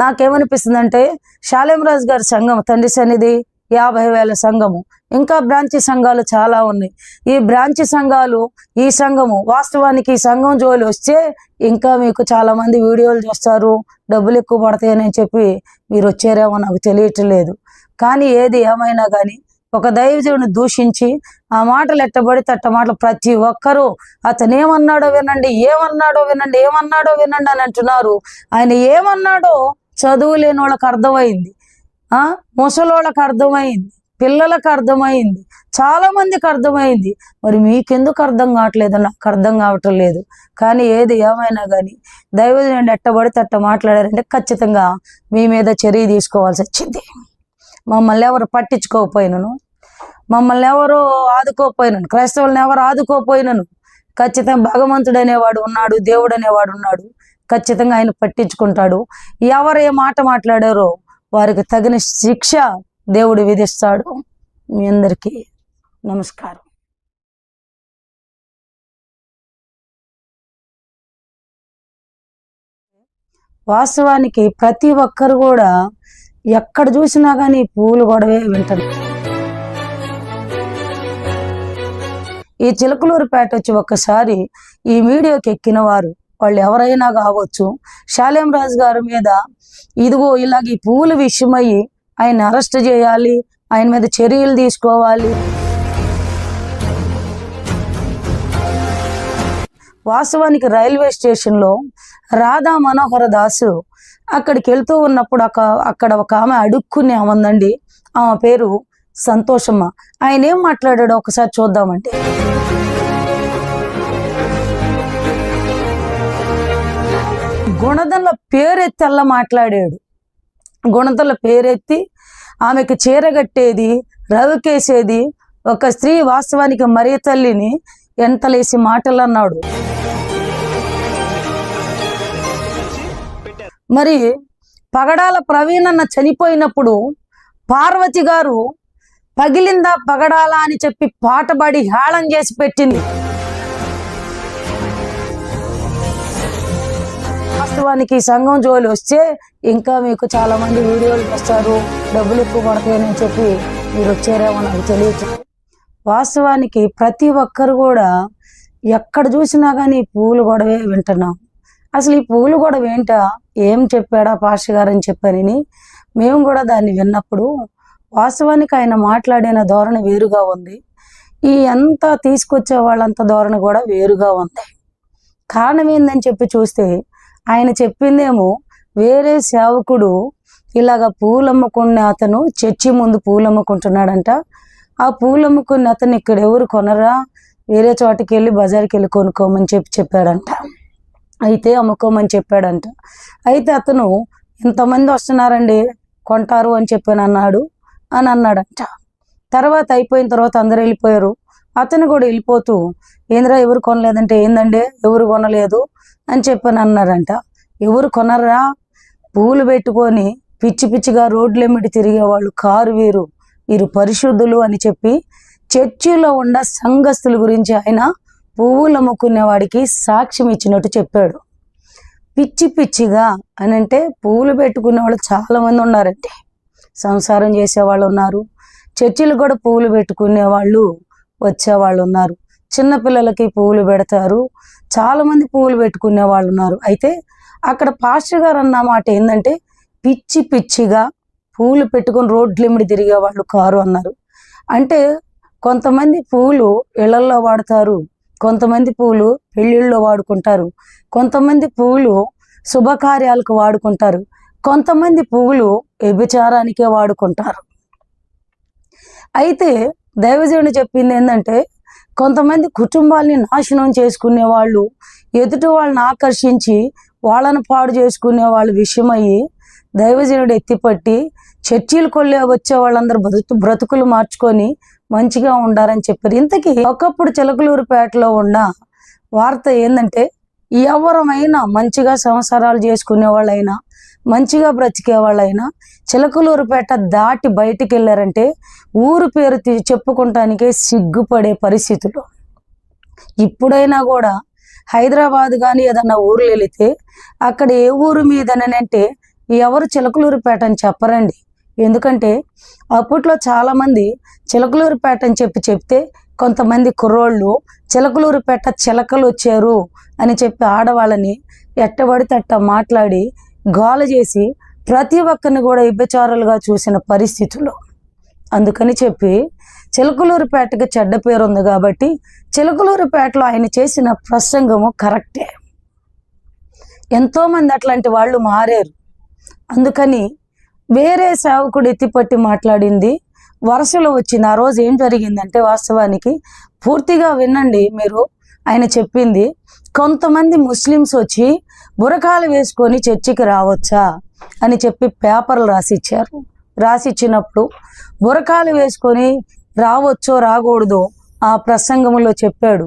నాకేమనిపిస్తుంది అంటే, శాలేం రాజు గారి సంఘం తండ్రి సన్నిధి 50,000 సంఘము, ఇంకా బ్రాంచి సంఘాలు చాలా ఉన్నాయి. ఈ బ్రాంచి సంఘాలు, ఈ సంఘము, వాస్తవానికి ఈ సంఘం జోలి వస్తే ఇంకా మీకు చాలా మంది వీడియోలు చూస్తారు, డబ్బులు ఎక్కువ పడతాయని చెప్పి మీరు వచ్చారేమో నాకు తెలియట్లేదు. కానీ ఏది ఏమైనా కానీ ఒక దైవజనుడిని దూషించి ఆ మాటలు ఎట్టబడి తట్ట మాటలు ప్రతి ఒక్కరూ అతను ఏమన్నాడో వినండి, ఏమన్నాడో వినండి, ఏమన్నాడో వినండి అని అంటున్నారు. ఆయన ఏమన్నాడో చదువు లేని వాళ్ళకి అర్థమైంది, ముసలోళ్ళకి అర్థమైంది, పిల్లలకు అర్థమైంది, చాలా మందికి అర్థమైంది. మరి మీకెందుకు అర్థం కావట్లేదు? నాకు అర్థం కావటం లేదు. కానీ ఏది ఏమైనా కానీ దైవజనుడు ఎట్టబడితే అట్ట మాట్లాడారంటే ఖచ్చితంగా మీ మీద చర్య తీసుకోవాల్సి వచ్చింది. మమ్మల్ని ఎవరు పట్టించుకోకపోయినను, మమ్మల్ని ఎవరు ఆదుకోపోయినను, క్రైస్తవులను ఎవరు ఆదుకోపోయినను, ఖచ్చితంగా భగవంతుడు అనేవాడు ఉన్నాడు, దేవుడు అనేవాడు ఉన్నాడు. ఖచ్చితంగా ఆయన పట్టించుకుంటాడు. ఎవరు ఏ మాట మాట్లాడారో వారికి తగిన శిక్ష దేవుడు విధిస్తాడు. మీ అందరికీ నమస్కారం. వాస్తవానికి ప్రతి ఒక్కరు కూడా ఎక్కడ చూసినా కానీ పూలు గొడవే వింటారు. ఈ చిలకలూరుపేట వచ్చి ఒక్కసారి ఈ వీడియోకి ఎక్కిన వారు వాళ్ళు ఎవరైనా కావచ్చు, శాలేం రాజు గారి మీద ఇదిగో ఇలాగ ఈ పువ్వుల విషయమై ఆయన అరెస్ట్ చేయాలి, ఆయన మీద చర్యలు తీసుకోవాలి, వాస్తవానికి రైల్వే స్టేషన్లో రాధా మనోహర దాసు అక్కడికి వెళ్తూ ఉన్నప్పుడు అక్కడ ఒక ఆమె అడుక్కునే ఉందండి. ఆమె పేరు సంతోషమ్మ. ఆయన ఏం మాట్లాడాడో ఒకసారి చూద్దామంటే, గుణదల పేరెత్తి అలా మాట్లాడాడు. గుణదల పేరెత్తి ఆమెకి చీరగట్టేది, రవికేసేది ఒక స్త్రీ వాస్తవానికి మరియ తల్లిని ఎంతలేసి మాటలు అన్నాడు. మరి పగడాల ప్రవీణన్న చనిపోయినప్పుడు పార్వతి గారు పగిలిందా పగడాల అని చెప్పి పాటబడి హేళన చేసి పెట్టింది. వాస్తవానికి సంఘం జోలి వస్తే ఇంకా మీకు చాలా మంది వీడియోలు వస్తారు, డబ్బులు ఎక్కువ పడతాయని చెప్పి మీరు వచ్చారేమో నాకు తెలియదు. వాస్తవానికి ప్రతి ఒక్కరు కూడా ఎక్కడ చూసినా కానీ పూలు గొడవే వింటున్నాం. అసలు ఈ పూలు గొడవ ఏంటా, ఏం చెప్పాడా పాస్టర్ గారు అని చెప్పారని మేము కూడా దాన్ని విన్నప్పుడు వాస్తవానికి ఆయన మాట్లాడిన ధోరణి వేరుగా ఉంది. ఈ అంతా తీసుకొచ్చే వాళ్ళంత ధోరణి కూడా వేరుగా ఉంది. కారణం ఏందని చెప్పి చూస్తే ఆయన చెప్పిందేమో వేరే సేవకుడు ఇలాగ పూలమ్ముకున్న అతను చర్చి ముందు పూలమ్ముకుంటున్నాడంట. ఆ పూలమ్ముకున్న అతను ఇక్కడ ఎవరు కొనరా, వేరే చోటకి వెళ్ళి బజార్కి వెళ్ళి కొనుక్కోమని చెప్పాడంట. అయితే అమ్ముకోమని చెప్పాడంట. అయితే అతను ఇంతమంది వస్తున్నారండి కొంటారు అని చెప్పాను అన్నాడంట. తర్వాత అయిపోయిన తర్వాత అందరు వెళ్ళిపోయారు. అతను కూడా వెళ్ళిపోతూ ఏంద్రా ఎవరు కొనలేదంటే ఏందండి ఎవరు కొనలేదు అని చెప్పాను అన్నాడంట. ఎవరు కొనరా, పూలు పెట్టుకొని పిచ్చి పిచ్చిగా రోడ్లెమ్మిడి తిరిగేవాళ్ళు కారు వీరు పరిశుద్ధులు అని చెప్పి చర్చిలో ఉన్న సంఘస్థుల గురించి ఆయన పువ్వులు అమ్ముకునే వాడికి సాక్ష్యం ఇచ్చినట్టు చెప్పాడు. పిచ్చి పిచ్చిగా అని అంటే పువ్వులు పెట్టుకునే వాళ్ళు చాలా మంది ఉన్నారంటే, సంసారం చేసేవాళ్ళు ఉన్నారు, చర్చిలు కూడా పువ్వులు పెట్టుకునే వాళ్ళు వచ్చేవాళ్ళు ఉన్నారు, చిన్నపిల్లలకి పువ్వులు పెడతారు, చాలా మంది పువ్వులు పెట్టుకునే వాళ్ళు ఉన్నారు. అయితే అక్కడ పాస్టర్ గారు అన్న మాట ఏంటంటే పిచ్చి పిచ్చిగా పువ్వులు పెట్టుకొని రోడ్లెమ్మిడి తిరిగే వాళ్ళు కారు అన్నారు. అంటే కొంతమంది పువ్వులు ఇళ్లల్లో వాడతారు, కొంతమంది పువ్వులు పెళ్ళిళ్ళలో వాడుకుంటారు, కొంతమంది పువ్వులు శుభకార్యాలకు వాడుకుంటారు, కొంతమంది పువ్వులు వ్యభిచారానికే వాడుకుంటారు. అయితే దైవజనుడు చెప్పింది ఏంటంటే కొంతమంది కుటుంబాల్ని నాశనం చేసుకునే వాళ్ళు, ఎదుటి వాళ్ళని ఆకర్షించి వాళ్ళను పాడు చేసుకునే వాళ్ళ విషయమయ్యి దైవజనుడు ఎత్తిపట్టి చర్చీలు కొల్లే వచ్చే వాళ్ళందరూ బ్రతుకులు మార్చుకొని మంచిగా ఉండాలని చెప్పారు. ఇంతకీ ఒకప్పుడు చిలకలూరుపేటలో ఉన్న వార్త ఏంటంటే ఎవరమైనా మంచిగా సంసారాలు చేసుకునే వాళ్ళైనా మంచిగా బ్రతికే వాళ్ళైనా చిలకలూరుపేట దాటి బయటికి వెళ్ళారంటే ఊరు పేరు చెప్పుకుంటానికే సిగ్గుపడే పరిస్థితులు. ఇప్పుడైనా కూడా హైదరాబాద్ కానీ ఏదన్నా ఊర్లు వెళితే అక్కడ ఏ ఊరు మీదనంటే ఎవరు చిలకలూరుపేట అని చెప్పరండి. ఎందుకంటే అప్పట్లో చాలామంది చిలకలూరుపేట అని చెప్తే కొంతమంది కుర్రోళ్ళు చిలకలూరుపేట చిలకలు వచ్చారు అని చెప్పి ఆడవాళ్ళని ఎట్టబడితే అట్ట మాట్లాడి గోల చేసి ప్రతి ఒక్కరిని కూడా వ్యభిచారులుగా చూసిన పరిస్థితులు. అందుకని చెప్పి చిలకలూరుపేటకి చెడ్డ పేరు ఉంది కాబట్టి చిలకలూరుపేటలో ఆయన చేసిన ప్రసంగము కరెక్టే. ఎంతోమంది అట్లాంటి వాళ్ళు మారారు. అందుకని వేరే సేవకుడు ఎత్తిపట్టి మాట్లాడింది వరుసలో వచ్చింది. ఆ రోజు ఏం జరిగిందంటే వాస్తవానికి పూర్తిగా వినండి మీరు. ఆయన చెప్పింది కొంతమంది ముస్లిమ్స్ వచ్చి బురకాలు వేసుకొని చర్చికి రావచ్చా అని చెప్పి పేపర్లు రాసిచ్చారు. రాసిచ్చినప్పుడు బురకాలు వేసుకొని రావచ్చో రాకూడదో ఆ ప్రసంగంలో చెప్పాడు.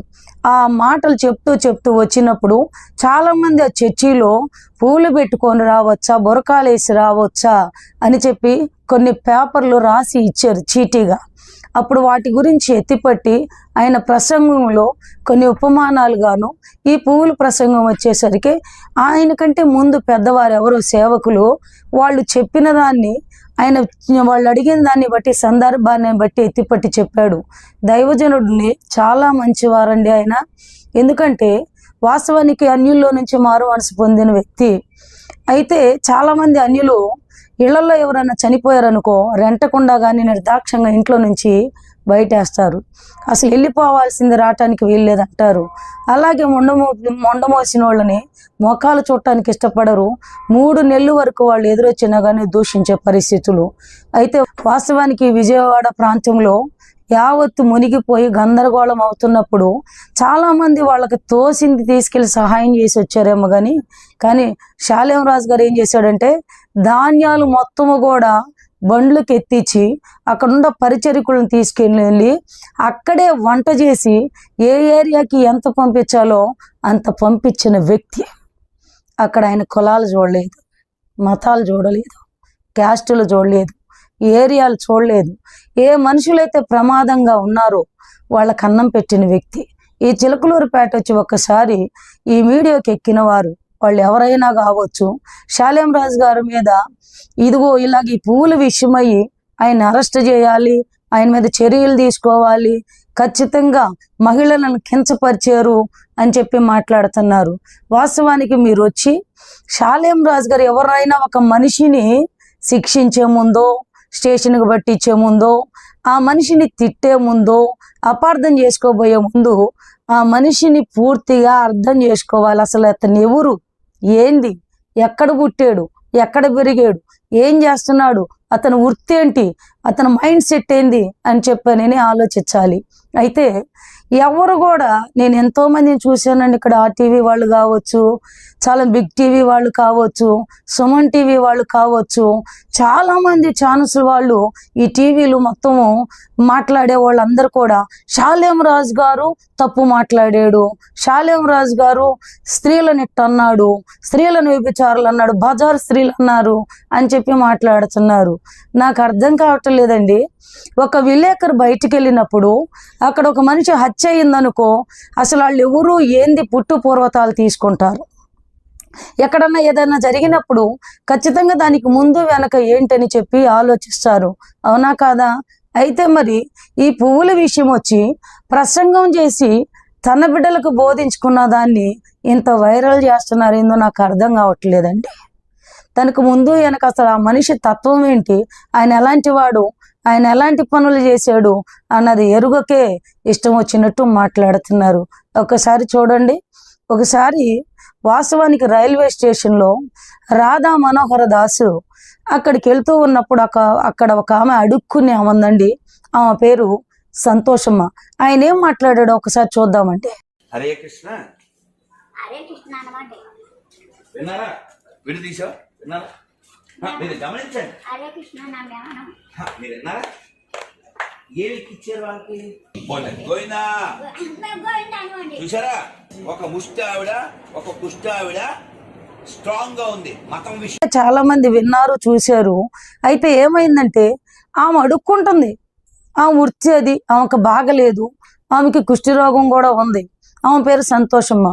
ఆ మాటలు చెప్తూ వచ్చినప్పుడు చాలామంది ఆ చర్చిలో పూలు పెట్టుకొని రావచ్చా, బురకాలు వేసి రావచ్చా అని చెప్పి కొన్ని పేపర్లు రాసి ఇచ్చారు చీటీగా. అప్పుడు వాటి గురించి ఎత్తిపట్టి ఆయన ప్రసంగంలో కొన్ని ఉపమానాలుగాను ఈ పువ్వుల ప్రసంగం వచ్చేసరికి ఆయన కంటే ముందు పెద్దవారు ఎవరో సేవకులు వాళ్ళు చెప్పిన దాన్ని ఆయన వాళ్ళు అడిగిన దాన్ని బట్టి సందర్భాన్ని బట్టి ఎత్తిపట్టి చెప్పాడు. దైవజనుడిని చాలా మంచివారండి ఆయన. ఎందుకంటే వాస్తవానికి అన్యుల్లో నుంచి మారు మనసు పొందిన వ్యక్తి. అయితే చాలామంది అన్యులు ఇళ్లలో ఎవరైనా చనిపోయారనుకో రెంటకుండా కానీ నిర్దాక్షంగా ఇంట్లో నుంచి బయటేస్తారు. అసలు వెళ్ళిపోవాల్సింది రావటానికి వీల్లేదంటారు. అలాగే మొండమోసిన వాళ్ళని మొఖాలు చూడటానికి ఇష్టపడరు. 3 నెలల వరకు వాళ్ళు ఎదురొచ్చినా కానీ దూషించే పరిస్థితులు. అయితే వాస్తవానికి విజయవాడ ప్రాంతంలో యావత్తు మునిగిపోయి గందరగోళం అవుతున్నప్పుడు చాలామంది వాళ్ళకి తోసింది తీసుకెళ్ళి సహాయం చేసి వచ్చారేమో కానీ శాలేం రాజు గారు ఏం చేశాడంటే ధాన్యాలు మొత్తము కూడా బండ్లకు ఎత్తించి అక్కడున్న పరిచరికులను తీసుకెళ్ళి అక్కడే వంట చేసి ఏ ఏరియాకి ఎంత పంపించాలో అంత పంపించిన వ్యక్తి. అక్కడ ఆయన కులాలు చూడలేదు, మతాలు చూడలేదు, క్యాస్టులు చూడలేదు, ఏరియాలు చూడలేదు. ఏ మనుషులైతే ప్రమాదంగా ఉన్నారో వాళ్ళకి అన్నం పెట్టిన వ్యక్తి. ఈ చిలకలూరుపేట వచ్చి ఒక్కసారి ఈ మీడియాకి ఎక్కిన వారు వాళ్ళు ఎవరైనా కావచ్చు, శాలేం రాజు గారి మీద ఇదిగో ఇలాగ ఈ పువ్వుల విషయమయ్యి ఆయన అరెస్ట్ చేయాలి, ఆయన మీద చర్యలు తీసుకోవాలి, ఖచ్చితంగా మహిళలను కించపరిచారు అని చెప్పి మాట్లాడుతున్నారు. వాస్తవానికి మీరు వచ్చి శాలేం రాజు గారు ఎవరైనా ఒక మనిషిని శిక్షించే ముందో, స్టేషన్కి పట్టించే ముందో, ఆ మనిషిని తిట్టే ముందో, అపార్థం చేసుకోబోయే ముందు ఆ మనిషిని పూర్తిగా అర్థం చేసుకోవాలి. అసలు అతను ఎవరు, ఏంది, ఎక్కడ పుట్టాడు, ఎక్కడ పెరిగాడు, ఏం చేస్తున్నాడు, అతని వృత్తి ఏంటి, అతని మైండ్ సెట్ ఏంది అని చెప్పని ఆలోచించాలి. అయితే ఎవరు కూడా నేను ఎంతో మందిని చూశానండి. ఇక్కడ RTV వాళ్ళు కావచ్చు, చాలా బిగ్ టీవీ వాళ్ళు కావచ్చు, సుమన్ టీవీ వాళ్ళు కావచ్చు, చాలామంది ఛానల్స్ వాళ్ళు ఈ టీవీలు మొత్తము మాట్లాడే వాళ్ళందరూ కూడా శాలేం రాజు గారు తప్పు మాట్లాడాడు, శాలేం రాజు గారు స్త్రీలను ఇట్టన్నాడు, స్త్రీలను వ్యభిచారులు అన్నాడు, బజార్ స్త్రీలు అన్నారు అని చెప్పి మాట్లాడుతున్నారు. నాకు అర్థం కావటం లేదండి. ఒక విలేకరు బయటికి వెళ్ళినప్పుడు అక్కడ ఒక మనిషి హత్య అయిందనుకో, అసలు వాళ్ళు ఎవరు ఏంది పుట్టు పూర్వతాలు తీసుకుంటారు. ఎక్కడన్నా ఏదైనా జరిగినప్పుడు ఖచ్చితంగా దానికి ముందు వెనక ఏంటని చెప్పి ఆలోచిస్తారు. అవునా కాదా? అయితే మరి ఈ పువ్వుల విషయం వచ్చి ప్రసంగం చేసి తన బిడ్డలకు బోధించుకున్న దాన్ని ఇంత వైరల్ చేస్తున్నారు. ఏందో నాకు అర్థం కావట్లేదండి. తనకు ముందు వెనక అసలు ఆ మనిషి తత్వం ఏంటి, ఆయన ఎలాంటి వాడు, ఆయన ఎలాంటి పనులు చేశాడు అన్నది ఎరుగకే ఇష్టం వచ్చినట్టు మాట్లాడుతున్నారు. ఒకసారి చూడండి. ఒకసారి వాస్తవానికి రైల్వే స్టేషన్లో రాధా మనోహర దాసు అక్కడికి వెళ్తూ ఉన్నప్పుడు అక్కడ ఒక ఆమె అడుక్కుని ఆమందండి. ఆమె పేరు సంతోషమ్మ. ఆయన ఏం మాట్లాడాడో ఒకసారి చూద్దామంటే. హరే కృష్ణ. హరే కృష్ణ అనమాట. విన్నారా? విడి తీసా విన్నారా? మీరు గమనించండి. హరే కృష్ణ నా జ్ఞానం. మీరు విన్నారా? ఏమి ఇచ్చారు వాళ్ళకి? గోవిందా చూసారా? ఒక ముష్టి ఆవిడ, ఒక కుష్టి ఆవిడ స్ట్రాంగ్ గా ఉంది మతం విషయం. చాలా మంది విన్నారు, చూశారు. అయితే ఏమైందంటే ఆమె అడుక్కుంటుంది. ఆమె వృత్తి అది, ఆమెకు బాగలేదు, ఆమెకి కుష్టి రోగం కూడా ఉంది. ఆమె పేరు సంతోషమ్మ.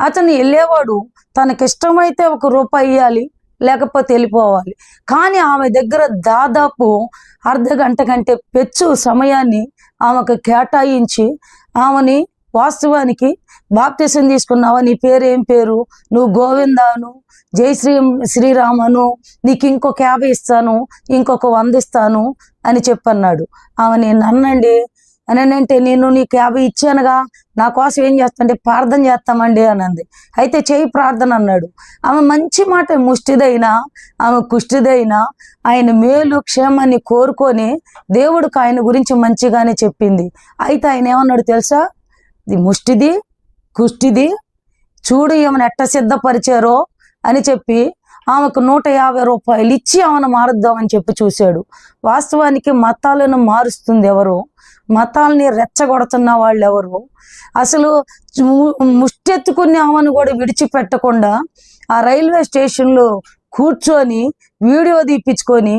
అతను వెళ్ళేవాడు తనకిష్టమైతే ₹1 ఇవ్వాలి, లేకపోతే వెళ్ళిపోవాలి. కానీ ఆమె దగ్గర దాదాపు అర్ధగంట కంటే పెచ్చు సమయాన్ని ఆమెకు కేటాయించి ఆమెని వాస్తవానికి బాప్తిసం తీసుకున్నావా, నీ పేరు ఏం పేరు, నువ్వు గోవిందాను, జై శ్రీరామను, నీకు ఇంకొక 50 ఇస్తాను, ఇంకొక 100 ఇస్తాను అని చెప్పన్నాడు. ఆమె నేను అన్నండి అని అంటే, నేను నీకు 50 ఇచ్చానుగా, నా కోసం ఏం చేస్తాంటే ప్రార్థన చేస్తామండి అని అంది. అయితే చేయి ప్రార్థన అన్నాడు. ఆమె మంచి మాట, ముష్టిదైనా ఆమె కుష్టిదైనా ఆయన మేలు క్షేమాన్ని కోరుకొని దేవుడికి ఆయన గురించి మంచిగానే చెప్పింది. అయితే ఆయన ఏమన్నాడు తెలుసా? ఇది ముష్టిది కుష్టిది చూడు ఏమైనా ఎట్ట సిద్ధపరిచారో అని చెప్పి ఆమెకు ₹150 ఇచ్చి ఆమెను మారుద్దామని చెప్పి చూశాడు. వాస్తవానికి మతాలను మారుస్తుంది ఎవరు? మతాలని రెచ్చగొడుతున్న వాళ్ళు ఎవరు? అసలు ముష్టెత్తుకుని ఆమెను కూడా విడిచిపెట్టకుండా ఆ రైల్వే స్టేషన్లో కూర్చొని వీడియో తీపించుకొని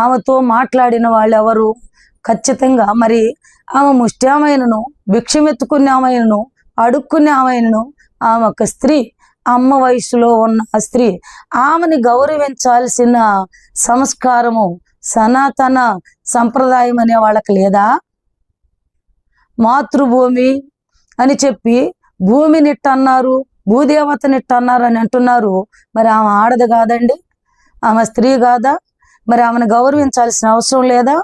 ఆమెతో మాట్లాడిన వాళ్ళు ఎవరు? ఖచ్చితంగా మరి ఆమె ముష్టి ఆమెను, భిక్షమెత్తుకునే ఆమెను, అడుక్కునే ఆమెను, ఆమె ఒక స్త్రీ, అమ్మ వయసులో ఉన్న స్త్రీ. ఆమెని గౌరవించాల్సిన సంస్కారము సనాతన సంప్రదాయం అనే వాళ్ళకి లేదా? మాతృభూమి అని చెప్పి భూమినిట్టన్నారు, భూదేవతనిట్టన్నారు అని అంటున్నారు. మరి ఆమె ఆడది కాదండి? ఆమె స్త్రీ కాదా? మరి ఆమెను గౌరవించాల్సిన అవసరం లేదా?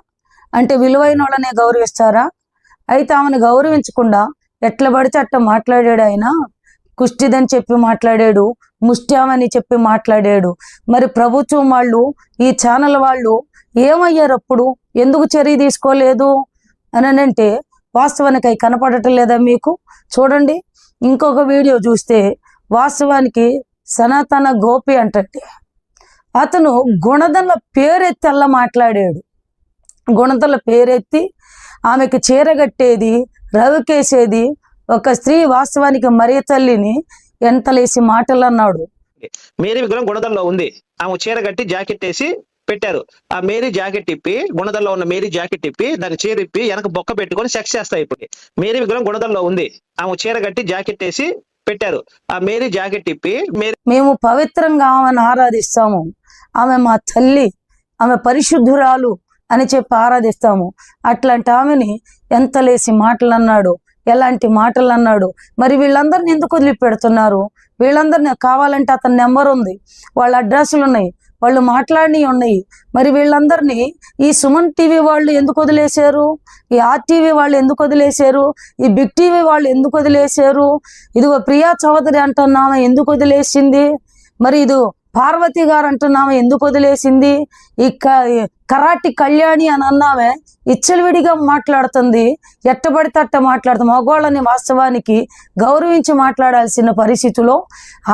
అంటే విలువైన వాళ్ళనే గౌరవిస్తారా? అయితే ఆమెను గౌరవించకుండా ఎట్లా పడితే అట్లా మాట్లాడాడు. ఆయన కుష్టిదని చెప్పి మాట్లాడాడు, ముష్ట్యామని చెప్పి మాట్లాడాడు. మరి ప్రభుత్వం వాళ్ళు, ఈ ఛానల్ వాళ్ళు ఏమయ్యారు? అప్పుడు ఎందుకు చర్య తీసుకోలేదు అని అంటే వాస్తవానికి అవి కనపడటం లేదా మీకు? చూడండి, ఇంకొక వీడియో చూస్తే వాస్తవానికి సనాతన గోపి అంటే అతను గుణదల పేరెత్తి అలా మాట్లాడాడు. గుణదల పేరెత్తి ఆమెకి చీరగట్టేది, రవికేసేది ఒక స్త్రీ వాస్తవానికి మరియ తల్లిని ఎంతలేసి మాటలు అన్నాడు. మేరీ విగ్రహం గుణదల్లో ఉంది. ఆమె చీర కట్టి జాకెట్ వేసి పెట్టారు. ఆ మేరీ జాకెట్ ఇప్పి, గుణదల్లో ఉన్న మేరీ జాకెట్ ఇప్పి దాని చీర ఇప్పి వెనక బొక్క పెట్టుకొని సెక్స్ చేస్తాయి. ఇప్పుడు మేరీ విగ్రహం గుణదల్లో ఉంది. ఆమె చీర కట్టి జాకెట్ వేసి పెట్టారు. ఆ మేరీ జాకెట్ ఇప్పి మేము పవిత్రంగా ఆమెను ఆరాధిస్తాము. ఆమె మా తల్లి, ఆమె పరిశుద్ధురాలు అని చెప్పి ఆరాధిస్తాము. అట్లాంటి ఆమెని ఎంతలేసి మాటలు అన్నాడు, ఎలాంటి మాటలు అన్నాడు. మరి వీళ్ళందరిని ఎందుకు వదిలిపెడుతున్నారు? వీళ్ళందరినీ కావాలంటే అతని నెంబర్ ఉంది, వాళ్ళ అడ్రస్లు ఉన్నాయి, వాళ్ళు మాట్లాడినవి ఉన్నాయి. మరి వీళ్ళందరినీ ఈ సుమన్ టీవీ వాళ్ళు ఎందుకు వదిలేశారు? ఈ ఆర్టీవీ వాళ్ళు ఎందుకు వదిలేశారు? ఈ బిగ్ టీవీ వాళ్ళు ఎందుకు వదిలేశారు? ఇదిగో ప్రియా చౌదరి అంటున్నామా ఎందుకు వదిలేసింది? మరి ఇది పార్వతి గారు అంటున్నామా ఎందుకు వదిలేసింది? ఈ కరాటి కళ్యాణి అని అన్నామే ఇచ్చలవిడిగా మాట్లాడుతుంది, ఎట్టబడితే అట్ట మాట్లాడుతుంది. మగవాళ్ళని వాస్తవానికి గౌరవించి మాట్లాడాల్సిన పరిస్థితిలో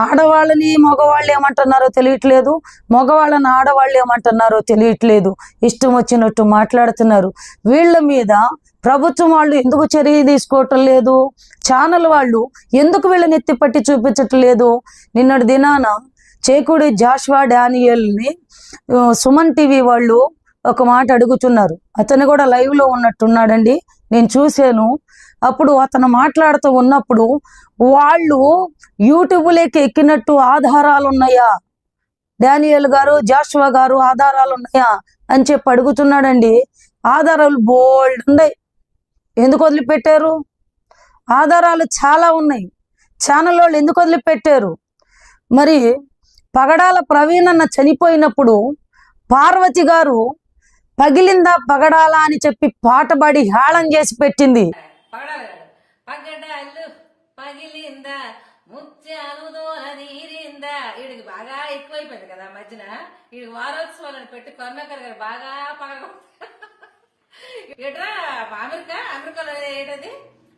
ఆడవాళ్ళని మగవాళ్ళు ఏమంటున్నారో తెలియట్లేదు, మగవాళ్ళని ఆడవాళ్ళు ఏమంటున్నారో తెలియట్లేదు. ఇష్టం వచ్చినట్టు మాట్లాడుతున్నారు. వీళ్ళ మీద ప్రభుత్వం వాళ్ళు ఎందుకు చర్య తీసుకోవటం లేదు? ఛానల్ వాళ్ళు ఎందుకు వీళ్ళని ఎత్తిపట్టి చూపించటం లేదు? నిన్నటి దినాన చేకూడి జాషువా డానియల్ని సుమన్ టీవీ వాళ్ళు ఒక మాట అడుగుతున్నారు. అతను కూడా లైవ్ లో ఉన్నట్టున్నాడండి, నేను చూశాను. అప్పుడు అతను మాట్లాడుతూ ఉన్నప్పుడు వాళ్ళు యూట్యూబ్లోకి ఎక్కినట్టు ఆధారాలు ఉన్నాయా, డానియల్ గారు, జాషువా గారు ఆధారాలు ఉన్నాయా అని చెప్పి అడుగుతున్నాడండి. ఆధారాలు బోల్డ్ ఉన్నాయి. ఎందుకు వదిలిపెట్టారు? ఆధారాలు చాలా ఉన్నాయి. ఛానల్ వాళ్ళు ఎందుకు వదిలిపెట్టారు? మరి పగడాల ప్రవీణ్ అన్న చనిపోయినప్పుడు పార్వతి గారు పగిలిందా పగడాలా అని చెప్పి పాటబడి హేళన చేసి పెట్టింది. పగడాలు పగిలిందా, ముత్యాలు దోల నీరిందా. వీడికి బాగా ఎక్కువైపోయింది కదా మధ్యన. వీడికి వారోత్సవాలను పెట్టి కరుణాకర్ గారు బాగా పగడ ఏట్రా అమెరికాలో ఏంటది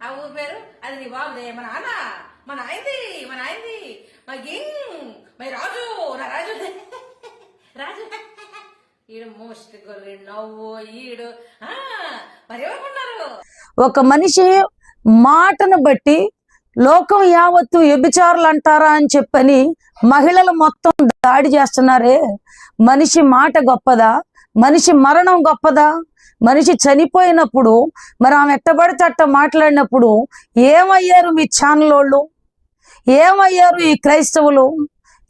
ఆ ఊరు పేరు? అది నీ బాబుదే, మా నాన్న, మా నాయనది, మా గింగ్, మా రాజు, నా రాజు రాజు. ఈడు మోస్ట్ గొర్రె నవ్వు ఈడు మరి ఎవరుకున్నారు? ఒక మనిషి మాటను బట్టి లోకం యావత్తు వ్యభిచారులు అంటారా అని చెప్పని మహిళలు మొత్తం దాడి చేస్తున్నారే. మనిషి మాట గొప్పదా? మనిషి మరణం గొప్పదా? మనిషి చనిపోయినప్పుడు మరి ఆమె ఎట్టబడితే అట్ట మాట్లాడినప్పుడు ఏమయ్యారు మీ ఛానల్ వాళ్ళు? ఏమయ్యారు ఈ క్రైస్తవులు?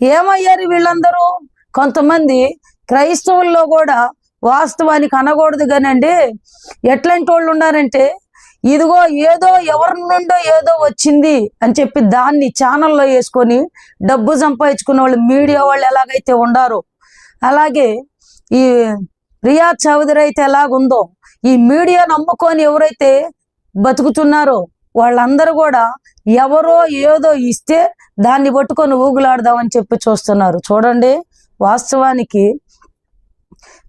ఏమయ్యారు వీళ్ళందరూ? కొంతమంది క్రైస్తవుల్లో కూడా వాస్తవానికి అనకూడదు కానండి, ఎట్లాంటి వాళ్ళు ఉన్నారంటే ఇదిగో ఏదో ఎవరి నుండో ఏదో వచ్చింది అని చెప్పి దాన్ని ఛానల్లో వేసుకొని డబ్బు సంపాదించుకునే వాళ్ళు మీడియా వాళ్ళు ఎలాగైతే ఉండారో అలాగే ఈ ప్రియా చౌదరి అయితే ఎలాగుందో ఈ మీడియా నమ్ముకొని ఎవరైతే బతుకుతున్నారో వాళ్ళందరూ కూడా ఎవరో ఏదో ఇస్తే దాన్ని పట్టుకొని ఊగులాడదామని చెప్పి చూస్తున్నారు. చూడండి, వాస్తవానికి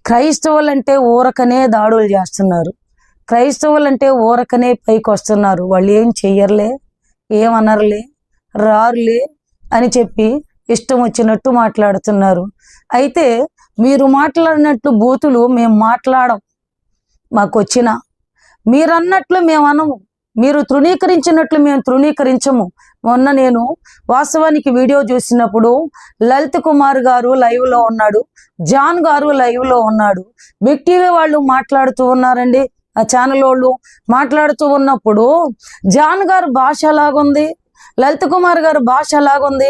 క్రైస్తవులంటే ఊరకనే దాడులు చేస్తున్నారు. క్రైస్తవులంటే ఊరకనే పైకి వస్తున్నారు. వాళ్ళు ఏం చెయ్యర్లే, ఏమనర్లే, రారులే అని చెప్పి ఇష్టం వచ్చినట్టు మాట్లాడుతున్నారు. అయితే మీరు మాట్లాడినట్లు బూతులు మేము మాట్లాడం, మాకు వచ్చిన మీరు అన్నట్లు మేము అనము, మీరు తృణీకరించినట్లు మేము తృణీకరించము. మొన్న నేను వాస్తవానికి వీడియో చూసినప్పుడు లలిత్ కుమార్ గారు లైవ్ లో ఉన్నాడు, జాన్ గారు లైవ్ లో ఉన్నాడు, బిగ్ టీవీ వాళ్ళు మాట్లాడుతూ ఉన్నారండి. ఆ ఛానల్ వాళ్ళు మాట్లాడుతూ ఉన్నప్పుడు జాన్ గారు భాష ఎలాగుంది, లలిత్ కుమార్ గారు భాష ఎలాగుంది?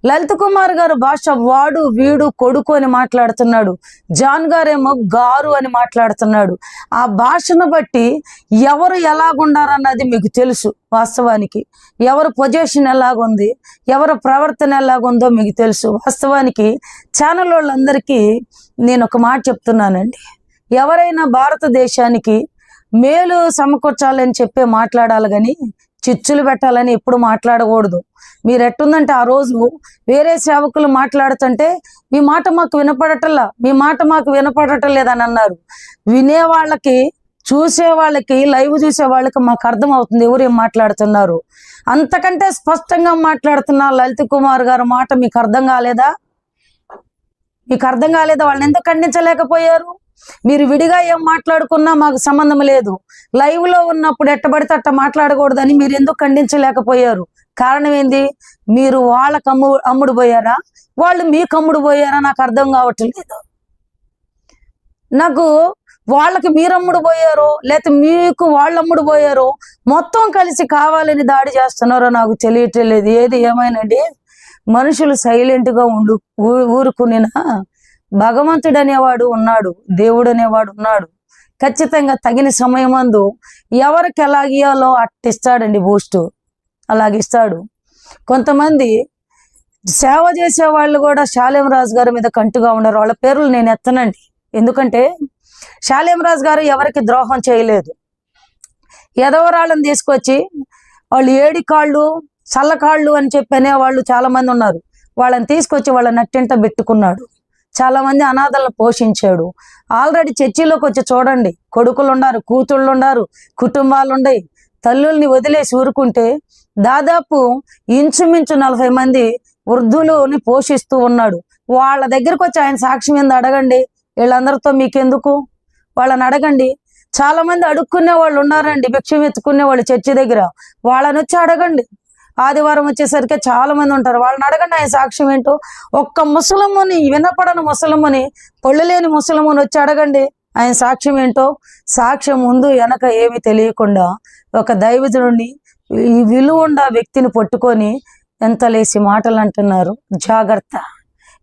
లలిత్ కుమార్ గారు భాష వాడు వీడు కొడుకు అని మాట్లాడుతున్నాడు, జాన్ గారేమో గారు అని మాట్లాడుతున్నాడు. ఆ భాషను బట్టి ఎవరు ఎలాగుండారన్నది మీకు తెలుసు. వాస్తవానికి ఎవరు పొజిషన్ ఎలాగుంది, ఎవరు ప్రవర్తన ఎలాగుందో మీకు తెలుసు. వాస్తవానికి ఛానల్ వాళ్ళందరికీ నేను ఒక మాట చెప్తున్నానండి, ఎవరైనా భారతదేశానికి మేలు సమకూర్చాలని చెప్పే మాట్లాడాలి కానీ చిచ్చులు పెట్టాలని ఎప్పుడు మాట్లాడకూడదు. మీరు ఎట్టుందంటే ఆ రోజు వేరే సేవకులు మాట్లాడుతుంటే మీ మాట మాకు వినపడటల్లా, మీ మాట మాకు వినపడటం లేదని అన్నారు. వినే వాళ్ళకి, చూసే వాళ్ళకి, లైవ్ చూసే వాళ్ళకి మాకు అర్థం అవుతుంది ఎవరు ఏం మాట్లాడుతున్నారు. అంతకంటే స్పష్టంగా మాట్లాడుతున్న లలిత్ కుమార్ గారి మాట మీకు అర్థం కాలేదా? మీకు అర్థం కాలేదా? వాళ్ళని ఎందుకు ఖండించలేకపోయారు? మీరు విడిగా ఏం మాట్లాడుకున్నా మాకు సంబంధం లేదు, లైవ్ లో ఉన్నప్పుడు ఎట్టబడితే అట్ట మాట్లాడకూడదని మీరు ఎందుకు ఖండించలేకపోయారు? కారణం ఏంది? మీరు వాళ్ళకి అమ్ముడు పోయారా, వాళ్ళు మీకు అమ్ముడు పోయారా? నాకు అర్థం కావట్లేదు. నాకు వాళ్ళకి మీరు అమ్ముడు పోయారో లేకపోతే మీకు వాళ్ళు అమ్ముడు పోయారో మొత్తం కలిసి కావాలని దాడి చేస్తున్నారో నాకు తెలియట్లేదు. ఏది ఏమైనండి, మనుషులు సైలెంట్ గా ఊరుకునినా భగవంతుడు అనేవాడు ఉన్నాడు, దేవుడు అనేవాడు ఉన్నాడు. ఖచ్చితంగా తగిన సమయమందు ఎవరికి ఎలాగియాలో అట్టిస్తాడండి బూస్ట్, అలాగిస్తాడు. కొంతమంది సేవ చేసే వాళ్ళు కూడా శాలేం రాజు గారి మీద కంటుగా ఉన్నారు. వాళ్ళ పేర్లు నేను ఎత్తనండి, ఎందుకంటే శాలేం రాజు గారు ఎవరికి ద్రోహం చేయలేదు. ఎదవరాళ్ళని తీసుకొచ్చి వాళ్ళు ఏడికాళ్ళు చల్లకాళ్ళు అని చెప్పి అనేవాళ్ళు చాలా మంది ఉన్నారు. వాళ్ళని తీసుకొచ్చి వాళ్ళ నట్టింట పెట్టుకున్నాడు. చాలా మంది అనాథలను పోషించాడు. ఆల్రెడీ చర్చిలోకి వచ్చి చూడండి, కొడుకులు ఉన్నారు, కూతుళ్ళు ఉన్నారు, కుటుంబాలు ఉన్నాయి. తల్లుల్ని వదిలేసి ఊరుకుంటే దాదాపు ఇంచుమించు 40 మంది వృద్ధులని పోషిస్తూ ఉన్నాడు. వాళ్ళ దగ్గరకు వచ్చి ఆయన సాక్ష్యం ఏంది అడగండి. వీళ్ళందరితో మీకెందుకు? వాళ్ళని అడగండి. చాలా మంది అడుక్కునే వాళ్ళు ఉన్నారండి, భిక్షం ఎత్తుకునే వాళ్ళు చర్చి దగ్గర. వాళ్ళని వచ్చి అడగండి. ఆదివారం వచ్చేసరికి చాలా మంది ఉంటారు, వాళ్ళని అడగండి ఆయన సాక్ష్యం ఏంటో. ఒక్క ముసలమ్మని, వినపడని ముసలమ్మని, పొళ్ళు లేని ముసలమ్మని వచ్చి అడగండి ఆయన సాక్ష్యం ఏంటో. సాక్ష్యం ముందు వెనక ఏమి తెలియకుండా ఒక దైవజనుడిని, ఈ విలువ ఉండ వ్యక్తిని పట్టుకొని ఎంత లేసి మాటలు అంటున్నారు. జాగ్రత్త,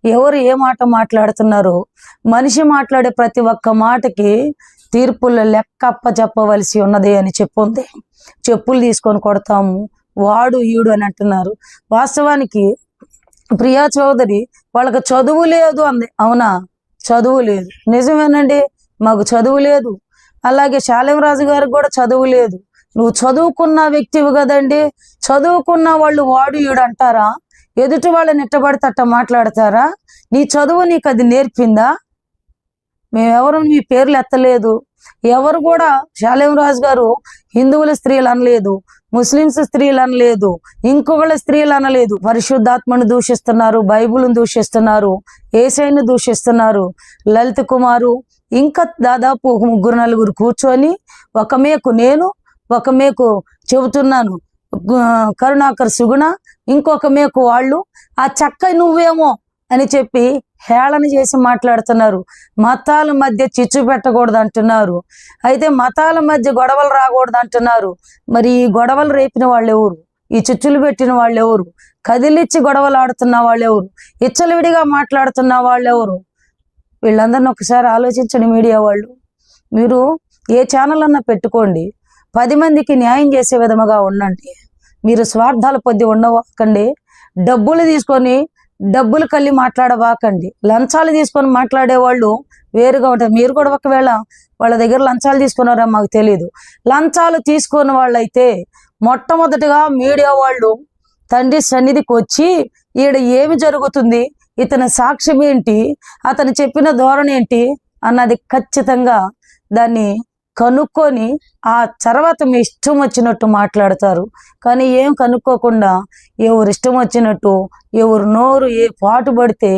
ఎవరు ఏ మాట మాట్లాడుతున్నారు. మనిషి మాట్లాడే ప్రతి ఒక్క మాటకి తీర్పుల లెక్క అప్పచెప్పవలసి ఉన్నది అని చెప్పుంది. చెప్పులు తీసుకొని కొడతాము, వాడు ఈడు అని అంటున్నారు. వాస్తవానికి ప్రియా చౌదరి వాళ్ళకి చదువు లేదు అంది. అవునా? చదువు లేదు, నిజమేనండి, మాకు చదువు లేదు. అలాగే శాలేం రాజు గారికి కూడా చదువు లేదు. నువ్వు చదువుకున్న వ్యక్తివి కదండి, చదువుకున్న వాళ్ళు వాడు ఈడు అంటారా? ఎదుటి వాళ్ళని ఎట్టబడితే అట్ట మాట్లాడతారా? నీ చదువు నీకు అది నేర్పిందా? మేమెవరు మీ పేర్లు ఎత్తలేదు. ఎవరు కూడా శాలేం రాజు గారు హిందువుల స్త్రీలు అనలేదు, ముస్లింస్ స్త్రీలు అనలేదు, ఇంకొకళ్ళ స్త్రీలు అనలేదు. పరిశుద్ధాత్మను దూషిస్తున్నారు, బైబుల్ని దూషిస్తున్నారు, యేసయ్యను దూషిస్తున్నారు. లలిత్ కుమారు ఇంకా దాదాపు 3-4 కూర్చొని ఒక మేకు నేను, ఒక మేకు చెబుతున్నాను కరుణాకర్ సుగుణ, ఇంకొక మేకు వాళ్ళు, ఆ చక్క నువ్వేమో అని చెప్పి హేళన చేసి మాట్లాడుతున్నారు. మతాల మధ్య చిచ్చు పెట్టకూడదు అంటున్నారు. అయితే మతాల మధ్య గొడవలు రాకూడదు అంటున్నారు. మరి ఈ గొడవలు రేపిన వాళ్ళు ఎవరు? ఈ చిచ్చులు పెట్టిన వాళ్ళు ఎవరు? కదిలిచ్చి గొడవలు ఆడుతున్న వాళ్ళు ఎవరు? ఇచ్చలవిడిగా మాట్లాడుతున్న వాళ్ళు ఎవరు? వీళ్ళందరినీ ఒకసారి ఆలోచించండి. మీడియా వాళ్ళు, మీరు ఏ ఛానల్ అన్నా పెట్టుకోండి, 10 మందికి న్యాయం చేసే విధముగా ఉండండి. మీరు స్వార్థాల పొద్దు ఉండవాకండి. డబ్బులు తీసుకొని డబ్బులు కళ్ళి మాట్లాడవాకండి. లంచాలు తీసుకొని మాట్లాడే వాళ్ళు వేరుగా ఉంటారు. మీరు కూడా ఒకవేళ వాళ్ళ దగ్గర లంచాలు తీసుకున్నారా మాకు తెలియదు. లంచాలు తీసుకున్న వాళ్ళైతే మొట్టమొదటిగా మీడియా వాళ్ళు తండ్రి సన్నిధికి వచ్చి ఈడ ఏమి జరుగుతుంది, ఇతని సాక్ష్యం ఏంటి, అతను చెప్పిన ధోరణి ఏంటి అన్నది ఖచ్చితంగా దాన్ని కనుక్కొని ఆ తర్వాత మీ ఇష్టం వచ్చినట్టు మాట్లాడతారు. కానీ ఏం కనుక్కోకుండా ఎవరు ఇష్టం వచ్చినట్టు, ఎవరు నోరు ఏ పాటు పడితే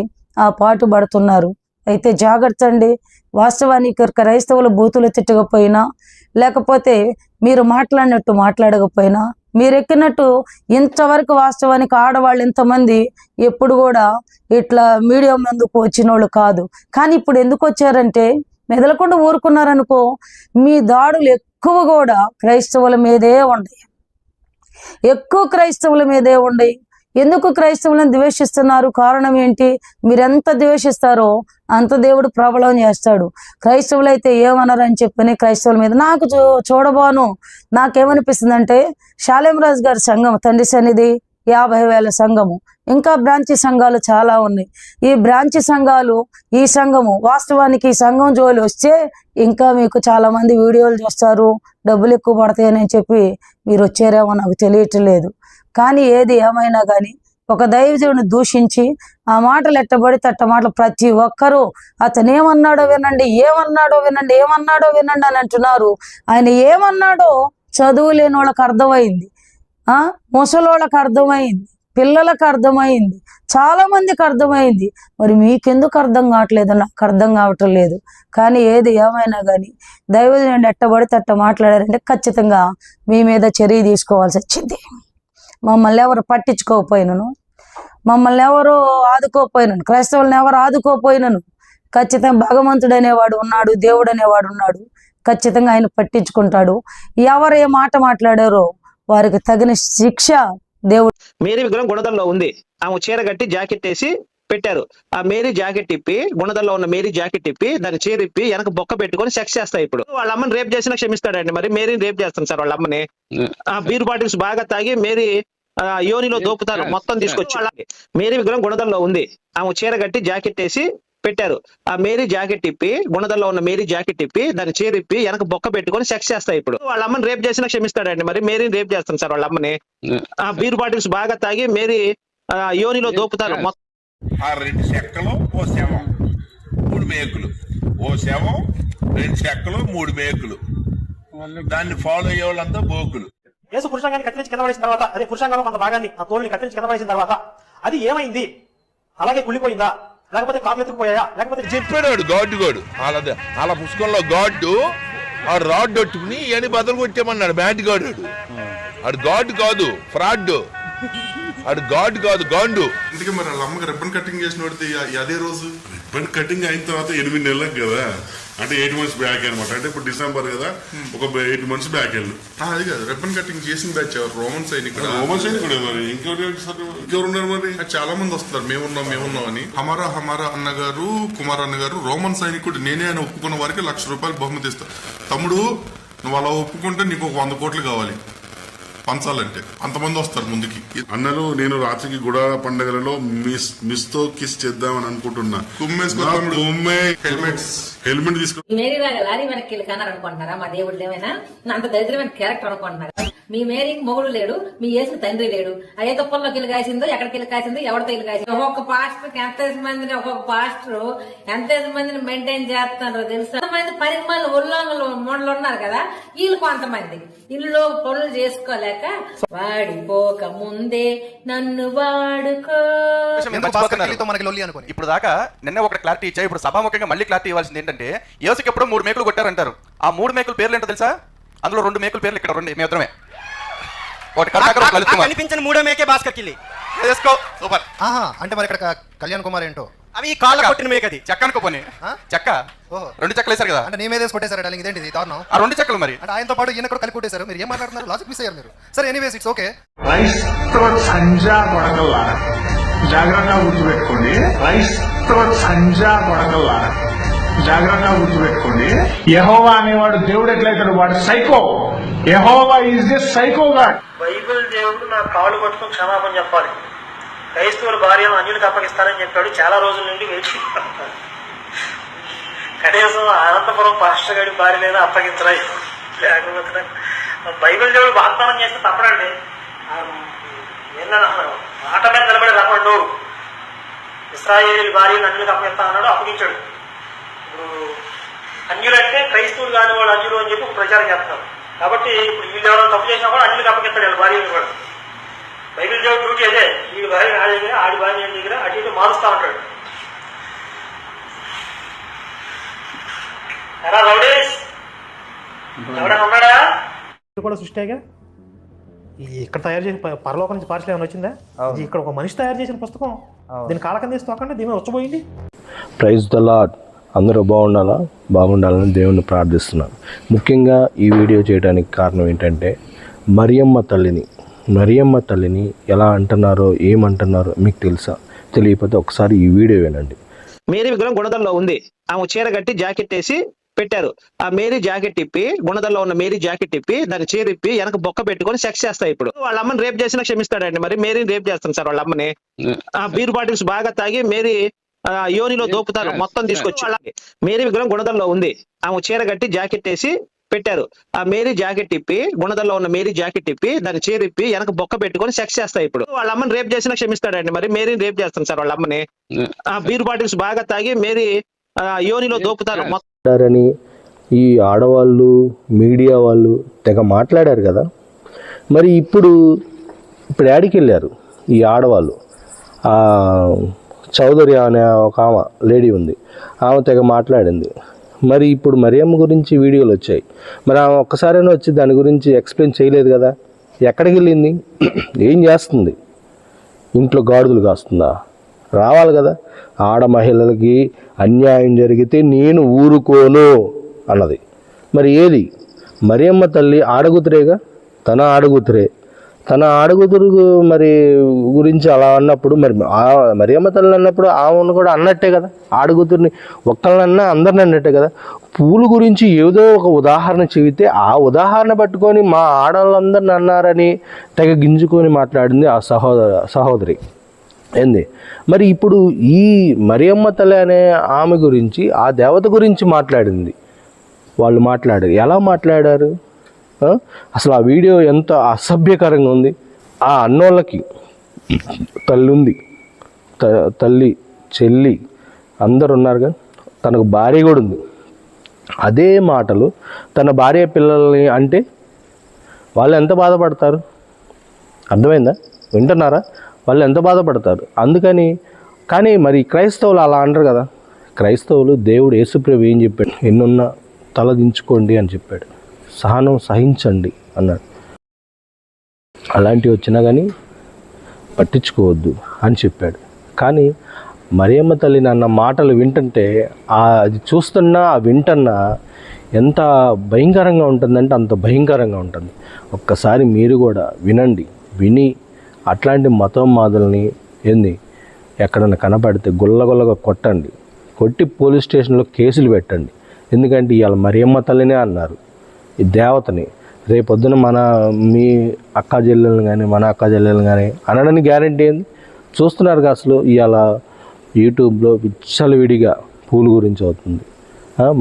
ఆ పాటు పడుతున్నారు. అయితే జాగ్రత్త అండి. వాస్తవానికి క్రైస్తవులు బూతులు తిట్టకపోయినా, లేకపోతే మీరు మాట్లాడినట్టు మాట్లాడకపోయినా, మీరు ఎక్కినట్టు ఇంతవరకు వాస్తవానికి ఆడవాళ్ళు ఇంతమంది ఎప్పుడు కూడా ఇట్లా మీడియా ముందుకు వచ్చిన వాళ్ళు కాదు. కానీ ఇప్పుడు ఎందుకు వచ్చారంటే మెదలకుండా ఊరుకున్నారనుకో, మీ దాడులు ఎక్కువ కూడా క్రైస్తవుల మీదే ఉన్నాయి, ఎక్కువ క్రైస్తవుల మీదే ఉన్నాయి. ఎందుకు క్రైస్తవులను ద్వేషిస్తున్నారు? కారణం ఏంటి? మీరెంత ద్వేషిస్తారో అంత దేవుడు ప్రబలం చేస్తాడు. క్రైస్తవులు అయితే ఏమన్నారని చెప్పని క్రైస్తవుల మీద నాకు చూడబాను. నాకేమనిపిస్తుంది అంటే శాలేం రాజు గారి సంఘం తండ్రి సన్నిధి 50,000 సంఘము, ఇంకా బ్రాంచి సంఘాలు చాలా ఉన్నాయి. ఈ బ్రాంచి సంఘాలు, ఈ సంఘము, వాస్తవానికి ఈ సంఘం జోలి వస్తే ఇంకా మీకు చాలా మంది వీడియోలు చూస్తారు, డబ్బులు ఎక్కువ పడతాయని చెప్పి మీరు వచ్చారేమో నాకు తెలియట్లేదు. కానీ ఏది ఏమైనా కానీ ఒక దైవజనుడిని దూషించి ఆ మాటలు ఎట్టబడితే అట్ట మాటలు ప్రతి ఒక్కరూ అతను ఏమన్నాడో వినండి, ఏమన్నాడో వినండి, ఏమన్నాడో వినండి అని అంటున్నారు. ఆయన ఏమన్నాడో చదువు లేని వాళ్ళకి అర్థమైంది, ముసలోళ్ళకి అర్థమైంది, పిల్లలకు అర్థమైంది, చాలా మందికి అర్థమైంది. మరి మీకెందుకు అర్థం కావట్లేదు? నాకు అర్థం కావటం లేదు. కానీ ఏది ఏమైనా కానీ దైవజనుడు ఎట్టబడితే అట్ట మాట్లాడారంటే ఖచ్చితంగా మీ మీద చర్య తీసుకోవాల్సి వచ్చింది. మమ్మల్ని ఎవరు పట్టించుకోకపోయినను, మమ్మల్ని ఎవరు ఆదుకోపోయినను, క్రైస్తవులను ఎవరు ఆదుకోపోయినను ఖచ్చితంగా భగవంతుడు అనేవాడు ఉన్నాడు, దేవుడు అనేవాడు ఉన్నాడు. ఖచ్చితంగా ఆయన పట్టించుకుంటాడు. ఎవరు ఏ మాట మాట్లాడారో వారికి తగిన శిక్ష దేవుడు. మేరీ విగ్రహం గుణదల్లో ఉంది. ఆమె చీర కట్టి జాకెట్ వేసి పెట్టారు. ఆ మేరీ జాకెట్ ఇప్పి, గుణదల్లో ఉన్న మేరీ జాకెట్ ఇప్పి దాన్ని చీర ఇప్పి వెనక బొక్క పెట్టుకొని సెక్స్ చేస్తాయి. ఇప్పుడు వాళ్ళ అమ్మని రేప్ చేసినా క్షమిస్తాడండి. మరి మేరీని రేప్ చేస్తాను సార్ వాళ్ళ అమ్మని. ఆ బీర్ బాటిల్స్ బాగా తాగి మేరీ యోనిలో దోపుతారు మొత్తం తీసుకొచ్చి. మేరీ విగ్రహం గుణదల్లో ఉంది. ఆమె చీర కట్టి జాకెట్ వేసి పెట్టారు. ఆ మేరీ జాకెట్ ఇప్పి, గుణదల్లో ఉన్న మేరీ జాకెట్ ఇప్పి దాన్ని చీర ఇప్పి వెనక బొక్క పెట్టుకొని సెక్స్ చేస్తాయి. ఇప్పుడు వాళ్ళ అమ్మని రేప్ చేసినా క్షమిస్తాడండి. మరి మేరీని రేప్ చేస్తాను సార్ వాళ్ళ అమ్మని. ఆ బీర్ బాటిల్స్ బాగా తాగి మేరీ యోనిలో దోపుతారు మొత్తం. ఆ 2 చెక్కలు ఓ శవం 3 మేకులు, ఓ శవం 2 చెక్కలు 3 మేకులు, దాన్ని ఫాలో అయ్యే వాళ్ళంతా బోకులు. యేసు పురుషాంగాన్ని కత్తిరించి కింద పడేసిన తర్వాత, అదే పురుషాంగంలో కొంత భాగాన్ని, ఆ తోలుని కత్తిరించి కింద పడేసిన తర్వాత అది ఏమైంది? అలాగే కుళ్ళిపోయిందా, లేకపోతే కాపులు ఎత్తుకుపోయా, లేకపోతే చెప్పాడు గాడు అలా పుస్తకంలో గాడ్డు ఆ రాడ్ పెట్టుకుని ఇవన్నీ బదులు కొట్టేమన్నాడు. బ్యాట్ గాడు ఆడు గాడ్ కాదు, ఫ్రాడ్. ఆడు గాడ్ కాదు, గాండు. అందుకే మరి వాళ్ళ అమ్మకి రిబ్బన్ కటింగ్ చేసిన వాడితే అదే రోజు రిబ్బన్ కటింగ్ అయిన తర్వాత 8 నెలలకు కదా, అంటే 8 months బ్యాక్ అనమాట. అంటే ఇప్పుడు డిసెంబర్ కదా, ఒక 8 months బ్యాక్ వెళ్ళు. అది కాదు, రిబ్బన్ కటింగ్ చేసిన బ్యాచ్ ఎవరు? రోమన్ సైనికుడు. రోమన్ సైనికుడే మరి. ఇంకెవరున్నారు మరి? చాలా మంది వస్తారు మేమున్నాం అని. హమారా అన్నగారు, కుమార్ అన్నగారు రోమన్ సైనికుడు నేనే అని ఒప్పుకున్న వారికి ₹1,00,000 బహుమతి ఇస్తా. తమ్ముడు నువ్వు అలా ఒప్పుకుంటే నీకు ఒక 100 కోట్లు కావాలి పంచాలంటే. అంతమంది వస్తారు ముందుకి. అన్నలు నేను రాత్రికి గుడాల పండుగలలో మిస్ తో కిస్ చేద్దామని అనుకుంటున్నా. హెల్మెట్ తీసుకో. మేరీ లాగా లారీ వెనక్కి వెళ్ళి కన్నారు అనుకుంటున్నారా? మా దేవుడు ఏమైనా అంత దరిద్రమైన క్యారెక్టర్ అనుకుంటున్నారా? మీ మేరీకి మొగుడు లేడు, మీ యేసుకి తండ్రి లేడు. అయ్యే తొప్పల్లోకి వెళ్ళి కాసిందో, ఎక్కడికి వెళ్ళి కాసిందో, ఎవరితో వెళ్ళి కాసిందో. ఒక్కొక్క పాస్టర్ ఎంత మందిని మెయింటైన్ చేస్తున్నారో తెలుసా? కొంతమంది 10 మంది ఉల్లంఘనలు మూడలు ఉన్నారు కదా, వీళ్ళు కొంతమంది ఇల్లు పనులు చేసుకోలేక వాడిపోక ముందే నన్ను వాడుకో. మనకి లొల్లి అనుకోని ఇప్పుడు దాకా నిన్న ఒక క్లారిటీ ఇచ్చా. ఇప్పుడు సభాముఖంగా మళ్ళీ క్లారిటీ ఇవ్వాల్సింది ఏంటంటే, యేసుకి ఎప్పుడో 3 మేకులు కొట్టారంటారు. ఆ 3 మేకుల పేర్లు ఏంటో తెలుసా? అందులో 2 మేకుల పేర్లు ఇక్కడ 2 మేత్రమే. ఒకటి కనిపించిన 3వ మేకే భాస్కర్ కిల్లి వేసుకో. సూపర్. అంటే మరి ఇక్కడ కళ్యాణ్ కుమార్ ఏంటో అవి కాళ్ళ కొట్టిన మేక. అది చెక్క అనుకోపోని చెక్క 2 చెక్కలు వేశారు కదా. అంటే నీ మీద కొట్టేశారు. ఇదేంటి దారుణం? ఆ 2 చెక్కలు మరి అంటే ఆయనతో పాటు ఈయన కూడా కలిపి కొట్టేశారు. మీరు ఏం మాట్లాడుతున్నారు? లాజిక్ మిస్ అయ్యారు మీరు. సరే ఎనీవేస్ ఇట్స్ ఓకే. క్రైస్తవ సంజా కొడకల్లారా జాగ్రత్తగా గుర్తుపెట్టుకోండి. క్రైస్తవ సంజా కొడకల్లారా జాగ్రత్తగా గుర్తుపెట్టుకోండి. యెహోవా అనేవాడు దేవుడు ఎట్లయితాడు? వాడు psycho. Jehovah is the psycho God. Bible దేవుడు నా కాళ్ళు పట్టుకుని క్షమాపణ చెప్పాలి. క్రైస్తవుల భార్యను అన్యులకు అప్పగిస్తానని చెప్పాడు. చాలా రోజుల నుండి వేచి కనీసం అనంతపురం పాస్టర్ గారి భార్యనైనా అప్పగించరా? లేకపోతే బైబిల్ దేవుడు వాగ్దానం చేస్తే తప్పడండి. మాట మీద నిలబడి రమ్మడు. ఇశ్రాయేలు భార్యను అన్యులకు అప్పగిస్తా అన్నాడు, అప్పగించాడు. ఇప్పుడు అన్యులంటే క్రైస్తవులు కాని వాళ్ళు అన్యులు అని చెప్పి ప్రచారం చేస్తున్నారు. కాబట్టి ఇప్పుడు వీళ్ళు ఎవరైనా తప్పు చేసినా కూడా అన్యులకు అప్పగిస్తాడు భార్యను కూడా. బైబిల్ దేవుడు డ్యూటీ అదే. వీడి భార్య నా దగ్గర, ఆడి భార్య దగ్గర అటు ఇటు మారుస్తా ఉంటాడు. ఎలా రౌడీస్ ఎవరైనా ఉన్నాడా? కూడా సృష్టిగా ఇక్కడ తయారు చేసిన పరలోకం నుంచి పార్సల్ ఏమైనా వచ్చిందా? ఇక్కడ ఒక మనిషి తయారు చేసిన పుస్తకం. దీని కాలకం తీసి తోకండి, దీని మీద వచ్చబోయింది. Praise the lord. అందరూ బాగుండాలని దేవుణ్ణి ప్రార్థిస్తున్నాను. ముఖ్యంగా ఈ వీడియో చేయడానికి కారణం ఏంటంటే, మరియమ్మ తల్లిని ఎలా అంటున్నారో ఏమంటున్నారో మీకు తెలుసా? తెలియకపోతే ఒకసారి ఈ వీడియో వినండి. మేరీ విగ్రహం గుణదల్లో ఉంది. ఆమె చీర కట్టి జాకెట్ వేసి పెట్టారు. ఆ మేరీ జాకెట్ ఇప్పి గుణదల్లో ఉన్న మేరీ జాకెట్ ఇప్పి దాన్ని చేరిప్పి వెనక బొక్క పెట్టుకొని సెక్స్ చేస్తాయి. ఇప్పుడు వాళ్ళ అమ్మని రేప్ చేసినా క్షమిస్తాడండి, మరి మేరీని రేప్ చేస్తాం సార్ వాళ్ళ అమ్మని. ఆ బీర్ బాటిల్స్ బాగా తాగి మేరీ యోనిలో దోపుతారు మొత్తం తీసుకొచ్చి. మేరీ విగ్రహం గుణదల్లో ఉంది, ఆమె చీర కట్టి జాకెట్ వేసి పెట్టారు. ఆ మేరీ జాకెట్ ఇప్పి గుణదల్లో ఉన్న మేరీ జాకెట్ ఇప్పి దాన్ని చేరిప్పి వెనక బొక్క పెట్టుకొని సెక్స్ చేస్తాయి. ఇప్పుడు వాళ్ళ అమ్మని రేప్ చేసినా క్షమిస్తాడండి, మరి మేరీని రేప్ చేస్తాం సార్ వాళ్ళ అమ్మని. ఆ బీర్ బాటిల్స్ బాగా తాగి మేరీ యోనిలో దోపుతారు మొత్తం. ఈ ఆడవాళ్ళు మీడియా వాళ్ళు తెగ మాట్లాడారు కదా. మరి ఇప్పుడు యాడికి వెళ్ళారు ఈ ఆడవాళ్ళు? చౌదరి అనే ఒక ఆమె లేడీ ఉంది, ఆమె తెగ మాట్లాడింది. మరి ఇప్పుడు మరియమ్మ గురించి వీడియోలు వచ్చాయి, మరి ఆమె ఒక్కసారైనా వచ్చి దాని గురించి ఎక్స్ప్లెయిన్ చేయలేదు కదా. ఎక్కడికి వెళ్ళింది, ఏం చేస్తుంది, ఇంట్లో గాడిదలు కాస్తుందా? రావాలి కదా. ఆడ మహిళలకి అన్యాయం జరిగితే నేను ఊరుకోను అన్నది. మరి ఏది మరియమ్మ తల్లి ఆడగుతురేగా, తన ఆడగుతురు మరి గురించి అలా అన్నప్పుడు మరి మరియమ్మ తల్లి అన్నప్పుడు ఆమెను కూడా అన్నట్టే కదా. ఆడగుతురిని ఒక్కళ్ళన్నా అందరిని అన్నట్టే కదా. పూలు గురించి ఏదో ఒక ఉదాహరణ చెబితే ఆ ఉదాహరణ పట్టుకొని మా ఆడవాళ్ళందరిని అన్నారని తెగ గింజుకొని మాట్లాడింది ఆ సహోదరి ఏంది. మరి ఇప్పుడు ఈ మరియమ్మ తల్లి అనే ఆమె గురించి ఆ దేవత గురించి మాట్లాడింది. వాళ్ళు మాట్లాడారు, ఎలా మాట్లాడారు అసలు? ఆ వీడియో ఎంత అసభ్యకరంగా ఉంది. ఆ అన్నోళ్ళకి తల్లి ఉంది, తల్లి చెల్లి అందరు ఉన్నారుగా, తనకు భార్య కూడా ఉంది. అదే మాటలు తన భార్య పిల్లల్ని అంటే వాళ్ళు ఎంత బాధపడతారు? అర్థమైందా? వింటున్నారా? వాళ్ళు ఎంత బాధపడతారు. కానీ మరి క్రైస్తవులు అలా అంటారు కదా. క్రైస్తవులు దేవుడు యేసుప్రభు ఏం చెప్పాడు? ఎన్నున్నా తల దించుకోండి అని చెప్పాడు, సహనం సహించండి అన్నాడు. అలాంటివి వచ్చినా కానీ పట్టించుకోవద్దు అని చెప్పాడు. కానీ మరియమ్మ తల్లి అన్న మాటలు వింటుంటే అది చూస్తున్నా వింటున్నా ఎంత భయంకరంగా ఉంటుందంటే అంత భయంకరంగా ఉంటుంది. ఒక్కసారి మీరు కూడా విని అట్లాంటి మతం మాదుల్ని ఎక్కడన్నా కనపడితే గుల్లగొల్లగా కొట్టి పోలీస్ స్టేషన్లో కేసులు పెట్టండి. ఎందుకంటే ఇవాళ మరియమ్మ తల్లినే అన్నారు, ఈ దేవతని. రేపొద్దున మీ అక్క చెల్లెలను కానీ మన అక్క చెల్లెలను కానీ అనడానికి గ్యారంటీ ఏంది? చూస్తున్నారు అసలు ఇవాళ యూట్యూబ్లో విచ్చలవిడిగా పూల గురించి అవుతుంది,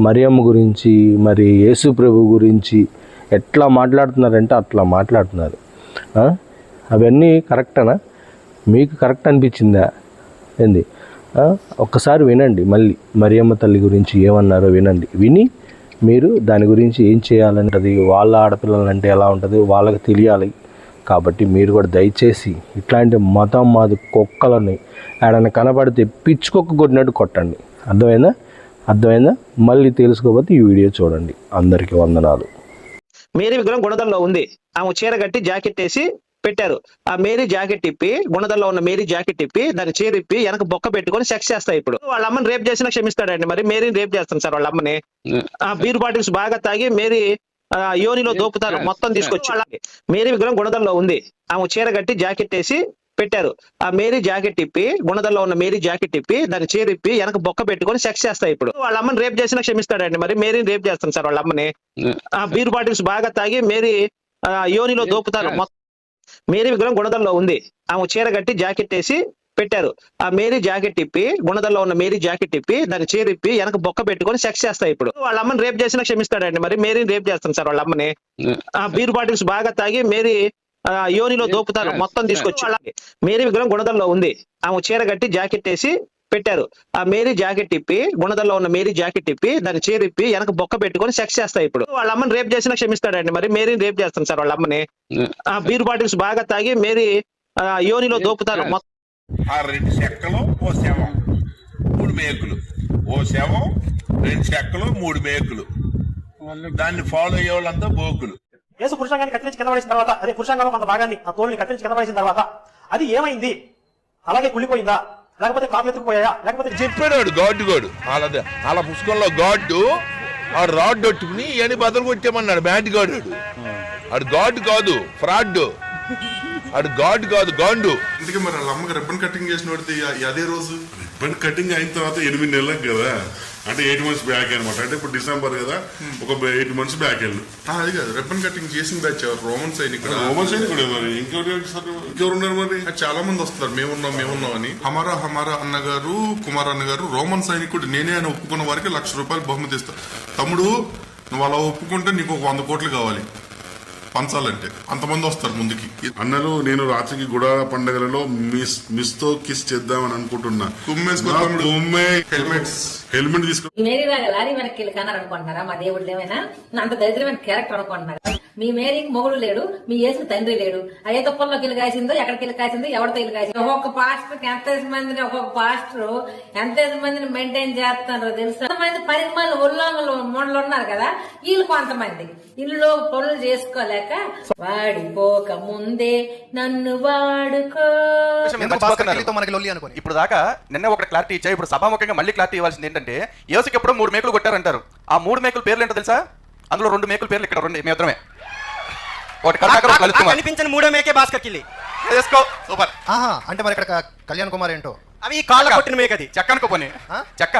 మరియమ్మ గురించి, మరి యేసు ప్రభు గురించి ఎట్లా మాట్లాడుతున్నారంటే అట్లా మాట్లాడుతున్నారు. అవన్నీ కరెక్టేనా? మీకు కరెక్ట్ అనిపించిందా ఏంది? ఒక్కసారి వినండి, మళ్ళీ మరియమ్మ తల్లి గురించి ఏమన్నారో విని మీరు దాని గురించి ఏం చేయాలంటది, వాళ్ళ ఆడపిల్లలంటే ఎలా ఉంటుంది వాళ్ళకి తెలియాలి. కాబట్టి మీరు కూడా దయచేసి ఇట్లాంటి మతం మాది కుక్కలని ఏడైనా కనపడితే పిచ్చుకొక్క కొట్టినట్టు కొట్టండి. అర్థమైందా? మళ్ళీ తెలుసుకోకపోతే ఈ వీడియో చూడండి. అందరికీ వందనాలు. మేరీ విగ్రహం గుణదల్లో ఉంది, ఆమె చీర కట్టి జాకెట్ వేసి పెట్టారు. ఆ మేరీ జాకెట్ ఇప్పి గుణదల్లో ఉన్న మేరీ జాకెట్ ఇప్పి దాన్ని చేరిప్పి వెనక బొక్క పెట్టుకొని సెక్స్ చేస్తాయి. ఇప్పుడు వాళ్ళ అమ్మని రేప్ చేసినా క్షమిస్తాడండి, మరి మేరీని రేప్ చేస్తాం సార్ వాళ్ళ అమ్మని. ఆ బీర్ బాటిల్స్ బాగా తాగి మేరీ యోనిలో దోపుతారు మొత్తం తీసుకొచ్చి. మేరీ విగ్రహం గుణదల్లో ఉంది, ఆమె చీర కట్టి జాకెట్ వేసి పెట్టారు. ఆ మేరీ జాకెట్ ఇప్పి గుణదల్లో ఉన్న మేరీ జాకెట్ ఇప్పి దాన్ని చేరిప్పి వెనక బొక్క పెట్టుకొని సెక్స్ చేస్తాయి. ఇప్పుడు వాళ్ళ అమ్మని రేప్ చేసినా క్షమిస్తాడండి, మరి మేరీని రేప్ చేస్తాం సార్ వాళ్ళ అమ్మని. ఆ బీర్ బాటిల్స్ బాగా తాగి మేరీ యోనిలో దోపుతారు మొత్తం. మేరీ విగ్రహం గుణదల్లో ఉంది, ఆమె చీర కట్టి జాకెట్ వేసి పెట్టారు. ఆ మేరీ జాకెట్ ఇప్పి గుణదల్లో ఉన్న మేరీ జాకెట్ ఇప్పి దాన్ని చేరిప్పి వెనక బొక్క పెట్టుకొని సెక్స్ చేస్తాయి. ఇప్పుడు వాళ్ళ అమ్మని రేప్ చేసినా క్షమిస్తాడండి, మరి మేరీని రేప్ చేస్తాం సార్ వాళ్ళ అమ్మని. ఆ బీర్ బాటిల్స్ బాగా తాగి మేరీ యోనిలో దోపుతారు మొత్తం తీసుకొచ్చి. మేరీ విగ్రహం గుణదల్లో ఉంది, ఆమె చీర కట్టి జాకెట్ వేసి పెట్టారు. ఆ మేరీ జాకెట్ ఇప్పి గుణదల్లో ఉన్న మేరీ జాకెట్ ఇప్పి దాన్ని చేరిప్పి వెనక బొక్క పెట్టుకొని సెక్స్ చేస్తాయి. ఇప్పుడు వాళ్ళ అమ్మని రేప్ చేసినా క్షమిస్తాడండి, మరి మేరీని రేప్ చేస్తాం సార్ వాళ్ళ అమ్మని. ఆ బీర్ బాటిల్స్ బాగా తాగి మేరీ యోనిలో దోపుతారు మొత్తం. ఆ 2 చెక్కలు ఓ శవం 3 మేకులు, ఓ శవం 2 చెక్కలు 3 మేకులు, దాన్ని ఫాలో అయ్యే వాళ్ళంతా బోకులు. యేసు పురుషాంగాన్ని కత్తిరించి కింద పడేసిన తర్వాత, అదే పురుషాంగంలో కొంత భాగాన్ని ఆ తోలుని కత్తిరించి కింద పడేసిన తర్వాత అది ఏమైంది? అలాగే కుళ్ళిపోయిందా, లేకపోతే కాపులు ఎత్తుకుపోయా, లేకపోతే చెప్పాడు గాడు అలా పుస్తకంలో గాడ్డు ఆ రాడ్ కొట్టుకుని ఇవన్నీ బదులు కొట్టామన్నాడు. బ్యాట్ గాడు ఆడు గాడ్ కాదు, ఫ్రాడ్. ఆడు గాడ్ కాదు, గాండు. అందుకే మరి వాళ్ళ అమ్మకి రిబ్బన్ కటింగ్ చేసిన వాడితే అదే రోజు రిబ్బన్ కటింగ్ అయిన తర్వాత 8 నెలలకు కదా. అంటే 8 months బ్యాక్ అనమాట. అంటే ఇప్పుడు డిసెంబర్ కదా, ఒక 8 months బ్యాక్ వెళ్ళు. అది కాదు, రిబ్బన్ కటింగ్ చేసిన బ్యాచ్ రోమన్ సైనికుడు. రోమన్ సైనికుడే మరి, ఇంకెవరు ఉన్నారు మరి? చాలా మంది వస్తారు మేమున్నాం అని. హమారా అన్నగారు, కుమార్ అన్నగారు రోమన్ సైనికుడు నేనే అని ఒప్పుకున్న వారికి ₹1,00,000 బహుమతి ఇస్తా. తమ్ముడు నువ్వు అలా ఒప్పుకుంటే నీకు 100 కోట్లు కావాలి పంచాలంటే. అంతమంది వస్తారు ముందుకి. అన్నలు నేను రాత్రికి గుడాల పండుగలలో మిస్ తో కిస్ చేద్దామని అనుకుంటున్నా. హెల్మెట్ తీసుకో. మేరీ లాగా లారీ వెనక్కి వెళ్ళి కన్నారు అనుకుంటున్నారా? మా దేవుడు ఏమైనా అంత దరిద్రమైన క్యారెక్టర్ అనుకుంటున్నారా? మీ మేరీకి మొగుడు లేడు, మీ యేసుకి తండ్రి లేడు. అదే తుప్పల్లోకి వెళ్ళి కాసిందో, ఎక్కడికి వెళ్ళి కాసిందో, ఎవరితో వెళ్ళి కాసిందో. ఒక్కొక్క పాస్టర్ ఎంత మందిని మెయింటైన్ చేస్తున్నారో తెలుసా? కొంతమంది పరిమాణాలు ఉల్లంఘనలు మూడలు ఉన్నారు కదా, వీళ్ళు కొంతమంది ఇల్లు పనులు చేసుకోలేక వాడిపోక ముందే నన్ను వాడుకో. ఇప్పుడు దాకా నిన్న ఒక క్లారిటీ ఇచ్చా, ఇప్పుడు సభాముఖంగా మళ్ళీ క్లారిటీ ఇవ్వాల్సింది ఏంటంటే, యేసుకి ఎప్పుడు 3 మేకులు కొట్టారంటారు. ఆ 3 మేకుల పేర్లు ఏంటో తెలుసా? అందులో 2 మేకుల పేర్లు ఇక్కడ రెండు మేత్రమే. కనిపించిన 3వ మేకే భాస్కర్ కిల్లి సూపర్. అంటే మరి ఇక్కడ కళ్యాణ్ కుమార్ ఏంటో అవి కాళ్ళ కొట్టిన మేక, అది చెక్క పోనీ చెక్క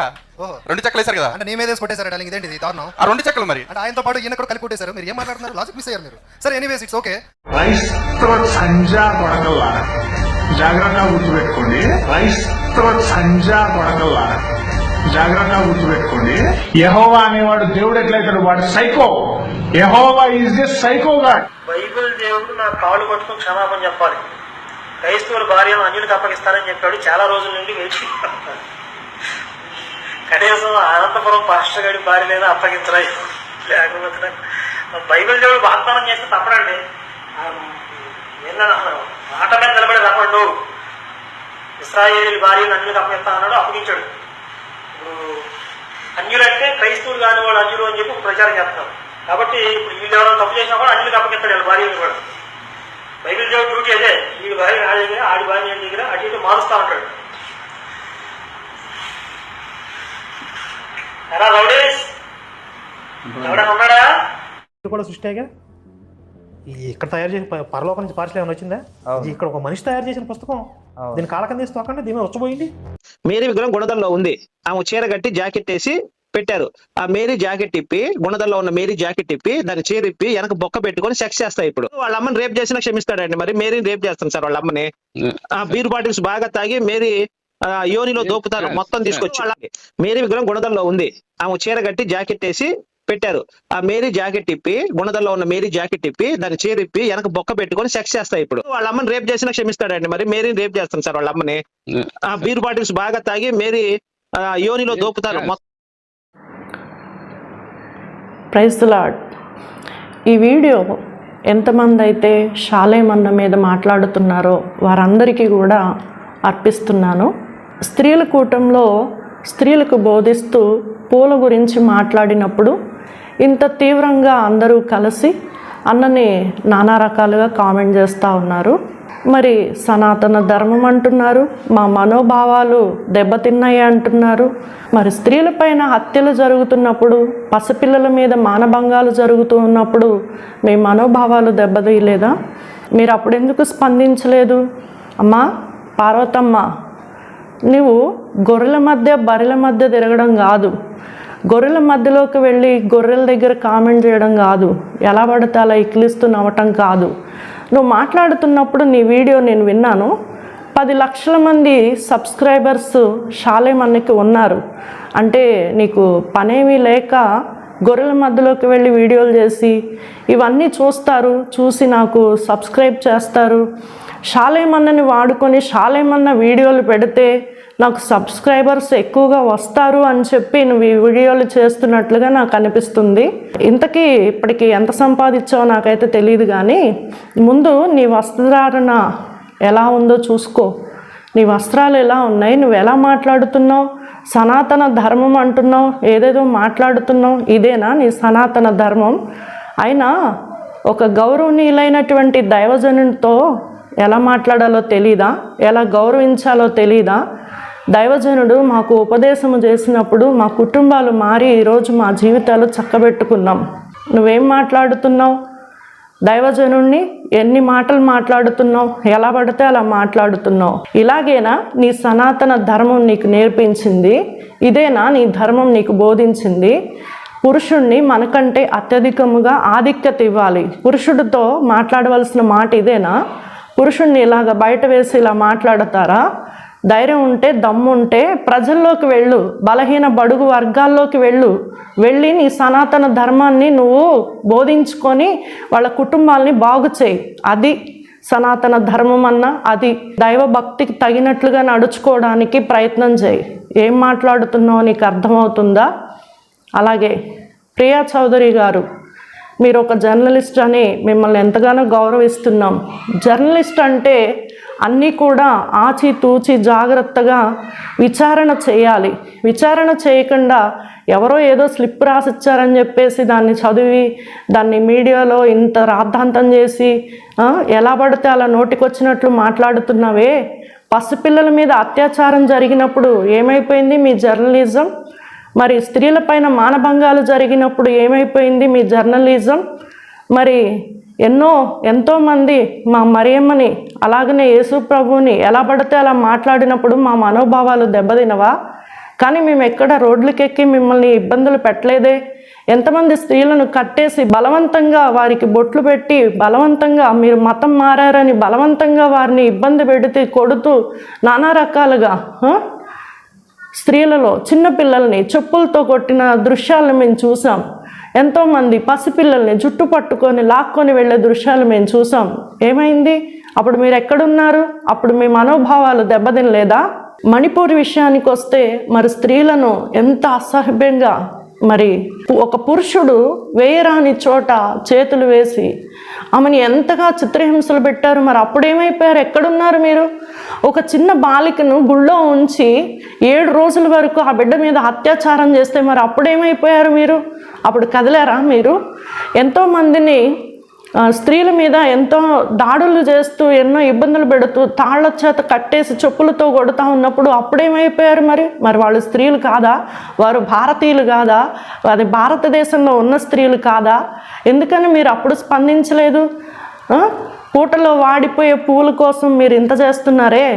2 చెక్కలు వేశారు కదా. అంటే నీ మీద కొట్టేశారు డార్లింగ్, ఇదేంటి దారుణం? ఆ 2 చెక్కలు మరి అంటే ఆయనతో పాటు ఈయన కూడా కలిపి కొట్టేశారు. మీరు ఏం మాట్లాడుతున్నారు? లాజిక్ మిస్ అయ్యారు మీరు. సరే ఎనీవేస్ ఇట్స్ ఓకే. క్రైస్తవ సంజా కొడకల్లారా జాగ్రత్తగా గుర్తుపెట్టుకోండి. క్రైస్తవ సంజా కొడకల్లారా జాగ్రత్తగా గుర్తుపెట్టుకోండి. యెహోవా అనేవాడు దేవుడు ఎట్లయితాడు? వాడు psycho. Jehovah is the psycho God. Bible దేవుడు నా కాళ్ళు పట్టుకుని క్షమాపణ చెప్పాలి. క్రైస్తవుల భార్యను అన్యులకు అప్పగిస్తానని చెప్పాడు. చాలా రోజుల నుండి వేచి కనీసం అనంతపురం పాస్టర్ గారి భార్య లేదా అప్పగించరా? లేకపోతే బైబిల్ దేవుడు వాగ్దానం చేస్తే తప్పడండి. మాట మీద నిలబడి రమ్మడు. ఇశ్రాయేలు భార్యను అన్యులకు అప్పగిస్తా అన్నాడు, అప్పగించాడు. ఇప్పుడు అన్యులంటే క్రైస్తవులు కాని వాళ్ళు అన్యులు అని చెప్పి ప్రచారం చేస్తున్నారు. కాబట్టి ఇప్పుడు వీళ్ళు ఎవరైనా తప్పు చేసినా కూడా అన్యులకు అప్పగిస్తాడు వాళ్ళ భార్యను కూడా. బైబిల్ దేవుడు డ్యూటీ అదే, వీడి భార్య నా దగ్గర, ఆడి భార్య నేను దగ్గర అటు ఇటు మారుస్తా ఉంటాడు. ఎలా రౌడీస్ ఎవడైనా ఉన్నాడా? కూడా సృష్టిగా ఇక్కడ తయారు చేసిన పరలోకం నుంచి పార్సల్ ఏమైనా వచ్చిందా? ఇక్కడ ఒక మనిషి తయారు చేసిన పుస్తకం. దీని కాలకం తీసి తోకండి, దీని వచ్చపోయింది. మేరీ విగ్రహం గుణదల్లో ఉంది. ఆమె చీర కట్టి జాకెట్ వేసి పెట్టారు. ఆ మేరీ జాకెట్ ఇప్పి, గుణదల్లో ఉన్న మేరీ జాకెట్ ఇప్పి, దాని చీర ఇప్పి వెనక బొక్క పెట్టుకొని సెక్స్ చేస్తాయి. ఇప్పుడు వాళ్ళ అమ్మని రేప్ చేసినా క్షమిస్తాడండి. మరి మేరీని రేప్ చేస్తాను సార్ వాళ్ళ అమ్మని. ఆ బీర్ బాటిల్స్ బాగా తాగి మేరీ యోనిలో దోపుతారు మొత్తం తీసుకొచ్చి. మేరీ విగ్రహం గుణదల్లో ఉంది. ఆమె చీర కట్టి జాకెట్ వేసి పెట్టారు. ఆ మేరీ జాకెట్ ఇప్పి, గుణదల్లో ఉన్న మేరీ జాకెట్ ఇప్పి, దాని చీర ఇప్పి వెనక బొక్క పెట్టుకొని సెక్స్ చేస్తాయి. ఇప్పుడు వాళ్ళ అమ్మని రేప్ చేసినా క్షమిస్తాడండి. మరి మేరీని రేప్ చేస్తాను సార్ వాళ్ళ అమ్మని. ఆ బీర్ బాటిల్స్ బాగా తాగి మేరీ యోనిలో దోపుతారు మొత్తం. Praise the lord. ఈ వీడియో ఎంతమంది అయితే షాలేమన్న మీద మాట్లాడుతున్నారో వారందరికీ కూడా అర్పిస్తున్నాను. స్త్రీల కూటంలో స్త్రీలకు బోధిస్తూ పూల గురించి మాట్లాడినప్పుడు ఇంత తీవ్రంగా అందరూ కలిసి అన్నని నానా రకాలుగా కామెంట్ చేస్తూ ఉన్నారు. మరి సనాతన ధర్మం అంటున్నారు, మా మనోభావాలు దెబ్బతిన్నాయి అంటున్నారు. మరి స్త్రీలపైన హత్యలు జరుగుతున్నప్పుడు, పసిపిల్లల మీద మానభంగాలు జరుగుతూ ఉన్నప్పుడు మీ మనోభావాలు దెబ్బతీయలేదా? మీరు అప్పుడెందుకు స్పందించలేదు? అమ్మా పార్వతమ్మ, నువ్వు గొర్రెల మధ్య బర్రెల మధ్య తిరగడం కాదు, గొర్రెల మధ్యలోకి వెళ్ళి గొర్రెల దగ్గర కామెంట్ చేయడం కాదు, ఎలా పడితే అలా ఇక్కిలిస్తూ నవ్వటం కాదు. నువ్వు మాట్లాడుతున్నప్పుడు నీ వీడియో నేను విన్నాను. 10 లక్షల మంది సబ్స్క్రైబర్స్ షాలేమన్నకి ఉన్నారు. అంటే నీకు పనేమీ లేక గొర్రెల మధ్యలోకి వెళ్ళి వీడియోలు చేసి ఇవన్నీ చూస్తారు, చూసి నాకు సబ్స్క్రైబ్ చేస్తారు. షాలేమన్నని వాడుకొని షాలేమన్న వీడియోలు పెడితే నాకు సబ్స్క్రైబర్స్ ఎక్కువగా వస్తారు అని చెప్పి నువ్వు ఈ వీడియోలు చేస్తున్నట్లుగా నాకు అనిపిస్తుంది. ఇంతకీ ఇప్పటికి ఎంత సంపాదించావో నాకైతే తెలియదు, కానీ ముందు నీ వస్త్రధారణ ఎలా ఉందో చూసుకో. నీ వస్త్రాలు ఎలా ఉన్నాయి, నువ్వు ఎలా మాట్లాడుతున్నావు, సనాతన ధర్మం అంటున్నావు, ఏదేదో మాట్లాడుతున్నావు, ఇదేనా నీ సనాతన ధర్మం? అయినా ఒక గౌరవనీయులైనటువంటి దైవజనునితో ఎలా మాట్లాడాలో తెలీదా? ఎలా గౌరవించాలో తెలీదా? దైవజనుడు మాకు ఉపదేశము చేసినప్పుడు మా కుటుంబాలు మారి ఈరోజు మా జీవితాలు చక్కబెట్టుకున్నాం. నువ్వేం మాట్లాడుతున్నావు? దైవజనుణ్ణి ఎన్ని మాటలు మాట్లాడుతున్నావు, ఎలా పడితే అలా మాట్లాడుతున్నావు. ఇలాగేనా నీ సనాతన ధర్మం నీకు నేర్పించింది? ఇదేనా నీ ధర్మం నీకు బోధించింది? పురుషుణ్ణి మనకంటే అత్యధికముగా ఆధిక్యత ఇవ్వాలి. పురుషుడితో మాట్లాడవలసిన మాట ఇదేనా? పురుషుణ్ణి ఇలాగ బయట వేసి ఇలా మాట్లాడతారా? ధైర్యం ఉంటే, దమ్ము ఉంటే ప్రజల్లోకి వెళ్ళు, బలహీన బడుగు వర్గాల్లోకి వెళ్ళి నీ సనాతన ధర్మాన్ని నువ్వు బోధించుకొని వాళ్ళ కుటుంబాలని బాగు చేయి. అది సనాతన ధర్మం అన్నా, అది దైవ భక్తికి తగినట్లుగా నడుచుకోవడానికి ప్రయత్నం చేయి. ఏం మాట్లాడుతున్నావు నీకు అర్థమవుతుందా? అలాగే ప్రియా చౌదరి గారు, మీరు ఒక జర్నలిస్ట్ అని మిమ్మల్ని ఎంతగానో గౌరవిస్తున్నాం. జర్నలిస్ట్ అంటే అన్నీ కూడా ఆచితూచి జాగ్రత్తగా విచారణ చేయాలి. విచారణ చేయకుండా ఎవరో ఏదో స్లిప్ రాసిచ్చారని చెప్పేసి దాన్ని చదివి దాన్ని మీడియాలో ఇంత రాద్ధాంతం చేసి ఎలా పడితే అలా నోటికొచ్చినట్లు మాట్లాడుతున్నావే. పసిపిల్లల మీద అత్యాచారం జరిగినప్పుడు ఏమైపోయింది మీ జర్నలిజం? మరి స్త్రీలపైన మానభంగాలు జరిగినప్పుడు ఏమైపోయింది మీ జర్నలిజం? మరి ఎంతోమంది మా మరియమ్మని అలాగనే యేసు ప్రభువుని ఎలా పడితే అలా మాట్లాడినప్పుడు మా మనోభావాలు దెబ్బతినవా? కానీ మేము ఎక్కడ రోడ్లకెక్కి మిమ్మల్ని ఇబ్బందులు పెట్టలేదే. ఎంతమంది స్త్రీలను కట్టేసి బలవంతంగా వారికి బొట్లు పెట్టి బలవంతంగా మీరు మతం మారారని బలవంతంగా వారిని ఇబ్బంది పెడితే కొడుతూ నానా రకాలుగా స్త్రీలలో చిన్నపిల్లల్ని చెప్పులతో కొట్టిన దృశ్యాలను మేము చూసాం. ఎంతోమంది పసిపిల్లల్ని జుట్టు పట్టుకొని లాక్కొని వెళ్ళే దృశ్యాలు మేము చూసాం. ఏమైంది? అప్పుడు మీరు ఎక్కడున్నారు? అప్పుడు మీ మనోభావాలు దెబ్బతినలేదా? మణిపూర్ విషయానికి వస్తే మరి స్త్రీలను ఎంత అసహ్యంగా మరి ఒక పురుషుడు వేయరాని చోట చేతులు వేసి ఆమెను ఎంతగా చిత్రహింసలు పెట్టారు. మరి అప్పుడేమైపోయారు? ఎక్కడున్నారు మీరు? ఒక చిన్న బాలికను గుళ్ళో ఉంచి 7 రోజుల వరకు ఆ బిడ్డ మీద అత్యాచారం చేస్తే మరి అప్పుడేమైపోయారు మీరు? అప్పుడు కదిలేరా మీరు? ఎంతోమందిని స్త్రీల మీద ఎంతో దాడులు చేస్తూ ఎన్నో ఇబ్బందులు పెడుతూ తాళ్ల చేత కట్టేసి చెప్పులతో కొడుతూ ఉన్నప్పుడు అప్పుడేమైపోయారు? మరి వాళ్ళు స్త్రీలు కాదా? వారు భారతీయులు కాదా? అది భారతదేశంలో ఉన్న స్త్రీలు కాదా? ఎందుకని మీరు అప్పుడు స్పందించలేదు? పూటలో వాడిపోయే పూల కోసం మీరు ఇంత చేస్తున్నారే.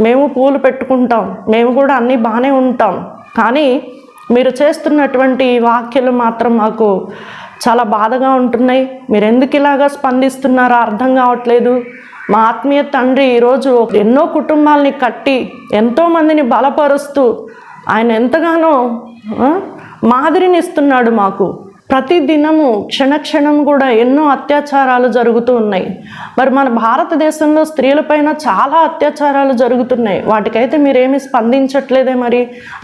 మేము పూలు పెట్టుకుంటాం, మేము కూడా అన్నీ బాగానే ఉంటాం, కానీ మీరు చేస్తున్నటువంటి వ్యాఖ్యలు మాత్రం మాకు చాలా బాధగా ఉంటున్నాయి. మీరు ఎందుకు ఇలాగా స్పందిస్తున్నారో అర్థం కావట్లేదు. మా ఆత్మీయ తండ్రి ఈరోజు ఎన్నో కుటుంబాలని కట్టి ఎంతోమందిని బలపరుస్తూ ఆయన ఎంతగానో మాదిరిని ఇస్తున్నాడు మాకు. ప్రతి దినము క్షణక్షణం కూడా ఎన్నో అత్యాచారాలు జరుగుతూ ఉన్నాయి. మరి మన భారతదేశంలో స్త్రీలపైన చాలా అత్యాచారాలు జరుగుతున్నాయి. వాటికైతే మీరేమీ స్పందించట్లేదే. మరి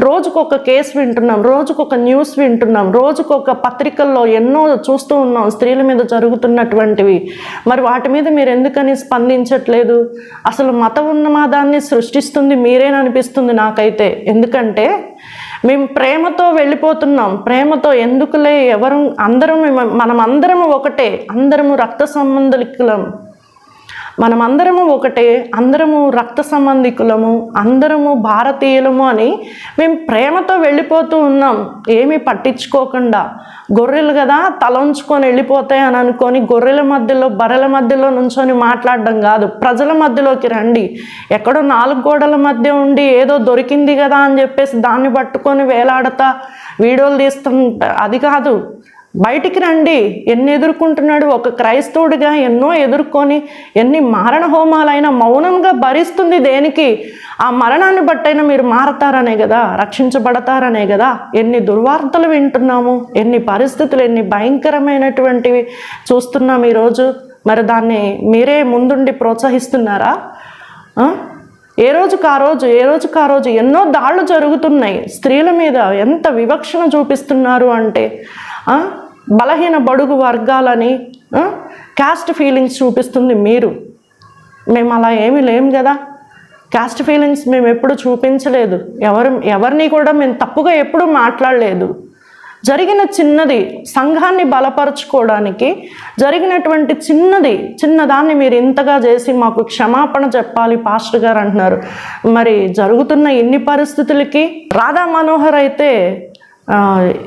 రోజుకొక కేసు వింటున్నాం, రోజుకొక న్యూస్ వింటున్నాం, రోజుకొక పత్రికల్లో ఎన్నో చూస్తూ ఉన్నాం స్త్రీల మీద జరుగుతున్నటువంటివి. మరి వాటి మీద మీరు ఎందుకని స్పందించట్లేదు? అసలు మత ఉన్మాదాన్ని సృష్టిస్తుంది మీరేననిపిస్తుంది నాకైతే. ఎందుకంటే మేము ప్రేమతో వెళ్ళిపోతున్నాం. ప్రేమతో ఎందుకులే, మనమందరము ఒకటే, అందరము రక్త సంబంధికులం, మనమందరము ఒకటే, అందరము రక్త సంబంధికులము, అందరము భారతీయులము అని మేము ప్రేమతో వెళ్ళిపోతూ ఉన్నాం. ఏమీ పట్టించుకోకుండా గొర్రెలు కదా తలంచుకొని వెళ్ళిపోతాయి అని అనుకొని గొర్రెల మధ్యలో బర్రెల మధ్యలో నుంచొని మాట్లాడడం కాదు. ప్రజల మధ్యలోకి రండి. ఎక్కడో 4 గోడల మధ్య ఉండి ఏదో దొరికింది కదా అని చెప్పేసి దాన్ని పట్టుకొని వేలాడతా వీడియోలు తీస్తాం, అది కాదు. బయటికి రండి. ఎన్ని ఎదుర్కొంటున్నాడు ఒక క్రైస్తవుడిగా, ఎన్నో ఎదుర్కొని ఎన్ని మారణ హోమాలైనా మౌనంగా భరిస్తుంది దేనికి? ఆ మరణాన్ని బట్టైనా మీరు మారతారనే కదా, రక్షించబడతారనే కదా. ఎన్ని దుర్వార్తలు వింటున్నాము, ఎన్ని పరిస్థితులు, ఎన్ని భయంకరమైనటువంటివి చూస్తున్నాం ఈరోజు. మరి దాన్ని మీరే ముందుండి ప్రోత్సహిస్తున్నారా? ఏ రోజుకు ఆ రోజు ఎన్నో దాడులు జరుగుతున్నాయి స్త్రీల మీద. ఎంత వివక్షణ చూపిస్తున్నారు అంటే బలహీన బడుగు వర్గాలని క్యాస్ట్ ఫీలింగ్స్ చూపిస్తుంది మీరు. మేము అలా ఏమీ లేము కదా. క్యాస్ట్ ఫీలింగ్స్ మేము ఎప్పుడు చూపించలేదు. ఎవరిని కూడా మేము తప్పుగా ఎప్పుడూ మాట్లాడలేదు. జరిగిన చిన్నది, సంఘాన్ని బలపరచుకోవడానికి జరిగినటువంటి చిన్నదాన్ని మీరు ఇంతగా చేసి మాకు క్షమాపణ చెప్పాలి పాస్టర్ గారు అంటున్నారు. మరి జరుగుతున్న ఇన్ని పరిస్థితులకి రాధా మనోహర్ అయితే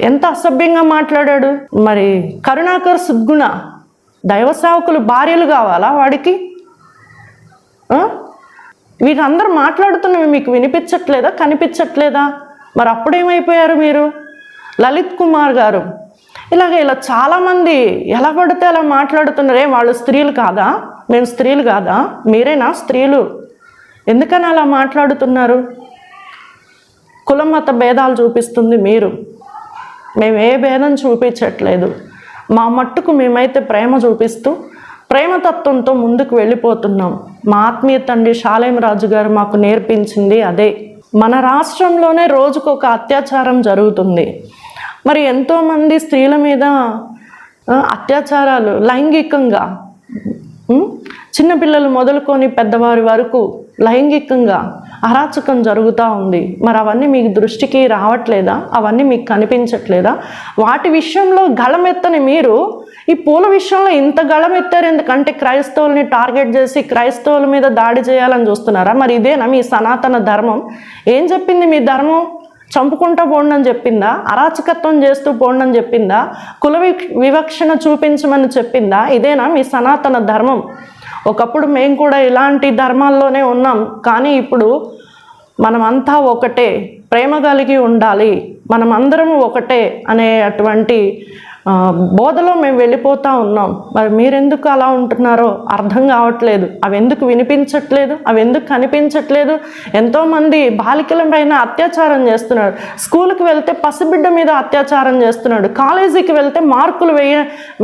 ఎంత అసభ్యంగా మాట్లాడాడు. మరి కరుణాకర్ సుద్గుణ దైవ సేవకులు భార్యలు కావాలా వాడికి? వీరందరూ మాట్లాడుతున్నవి మీకు వినిపించట్లేదా, కనిపించట్లేదా? మరి అప్పుడేమైపోయారు మీరు? లలిత్ కుమార్ గారు ఇలా చాలామంది ఎలా పడితే అలా మాట్లాడుతున్నారే. వాళ్ళు స్త్రీలు కాదా? మేము స్త్రీలు కాదా? మీరేనా స్త్రీలు? ఎందుకని అలా మాట్లాడుతున్నారు? కుల మత భేదాలు చూపిస్తుంది మీరు. మేము ఏ భేదం చూపించట్లేదు. మా మట్టుకు మేమైతే ప్రేమ చూపిస్తూ ప్రేమతత్వంతో ముందుకు వెళ్ళిపోతున్నాం. మా ఆత్మీయ తండ్రి షాలేం రాజు గారు మాకు నేర్పించింది అదే. మన రాష్ట్రంలోనే రోజుకొక అత్యాచారం జరుగుతుంది. మరి ఎంతోమంది స్త్రీల మీద అత్యాచారాలు లైంగికంగా, చిన్నపిల్లలు మొదలుకొని పెద్దవారి వరకు లైంగికంగా అరాచకం జరుగుతూ ఉంది. మరి అవన్నీ మీకు దృష్టికి రావట్లేదా? అవన్నీ మీకు కనిపించట్లేదా? వాటి విషయంలో గళమెత్తని మీరు ఈ పూల విషయంలో ఇంత గళమెత్తారు ఎందుకంటే క్రైస్తవుల్ని టార్గెట్ చేసి క్రైస్తవుల మీద దాడి చేయాలని చూస్తున్నారా? మరి ఇదేనా మీ సనాతన ధర్మం? ఏం చెప్పింది మీ ధర్మం? చంపుకుంటూ పోండని చెప్పిందా? అరాచకత్వం చేస్తూ పోండని చెప్పిందా? కుల వివక్షణ చూపించమని చెప్పిందా? ఇదేనా మీ సనాతన ధర్మం? ఒకప్పుడు మేము కూడా ఇలాంటి ధర్మాల్లోనే ఉన్నాం. కానీ ఇప్పుడు మనమంతా ఒకటే, ప్రేమ కలిగి ఉండాలి, మనమందరము ఒకటే అనే అటువంటి బోధలో మేము వెళ్ళిపోతూ ఉన్నాం. మరి మీరెందుకు అలా ఉంటున్నారో అర్థం కావట్లేదు. అవి ఎందుకు వినిపించట్లేదు? అవి ఎందుకు కనిపించట్లేదు? ఎంతోమంది బాలికల పైన అత్యాచారం చేస్తున్నాడు. స్కూల్కి వెళ్తే పసిబిడ్డ మీద అత్యాచారం చేస్తున్నాడు. కాలేజీకి వెళ్తే మార్కులు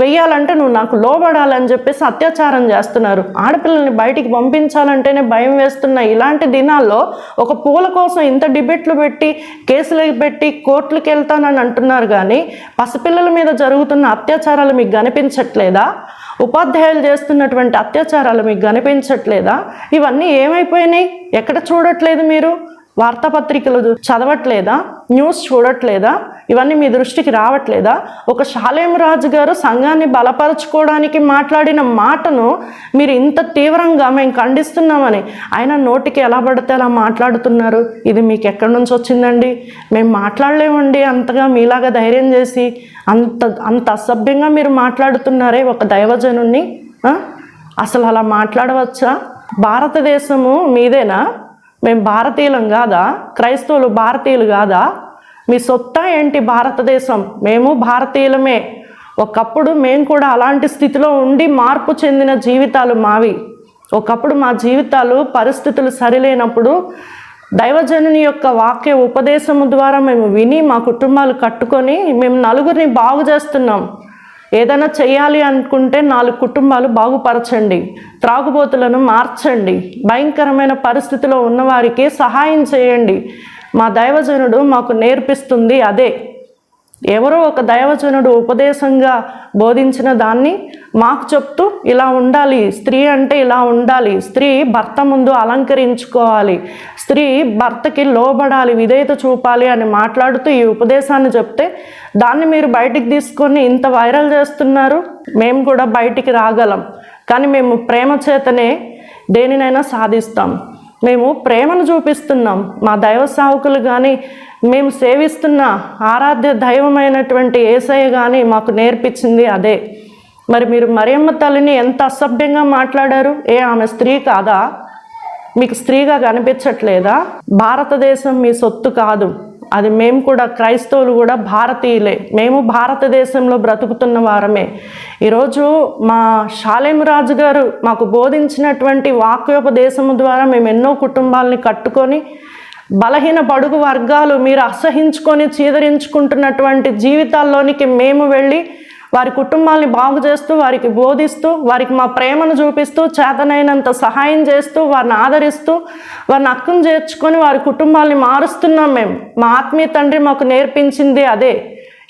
వెయ్యాలంటే నువ్వు నాకు లోబడాలని చెప్పేసి అత్యాచారం చేస్తున్నారు. ఆడపిల్లల్ని బయటికి పంపించాలంటేనే భయం వేస్తున్న ఇలాంటి దినాల్లో ఒక పూల కోసం ఇంత డిబేట్లు పెట్టి కేసులు పెట్టి కోర్టులకు వెళ్తానని అంటున్నారు. కానీ పసిపిల్లల మీద జరుగుతున్న అత్యాచారాలు మీకు కనిపించట్లేదా? ఉపాధ్యాయులు చేస్తున్నటువంటి అత్యాచారాలు మీకు కనిపించట్లేదా? ఇవన్నీ ఏమైపోయినాయి? ఎక్కడ చూడట్లేదు మీరు? వార్తాపత్రికలు చదవట్లేదా? న్యూస్ చూడట్లేదా? ఇవన్నీ మీ దృష్టికి రావట్లేదా? ఒక షాలేం రాజు గారు సంఘాన్ని బలపరచుకోవడానికి మాట్లాడిన మాటను మీరు ఇంత తీవ్రంగా మేము ఖండిస్తున్నామని ఆయన నోటికి ఎలా పడితే అలా మాట్లాడుతున్నారు. ఇది మీకు ఎక్కడి నుంచి వచ్చిందండి? మేము మాట్లాడలేమండి అంతగా మీలాగా ధైర్యం చేసి. అంత అసభ్యంగా మీరు మాట్లాడుతున్నారే ఒక దైవజనుణ్ణి. అసలు అలా మాట్లాడవచ్చా? భారతదేశము మీదేనా? మేము భారతీయులం కాదా? క్రైస్తవులు భారతీయులు కాదా? మీ సొత్తా ఏంటి భారతదేశం? మేము భారతీయులమే. ఒకప్పుడు మేము కూడా అలాంటి స్థితిలో ఉండి మార్పు చెందిన జీవితాలు మావి. ఒకప్పుడు మా జీవితాలు పరిస్థితులు సరిలేనప్పుడు దైవజనుని యొక్క వాక్య ఉపదేశము ద్వారా మేము విని మా కుటుంబాలు కట్టుకొని మేము నలుగురిని బాగు చేస్తున్నాం. ఏదైనా చేయాలి అనుకుంటే 4 కుటుంబాలు బాగుపరచండి, త్రాగుబోతులను మార్చండి, భయంకరమైన పరిస్థితిలో ఉన్నవారికి సహాయం చేయండి. మా దైవజనుడు మాకు నేర్పిస్తుంది అదే. ఎవరో ఒక దైవజనుడు ఉపదేశంగా బోధించిన దాన్ని మాకు చెప్తూ ఇలా ఉండాలి, స్త్రీ అంటే ఇలా ఉండాలి, స్త్రీ భర్త ముందు అలంకరించుకోవాలి, స్త్రీ భర్తకి లోబడాలి, విధేయత చూపాలి అని మాట్లాడుతూ ఈ ఉపదేశాన్ని చెప్తే దాన్ని మీరు బయటికి తీసుకొని ఇంత వైరల్ చేస్తున్నారు. మేము కూడా బయటికి రాగలం, కానీ మేము ప్రేమ చేతనే దేనినైనా సాధిస్తాం. మేము ప్రేమను చూపిస్తున్నాం. మా దైవ సేవకులు కానీ మేము సేవిస్తున్న ఆరాధ్య దైవమైనటువంటి యేసయ్య కానీ మాకు నేర్పించింది అదే. మరి మీరు మరియమ్మ తల్లిని ఎంత అసభ్యంగా మాట్లాడారు. ఆమె స్త్రీ కాదా? మీకు స్త్రీగా కనిపించట్లేదా? భారతదేశం మీ సొత్తు కాదు. అది మేము కూడా క్రైస్తవులు కూడా భారతీయులే. మేము భారతదేశంలో బ్రతుకుతున్న వారమే. ఈరోజు మా షాలేం రాజు గారు మాకు బోధించినటువంటి వాక్యోపదేశము ద్వారా మేము ఎన్నో కుటుంబాలని కట్టుకొని బలహీన బడుగు వర్గాలు మీరు అసహించుకొని చీదరించుకుంటున్నటువంటి జీవితాల్లోనికి మేము వెళ్ళి వారి కుటుంబాలని బాగు చేస్తూ వారికి బోధిస్తూ వారికి మా ప్రేమను చూపిస్తూ చేతనైనంత సహాయం చేస్తూ వారిని ఆదరిస్తూ వారిని హక్కును చేర్చుకొని వారి కుటుంబాలని మారుస్తున్నాం. మేము మా ఆత్మీయ తండ్రి మాకు నేర్పించింది అదే.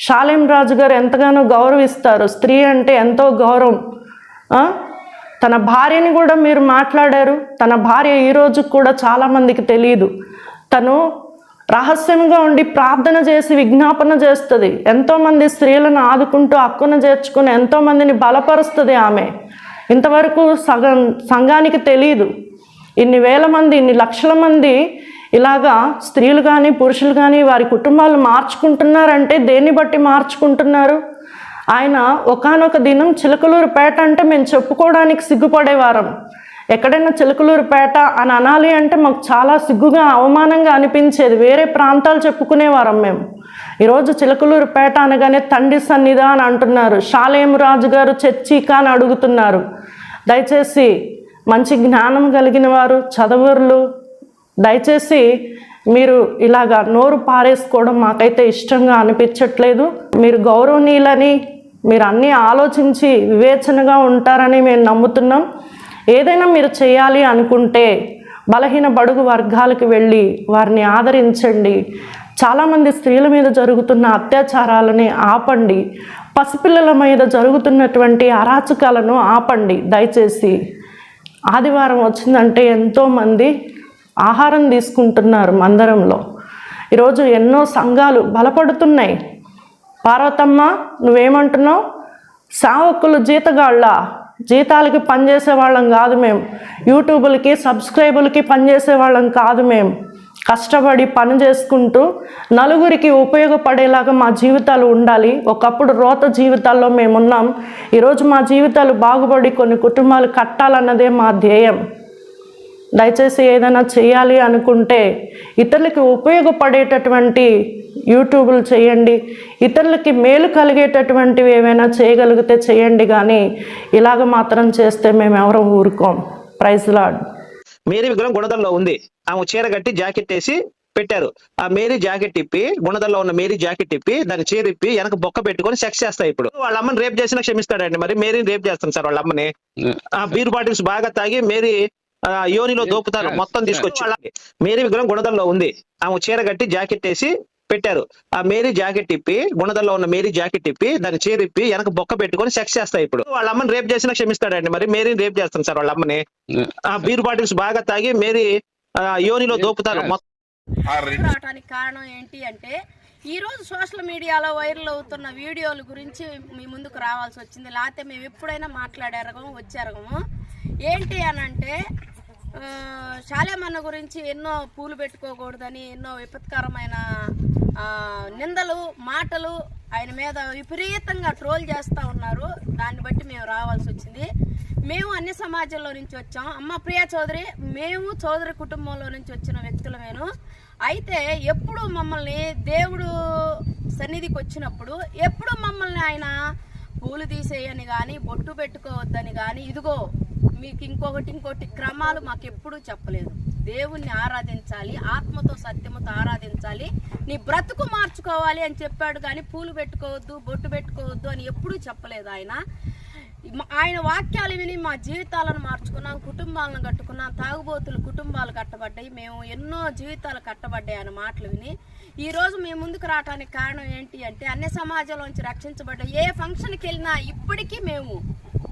షాలేం రాజు గారు ఎంతగానో గౌరవిస్తారు. స్త్రీ అంటే ఎంతో గౌరవం. తన భార్యని కూడా మీరు మాట్లాడారు. తన భార్య ఈరోజు కూడా చాలామందికి తెలియదు. తను రహస్యంగా ఉండి ప్రార్థన చేసి విజ్ఞాపన చేస్తుంది. ఎంతోమంది స్త్రీలను ఆదుకుంటూ హక్కును చేర్చుకుని ఎంతోమందిని బలపరుస్తుంది ఆమె. ఇంతవరకు సంఘానికి తెలియదు. ఇన్ని వేల మంది, ఇన్ని లక్షల మంది ఇలాగా స్త్రీలు కానీ పురుషులు కానీ వారి కుటుంబాలు మార్చుకుంటున్నారంటే దేన్ని బట్టి మార్చుకుంటున్నారు? ఆయన ఒకానొక దినం చిలకలూరుపేట అంటే మేము చెప్పుకోవడానికి సిగ్గుపడేవారం. ఎక్కడైనా చిలకలూరుపేట అని అనాలి అంటే మాకు చాలా సిగ్గుగా అవమానంగా అనిపించేది. వేరే ప్రాంతాలు చెప్పుకునేవారం మేము. ఈరోజు చిలకలూరుపేట అనగానే తండ్రి సన్నిధి అని అంటున్నారు. షాలేం రాజు గారు చర్చిక అని అడుగుతున్నారు. దయచేసి మంచి జ్ఞానం కలిగిన వారు, చదువురులు, దయచేసి మీరు ఇలాగా నోరు పారేసుకోవడం మాకైతే ఇష్టంగా అనిపించట్లేదు. మీరు గౌరవనీయులని, మీరు అన్నీ ఆలోచించి వివేచనగా ఉంటారని మేము నమ్ముతున్నాం. ఏదైనా మీరు చేయాలి అనుకుంటే బలహీన బడుగు వర్గాలకు వెళ్ళి వారిని ఆదరించండి. చాలామంది స్త్రీల మీద జరుగుతున్న అత్యాచారాలని ఆపండి. పసిపిల్లల మీద జరుగుతున్నటువంటి అరాచకాలను ఆపండి. దయచేసి ఆదివారం వచ్చిందంటే ఎంతోమంది ఆహారం తీసుకుంటున్నారు మందిరంలో. ఈరోజు ఎన్నో సంఘాలు బలపడుతున్నాయి. పార్వతమ్మ నువ్వేమంటున్నావు? సేవకులు జీతగాళ్ళ, జీతాలకి పనిచేసే వాళ్ళం కాదు మేము. యూట్యూబులకి సబ్స్క్రైబులకి పనిచేసే వాళ్ళం కాదు మేము. కష్టపడి పని చేసుకుంటూ నలుగురికి ఉపయోగపడేలాగా మా జీవితాలు ఉండాలి. ఒకప్పుడు రోత జీవితాల్లో మేమున్నాం. ఈరోజు మా జీవితాలు బాగుపడి కొన్ని కుటుంబాలు కట్టాలన్నదే మా ధ్యేయం. దయచేసి ఏదైనా చేయాలి అనుకుంటే ఇతరులకి ఉపయోగపడేటటువంటి యూట్యూబ్లు చేయండి. ఇతరులకి మేలు కలిగేటటువంటివి ఏమైనా చేయగలిగితే చేయండి. కానీ ఇలాగ మాత్రం చేస్తే మేము ఎవరం ఊరుకోం. Praise lord. మేరీ విగ్రహం గుణదల్లో ఉంది. ఆమె చీర కట్టి జాకెట్ వేసి పెట్టారు. ఆ మేరీ జాకెట్ ఇప్పి, గుణదల్లో ఉన్న మేరీ జాకెట్ ఇప్పి దాని చీర ఇప్పి వెనక బొక్క పెట్టుకొని సెక్స్ చేస్తాయి. ఇప్పుడు వాళ్ళ అమ్మని రేప్ చేసినా క్షమిస్తాడండి. మరి మేరీని రేప్ చేస్తాను సార్ వాళ్ళ అమ్మని. ఆ బీర్ బాటిల్స్ బాగా తాగి మేరీ యోనిలో దోపుతారు మొత్తం తీసుకొచ్చి. మేరీ విగ్రహం గుణదల్లో ఉంది. ఆమె చీర కట్టి జాకెట్ వేసి పెట్టారు. ఆ మేరీ జాకెట్ ఇప్పి, గుణదల్లో ఉన్న మేరీ జాకెట్ ఇప్పి దాని చీర ఇప్పి వెనక బొక్క పెట్టుకొని సెక్స్ చేస్తాయి. ఇప్పుడు వాళ్ళ అమ్మని రేప్ చేసినా క్షమిస్తాడండి. మరి మేరీని రేప్ చేస్తాను సార్ వాళ్ళ అమ్మని. ఆ బీర్ బాటిల్స్ బాగా తాగి మేరీ యోనిలో దోపుతారు మొత్తం. రావడానికి కారణం ఏంటి అంటే ఈ రోజు సోషల్ మీడియాలో వైరల్ అవుతున్న వీడియోల గురించి మీ ముందుకు రావాల్సి వచ్చింది. లేకపోతే మేము ఎప్పుడైనా మాట్లాడారగము వచ్చారగము. ఏంటి అని అంటే శాలేమన్న గురించి ఎన్నో పూలు పెట్టుకోకూడదని ఎన్నో విపత్కరమైన నిందలు మాటలు ఆయన మీద విపరీతంగా ట్రోల్ చేస్తూ ఉన్నారు. దాన్ని బట్టి మేము రావాల్సి వచ్చింది. మేము అన్ని సమాజంలో నుంచి వచ్చాం. అమ్మ ప్రియా చౌదరి, మేము చౌదరి కుటుంబంలో నుంచి వచ్చిన వ్యక్తులమేను. అయితే ఎప్పుడు మమ్మల్ని దేవుడు సన్నిధికి వచ్చినప్పుడు ఎప్పుడు మమ్మల్ని ఆయన పూలు తీసేయని కానీ బొట్టు పెట్టుకోవద్దని కానీ ఇదిగో మీకు ఇంకోటి క్రమాలు మాకు ఎప్పుడూ చెప్పలేదు. దేవుణ్ణి ఆరాధించాలి, ఆత్మతో సత్యముతో ఆరాధించాలి, నీ బ్రతుకు మార్చుకోవాలి అని చెప్పాడు. కానీ పూలు పెట్టుకోవద్దు, బొట్టు పెట్టుకోవద్దు అని ఎప్పుడూ చెప్పలేదు ఆయన. ఆయన వాక్యాలు విని మా జీవితాలను మార్చుకున్నాం, కుటుంబాలను కట్టుకున్నాం. తాగుబోతులు కుటుంబాలు కట్టబడ్డాయి, మేము ఎన్నో జీవితాలు కట్టబడ్డాయి అన్న మాటలు విని ఈరోజు మేము ముందుకు రావడానికి కారణం ఏంటి అంటే అన్ని సమాజంలోంచి రక్షించబడ్డ ఏ ఫంక్షన్కి వెళ్ళినా ఇప్పటికీ మేము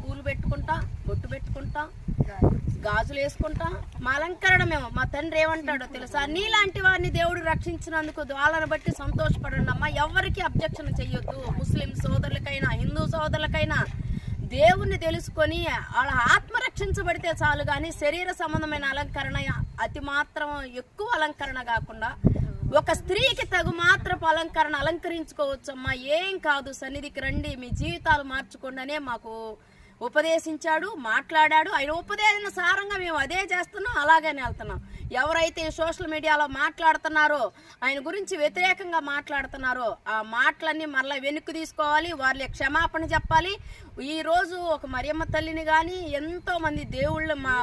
పూలు పెట్టుకుంటాం, బొట్టు పెట్టుకుంటాం, గాజులు వేసుకుంటాం. మా అలంకరణ మేము, మా తండ్రి ఏమంటాడో తెలుసా, నీలాంటి వారిని దేవుడు రక్షించినందుకు వాళ్ళని బట్టి సంతోషపడండి అమ్మా. ఎవరికి అబ్జెక్షన్ చెయ్యొద్దు. ముస్లిం సోదరులకైనా హిందూ సోదరులకైనా దేవుణ్ణి తెలుసుకొని వాళ్ళ ఆత్మ రక్షించబడితే చాలు. కానీ శరీర సంబంధమైన అలంకరణ అతి మాత్రం ఎక్కువ అలంకరణ కాకుండా ఒక స్త్రీకి తగు మాత్రపు అలంకరణ అలంకరించుకోవచ్చమ్మా, ఏం కాదు, సన్నిధికి రండి, మీ జీవితాలు మార్చుకోండి అనే మాకు ఉపదేశించాడు, మాట్లాడాడు. ఆయన ఉపదేశించిన సారంగా మేము అదే చేస్తున్నాం, అలాగనే వెళ్తున్నాం. ఎవరైతే సోషల్ మీడియాలో మాట్లాడుతున్నారో, ఆయన గురించి వ్యతిరేకంగా మాట్లాడుతున్నారో ఆ మాటలన్నీ మరలా వెనక్కి తీసుకోవాలి, వాళ్ళ క్షమాపణ చెప్పాలి. ఈరోజు ఒక మరియమ్మ తల్లిని కానీ ఎంతో మంది దేవుళ్ళు మా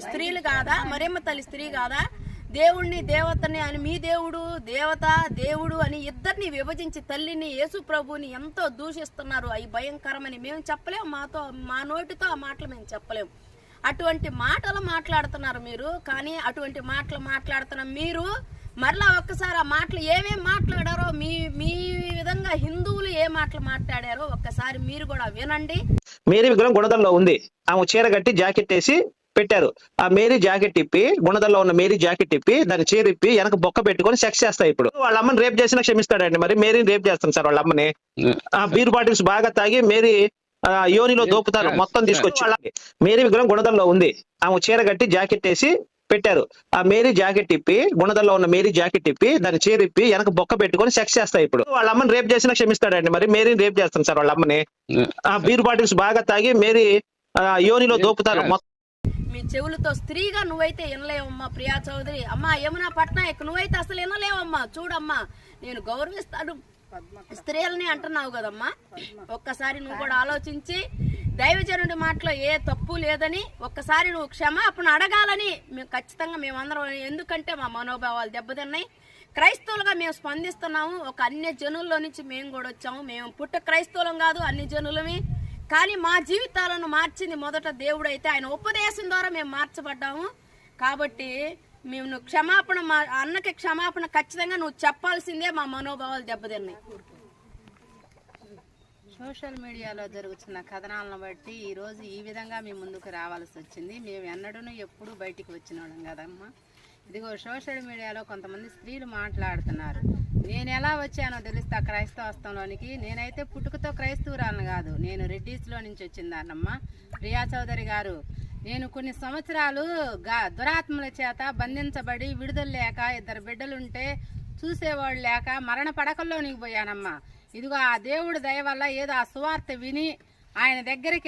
స్త్రీలు కాదా, మరియమ్మ తల్లి స్త్రీ కాదా, దేవుణ్ణి దేవతని అని మీ దేవుడు దేవత దేవుడు అని ఇద్దరిని విభజించి తల్లిని యేసు ప్రభుని ఎంతో దూషిస్తున్నారు. అవి భయంకరమని మేము చెప్పలేము, మా నోటితో ఆ మాటలు మేము చెప్పలేము. అటువంటి మాటలు మాట్లాడుతున్నారు మీరు. కానీ అటువంటి మాటలు మాట్లాడుతున్న మీరు మరలా ఒక్కసారి ఆ మాటలు ఏమేమి మాట్లాడారో మీ విధంగా హిందువులు ఏ మాటలు మాట్లాడారో ఒక్కసారి మీరు కూడా వినండి. మేరీ విగ్రహం గుణదల్లో ఉంది. ఆమె చీర కట్టి జాకెట్ వేసి పెట్టారు. ఆ మేరీ జాకెట్ ఇప్పి, గుణదల్లో ఉన్న మేరీ జాకెట్ ఇప్పి దాని చీర ఇప్పి వెనక బొక్క పెట్టుకొని సెక్స్ చేస్తాయి. ఇప్పుడు వాళ్ళ అమ్మని రేప్ చేసినా క్షమిస్తాడండి. మరి మేరీని రేప్ చేస్తాను సార్ వాళ్ళ అమ్మని. ఆ బీర్ బాటిల్స్ బాగా తాగి మేరీ యోనిలో దోపుతారు మొత్తం తీసుకొచ్చి. మేరీ విగ్రహం గుణదల్లో ఉంది. ఆమె చీర కట్టి జాకెట్ వేసి పెట్టారు. ఆ మేరీ జాకెట్ ఇప్పి గుణదల్లో ఉన్న మేరీ జాకెట్ ఇప్పి దాన్ని చేరిప్పి వెనక బొక్క పెట్టుకొని సెక్స్ చేస్తాయి. ఇప్పుడు వాళ్ళ అమ్మని రేప్ చేసినా క్షమిస్తాడండి, మరి మేరీని రేప్ చేస్తాను సార్ వాళ్ళ అమ్మని. ఆ బీర్ బాటిల్స్ బాగా తాగి మేరీ యోనిలో దోపుతారు. మీ చెవులతో స్త్రీగా నువ్వైతే వినలేవమ్మా ప్రియా చౌదరి. అమ్మా యమునా పట్నాయక్ నువ్వైతే అసలు వినలేవమ్మా. చూడమ్మా నేను గౌరవిస్తాను స్త్రీలని అంటున్నావు కదమ్మా, ఒక్కసారి నువ్వు కూడా ఆలోచించి దైవజనుడి మాటలో ఏ తప్పు లేదని ఒక్కసారి నువ్వు క్షమాపణ అడగాలని మేము ఖచ్చితంగా మేమందరం, ఎందుకంటే మా మనోభావాలు దెబ్బతిన్నాయి. క్రైస్తవులుగా మేము స్పందిస్తున్నాము. ఒక అన్య జనుల్లో నుంచి మేము కూడా వచ్చాము. మేము పుట్ట క్రైస్తవులం కాదు, అన్ని జనులమే. కానీ మా జీవితాలను మార్చింది మొదట దేవుడు అయితే, ఆయన ఉపదేశం ద్వారా మేము మార్చబడ్డాము. కాబట్టి మేము నువ్వు క్షమాపణ, మా అన్నకి క్షమాపణ ఖచ్చితంగా నువ్వు చెప్పాల్సిందే. మా మనోభావాలు దెబ్బతిన్నాయి. సోషల్ మీడియాలో జరుగుతున్న కథనాలను బట్టి ఈరోజు ఈ విధంగా మీ ముందుకు రావాల్సి వచ్చింది. మేము ఎన్నడూ ఎప్పుడు బయటికి వచ్చినోడం కదమ్మా. ఇదిగో సోషల్ మీడియాలో కొంతమంది స్త్రీలు మాట్లాడుతున్నారు. నేను ఎలా వచ్చానో తెలుస్తా క్రైస్తవత్వంలోనికి. నేనైతే పుట్టుకతో క్రైస్తవురాలను కాదు, నేను రెడ్డీస్లో నుంచి వచ్చిందానమ్మా. ప్రియా చౌదరి గారు, నేను కొన్ని సంవత్సరాలు దురాత్మల చేత బంధించబడి విడుదల లేక 2 బిడ్డలుంటే చూసేవాళ్ళు లేక మరణ పడకల్లోనికి పోయానమ్మా. ఇదిగో ఆ దేవుడి దయ వల్ల ఏదో ఆ సువార్త విని ఆయన దగ్గరికి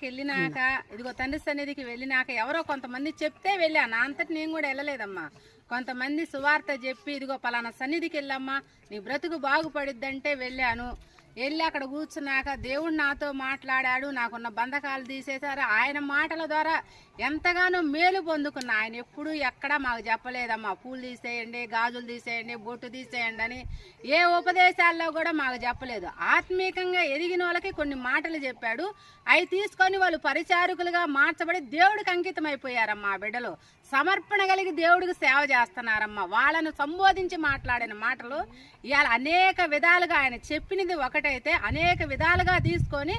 వెళ్ళినాక, ఇదిగో తండ్రి సన్నిధికి వెళ్ళినాక ఎవరో కొంతమంది చెప్తే వెళ్ళాను. నా అంతటి నేను కూడా వెళ్ళలేదమ్మా. కొంతమంది సువార్త చెప్పి ఇదిగో పలానా సన్నిధికి వెళ్ళమ్మా నీ బ్రతుకు బాగుపడిద్దంటే వెళ్ళాను. వెళ్ళి అక్కడ కూర్చున్నాక దేవుడు నాతో మాట్లాడాడు, నాకున్న బంధకాలు తీసేశారు. ఆయన మాటల ద్వారా ఎంతగానో మేలు పొందుకున్నా. ఆయన ఎప్పుడు ఎక్కడా మాకు చెప్పలేదమ్మా పూలు తీసేయండి, గాజులు తీసేయండి, బొట్టు తీసేయండి అని ఏ ఉపదేశాల్లో కూడా మాకు చెప్పలేదు. ఆత్మీయంగా ఎదిగిన వాళ్ళకి కొన్ని మాటలు చెప్పాడు. అవి తీసుకొని వాళ్ళు పరిచారకులుగా మార్చబడి దేవుడికి అంకితం అయిపోయారమ్మా. ఆ బిడ్డలు సమర్పణ కలిగి దేవుడికి సేవ చేస్తున్నారమ్మా. వాళ్ళను సంబోధించి మాట్లాడిన మాటలు ఇవాళ అనేక విధాలుగా ఆయన చెప్పినది ఒకటైతే అనేక విధాలుగా తీసుకొని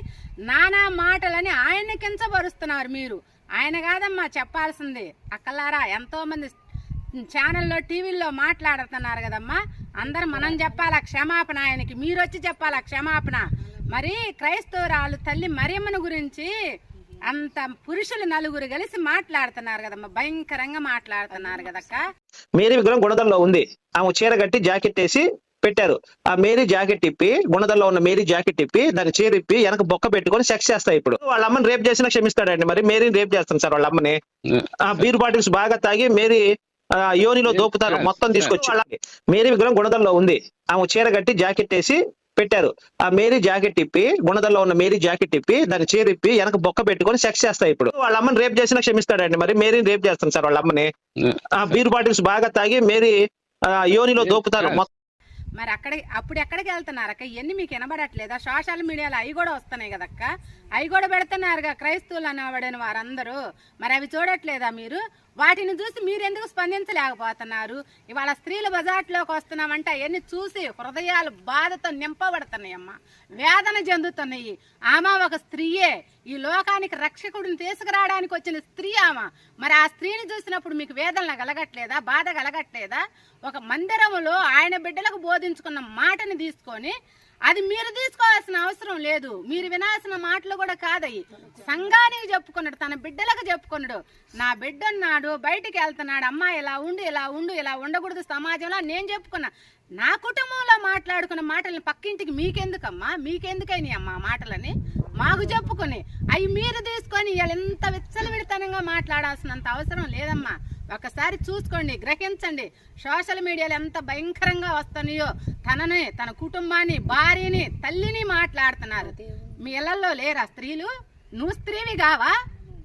నానా మాటలని ఆయన్ని కించపరుస్తున్నారు. మీరు ఆయన కాదమ్మా చెప్పాల్సింది. అక్కలారా ఎంతో మంది ఛానల్లో టీవీల్లో మాట్లాడుతున్నారు కదమ్మా, అందరూ మనం చెప్పాలా క్షమాపణ, ఆయనకి మీరు వచ్చి చెప్పాలా క్షమాపణ. మరి క్రైస్తవురాలు తల్లి మరియమ్మను గురించి అంత పురుషులు 4 కలిసి మాట్లాడుతున్నారు కదమ్మా, భయంకరంగా మాట్లాడుతున్నారు కదక్క. మేరీ విగ్రహం గుణదల్లో ఉంది. ఆమె చీర కట్టి జాకెట్ వేసి పెట్టారు. ఆ మేరీ జాకెట్ ఇప్పి గుణదల్లో ఉన్న మేరీ జాకెట్ ఇప్పి దాన్ని చేరిప్పి వెనక బొక్క పెట్టుకొని సెక్స్ చేస్తాయి. ఇప్పుడు వాళ్ళ అమ్మని రేప్ చేసినా క్షమిస్తాడండి, మరి మేరీని రేప్ చేస్తాను సార్ వాళ్ళ అమ్మని. ఆ బీర్ బాటిల్స్ బాగా తాగి మేరీ యోనిలో దోపుతారు. మొత్తం తీసుకొచ్చి మేరీ విగ్రహం గుణదల్లో ఉంది. ఆమె చీర కట్టి జాకెట్ వేసి పెట్టారు. ఆ మేరీ జాకెట్ ఇప్పి గుణదల్లో ఉన్న మేరీ జాకెట్ ఇప్పి దాన్ని చేరిప్పి వెనక బొక్క పెట్టుకొని సెక్స్ చేస్తాయి. ఇప్పుడు వాళ్ళ అమ్మని రేప్ చేసినా క్షమిస్తాడండి, మరి మేరీని రేప్ చేస్తాను సార్ వాళ్ళ అమ్మని. ఆ బీర్ బాటిల్స్ బాగా తాగి మేరీ యోనిలో దోపుతారు. మరి అప్పుడు ఎక్కడికి వెళ్తున్నారు అక్క? ఇవన్నీ మీకు వినబడట్లేదా? సోషల్ మీడియాలో అవి కూడా వస్తున్నాయి కదక్క, అవి కూడా పెడుతున్నారుగా క్రైస్తవులు అనబడిన వారందరూ. మరి అవి చూడట్లేదా మీరు? వాటిని చూసి మీరు ఎందుకు స్పందించలేకపోతున్నారు? ఇవాళ స్త్రీలు బజార్లోకి వస్తున్నామంటే అవన్నీ చూసి హృదయాలు బాధతో నింపబడుతున్నాయమ్మా, వేదన చెందుతున్నాయి. ఆమె ఒక స్త్రీయే, ఈ లోకానికి రక్షకుడిని తీసుకురావడానికి వచ్చిన స్త్రీ ఆమె. మరి ఆ స్త్రీని చూసినప్పుడు మీకు వేదన కలగట్లేదా, బాధ కలగట్లేదా? ఒక మందిరంలో ఆయన బిడ్డలకు బోధించుకున్న మాటని తీసుకొని అది మీరు తీసుకోవాల్సిన అవసరం లేదు. మీరు వినాల్సిన మాటలు కూడా కాదయి. సంఘానికి చెప్పుకున్నాడు, తన బిడ్డలకు చెప్పుకున్నాడు. నా బిడ్డ ఉన్నాడు, బయటికి వెళ్తున్నాడు, అమ్మ ఇలా ఉండు, ఇలా ఉండు, ఇలా ఉండకూడదు సమాజంలో నేను చెప్పుకున్నా. నా కుటుంబంలో మాట్లాడుకున్న మాటలను పక్కింటికి మీకెందుకమ్మా, మీకెందుకైనా అమ్మా మాటలని మాకు చెప్పుకొని అవి మీరు తీసుకొని ఇవాళ ఎంత విచ్చలవిడితనంగా మాట్లాడాల్సినంత అవసరం లేదమ్మా. ఒకసారి చూసుకోండి, గ్రహించండి. సోషల్ మీడియాలో ఎంత భయంకరంగా వస్తున్నాయో. తనని, తన కుటుంబాన్ని, భార్యని, తల్లిని మాట్లాడుతున్నారు. మీ ఇళ్లలో లేరా స్త్రీలు? నువ్వు స్త్రీవి కావా?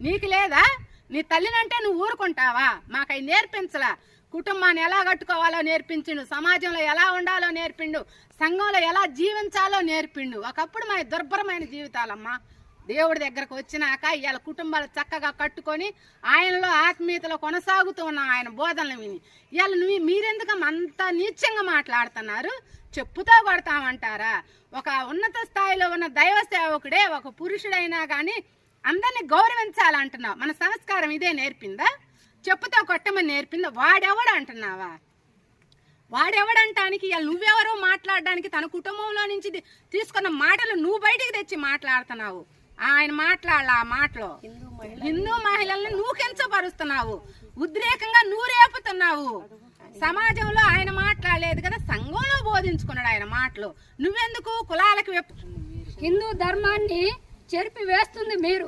నీకు లేదా? నీ తల్లినంటే నువ్వు ఊరుకుంటావా? మాకై నేర్పించలా. కుటుంబాన్ని ఎలా కట్టుకోవాలో నేర్పించిండు, సమాజంలో ఎలా ఉండాలో నేర్పిండు, సంఘంలో ఎలా జీవించాలో నేర్పిండు. ఒకప్పుడు మా దుర్భరమైన జీవితాలమ్మా. దేవుడి దగ్గరకు వచ్చినాక ఇవాళ కుటుంబాలు చక్కగా కట్టుకొని ఆయనలో ఆత్మీయతలో కొనసాగుతూ ఉన్నాం ఆయన బోధనలు విని. ఇవాళ మీరెందుకు అంత నీచంగా మాట్లాడుతున్నారు? చెప్పుతో కొడతామంటారా? ఒక ఉన్నత స్థాయిలో ఉన్న దైవ సేవకుడే ఒక పురుషుడైనా కానీ అందరినీ గౌరవించాలంటున్నావు. మన సంస్కారం ఇదే నేర్పిందా? చెప్పుతో కొట్టమని నేర్పిందా? వాడెవడు అంటున్నావా? వాడెవడంటానికి ఇవాళ నువ్వెవరో మాట్లాడడానికి తన కుటుంబంలో నుంచి తీసుకున్న మాటలు నువ్వు బయటికి తెచ్చి మాట్లాడుతున్నావు. ఆయన మాట్లాడాల ఆ మాటలో హిందూ మహిళల్ని నువ్వు కించపరుస్తున్నావు, ఉద్రేకంగా నువ్వు రేపుతున్నావు. సమాజంలో ఆయన మాట్లాడలేదు కదా, సంఘంలో బోధించుకున్నాడు ఆయన మాటలు. నువ్వెందుకు కులాలకు హిందూ ధర్మాన్ని చెరిపి వేస్తుంది మీరు.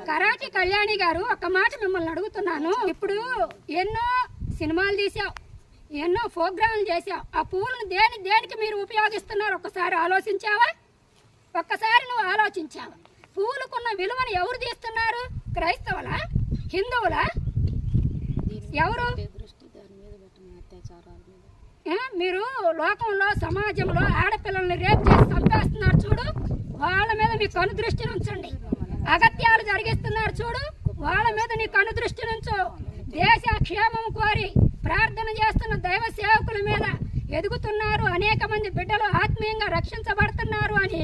కరాటి కళ్యాణి గారు, ఒక మాట మిమ్మల్ని అడుగుతున్నాను. ఇప్పుడు ఎన్నో సినిమాలు తీసావు, ఎన్నో ప్రోగ్రాంలు చేసావు. ఆ పువ్వులను దేనికి మీరు ఉపయోగిస్తున్నారు ఒక్కసారి ఆలోచించావా? ఒక్కసారి నువ్వు ఆలోచించావా? పువ్వులకున్న విలువను ఎవరు తీస్తున్నారు? క్రైస్తవులా, హిందువులా, ఎవరు? మీరు లోకంలో సమాజంలో ఆడపిల్లల్ని రేపు చేసి చంపేస్తున్నారు చూడు, వాళ్ళ మీద మీ కను దృష్టి ఉంచండి. అగత్యాలు జరిగిస్తున్నారు చూడు, వాళ్ళ మీద నీ కను దృష్టి నుంచు. దేశ క్షేమం కోరి ప్రార్థన చేస్తున్న దైవ సేవకుల మీద ఎదుగుతున్నారు, అనేక మంది బిడ్డలు ఆత్మీయంగా రక్షించబడుతున్నారు అని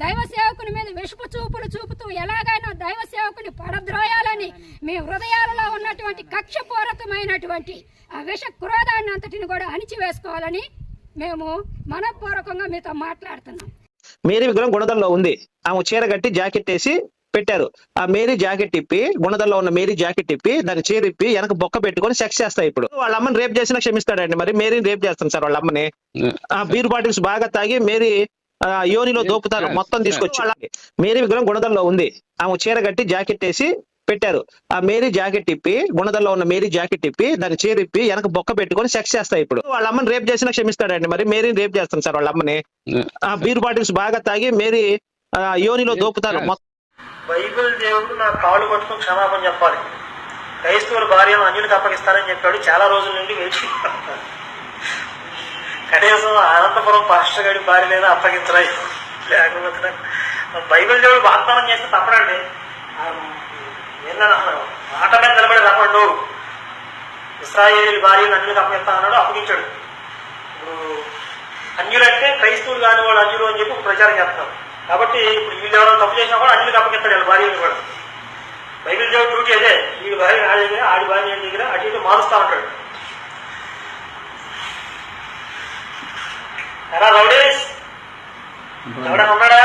దైవ సేవకుని మీద విషపు చూపులు చూపుతూ ఎలాగైనా దైవ సేవకుని పడద్రోయాలని మీ హృదయాలలో ఉన్నటువంటి కక్షపూర్వకమైనటువంటి ఆ విష క్రోధాన్ని అంతటిని కూడా అణిచివేసుకోవాలని మేము మనపూర్వకంగా మీతో మాట్లాడుతున్నాం. మేరీ విగ్రహం గుణదల్లో ఉంది. ఆమె చీర కట్టి జాకెట్ వేసి పెట్టారు. ఆ మేరీ జాకెట్ ఇప్పి, గుణదల్లో ఉన్న మేరీ జాకెట్ ఇప్పి దాని చీర ఇప్పి వెనక బొక్క పెట్టుకొని సెక్స్ చేస్తాయి. ఇప్పుడు వాళ్ళ అమ్మని రేప్ చేసినా క్షమిస్తాడండి, మరి మేరీని రేప్ చేస్తాను సార్ వాళ్ళ అమ్మని. ఆ బీర్ బాటిల్స్ బాగా తాగి మేరీ యోనిలో దోపుతారు మొత్తం తీసుకొచ్చి. మేరీ విగ్రహం గుణదల్లో ఉంది. ఆమె చీర కట్టి జాకెట్ వేసి పెట్టారు. ఆ మేరీ జాకెట్ ఇప్పి, గుణదల్లో ఉన్న మేరీ జాకెట్ ఇప్పి దాని చీర ఇప్పి వెనక బొక్క పెట్టుకొని సెక్స్ చేస్తాయి. ఇప్పుడు వాళ్ళ అమ్మని రేప్ చేసినా క్షమిస్తాడండి, మరి మేరీని రేప్ చేస్తాను సార్ వాళ్ళ అమ్మని. ఆ బీర్ బాటిల్స్ బాగా తాగి మేరీ యోనిలో దోపుతారు మొత్తం. బైబిల్ దేవుడు నా కాళ్ళు పట్టుకుని క్షమాపణ చెప్పాలి, క్రైస్తవుల భార్యను అన్యులకు అప్పగిస్తానని చెప్పాడు. చాలా రోజుల నుండి వేచి కనీసం అనంతపురం పాస్టర్ గారి భార్య లేదా అప్పగించరాయి, లేకపోతే బైబిల్ దేవుడు వాగ్దానం చేస్తే తప్పడండి. ఏంటన్నా మాట మీద నిలబడి రాకుండా ఇశ్రాయేలు భార్యను అన్యులకు అప్పగిస్తానన్నాడు, అప్పగించాడు. ఇప్పుడు అన్యులంటే క్రైస్తవులు కాని వాళ్ళు అన్యులు అని చెప్పి ప్రచారం చేస్తున్నారు. కాబట్టి ఇప్పుడు వీళ్ళు ఎవరైనా తప్పు చేసినా కూడా అన్యులకు అప్పగిస్తాడు వాళ్ళ భార్యను కూడా. బైబిల్ దేవుడు డ్యూటీ అదే, వీడి భార్య నా దగ్గర, ఆడి భార్య దగ్గర అటు ఇటు మారుస్తూ ఉంటాడు. ఎలా రౌడీస్ ఎవడన్నా ఉన్నాడా?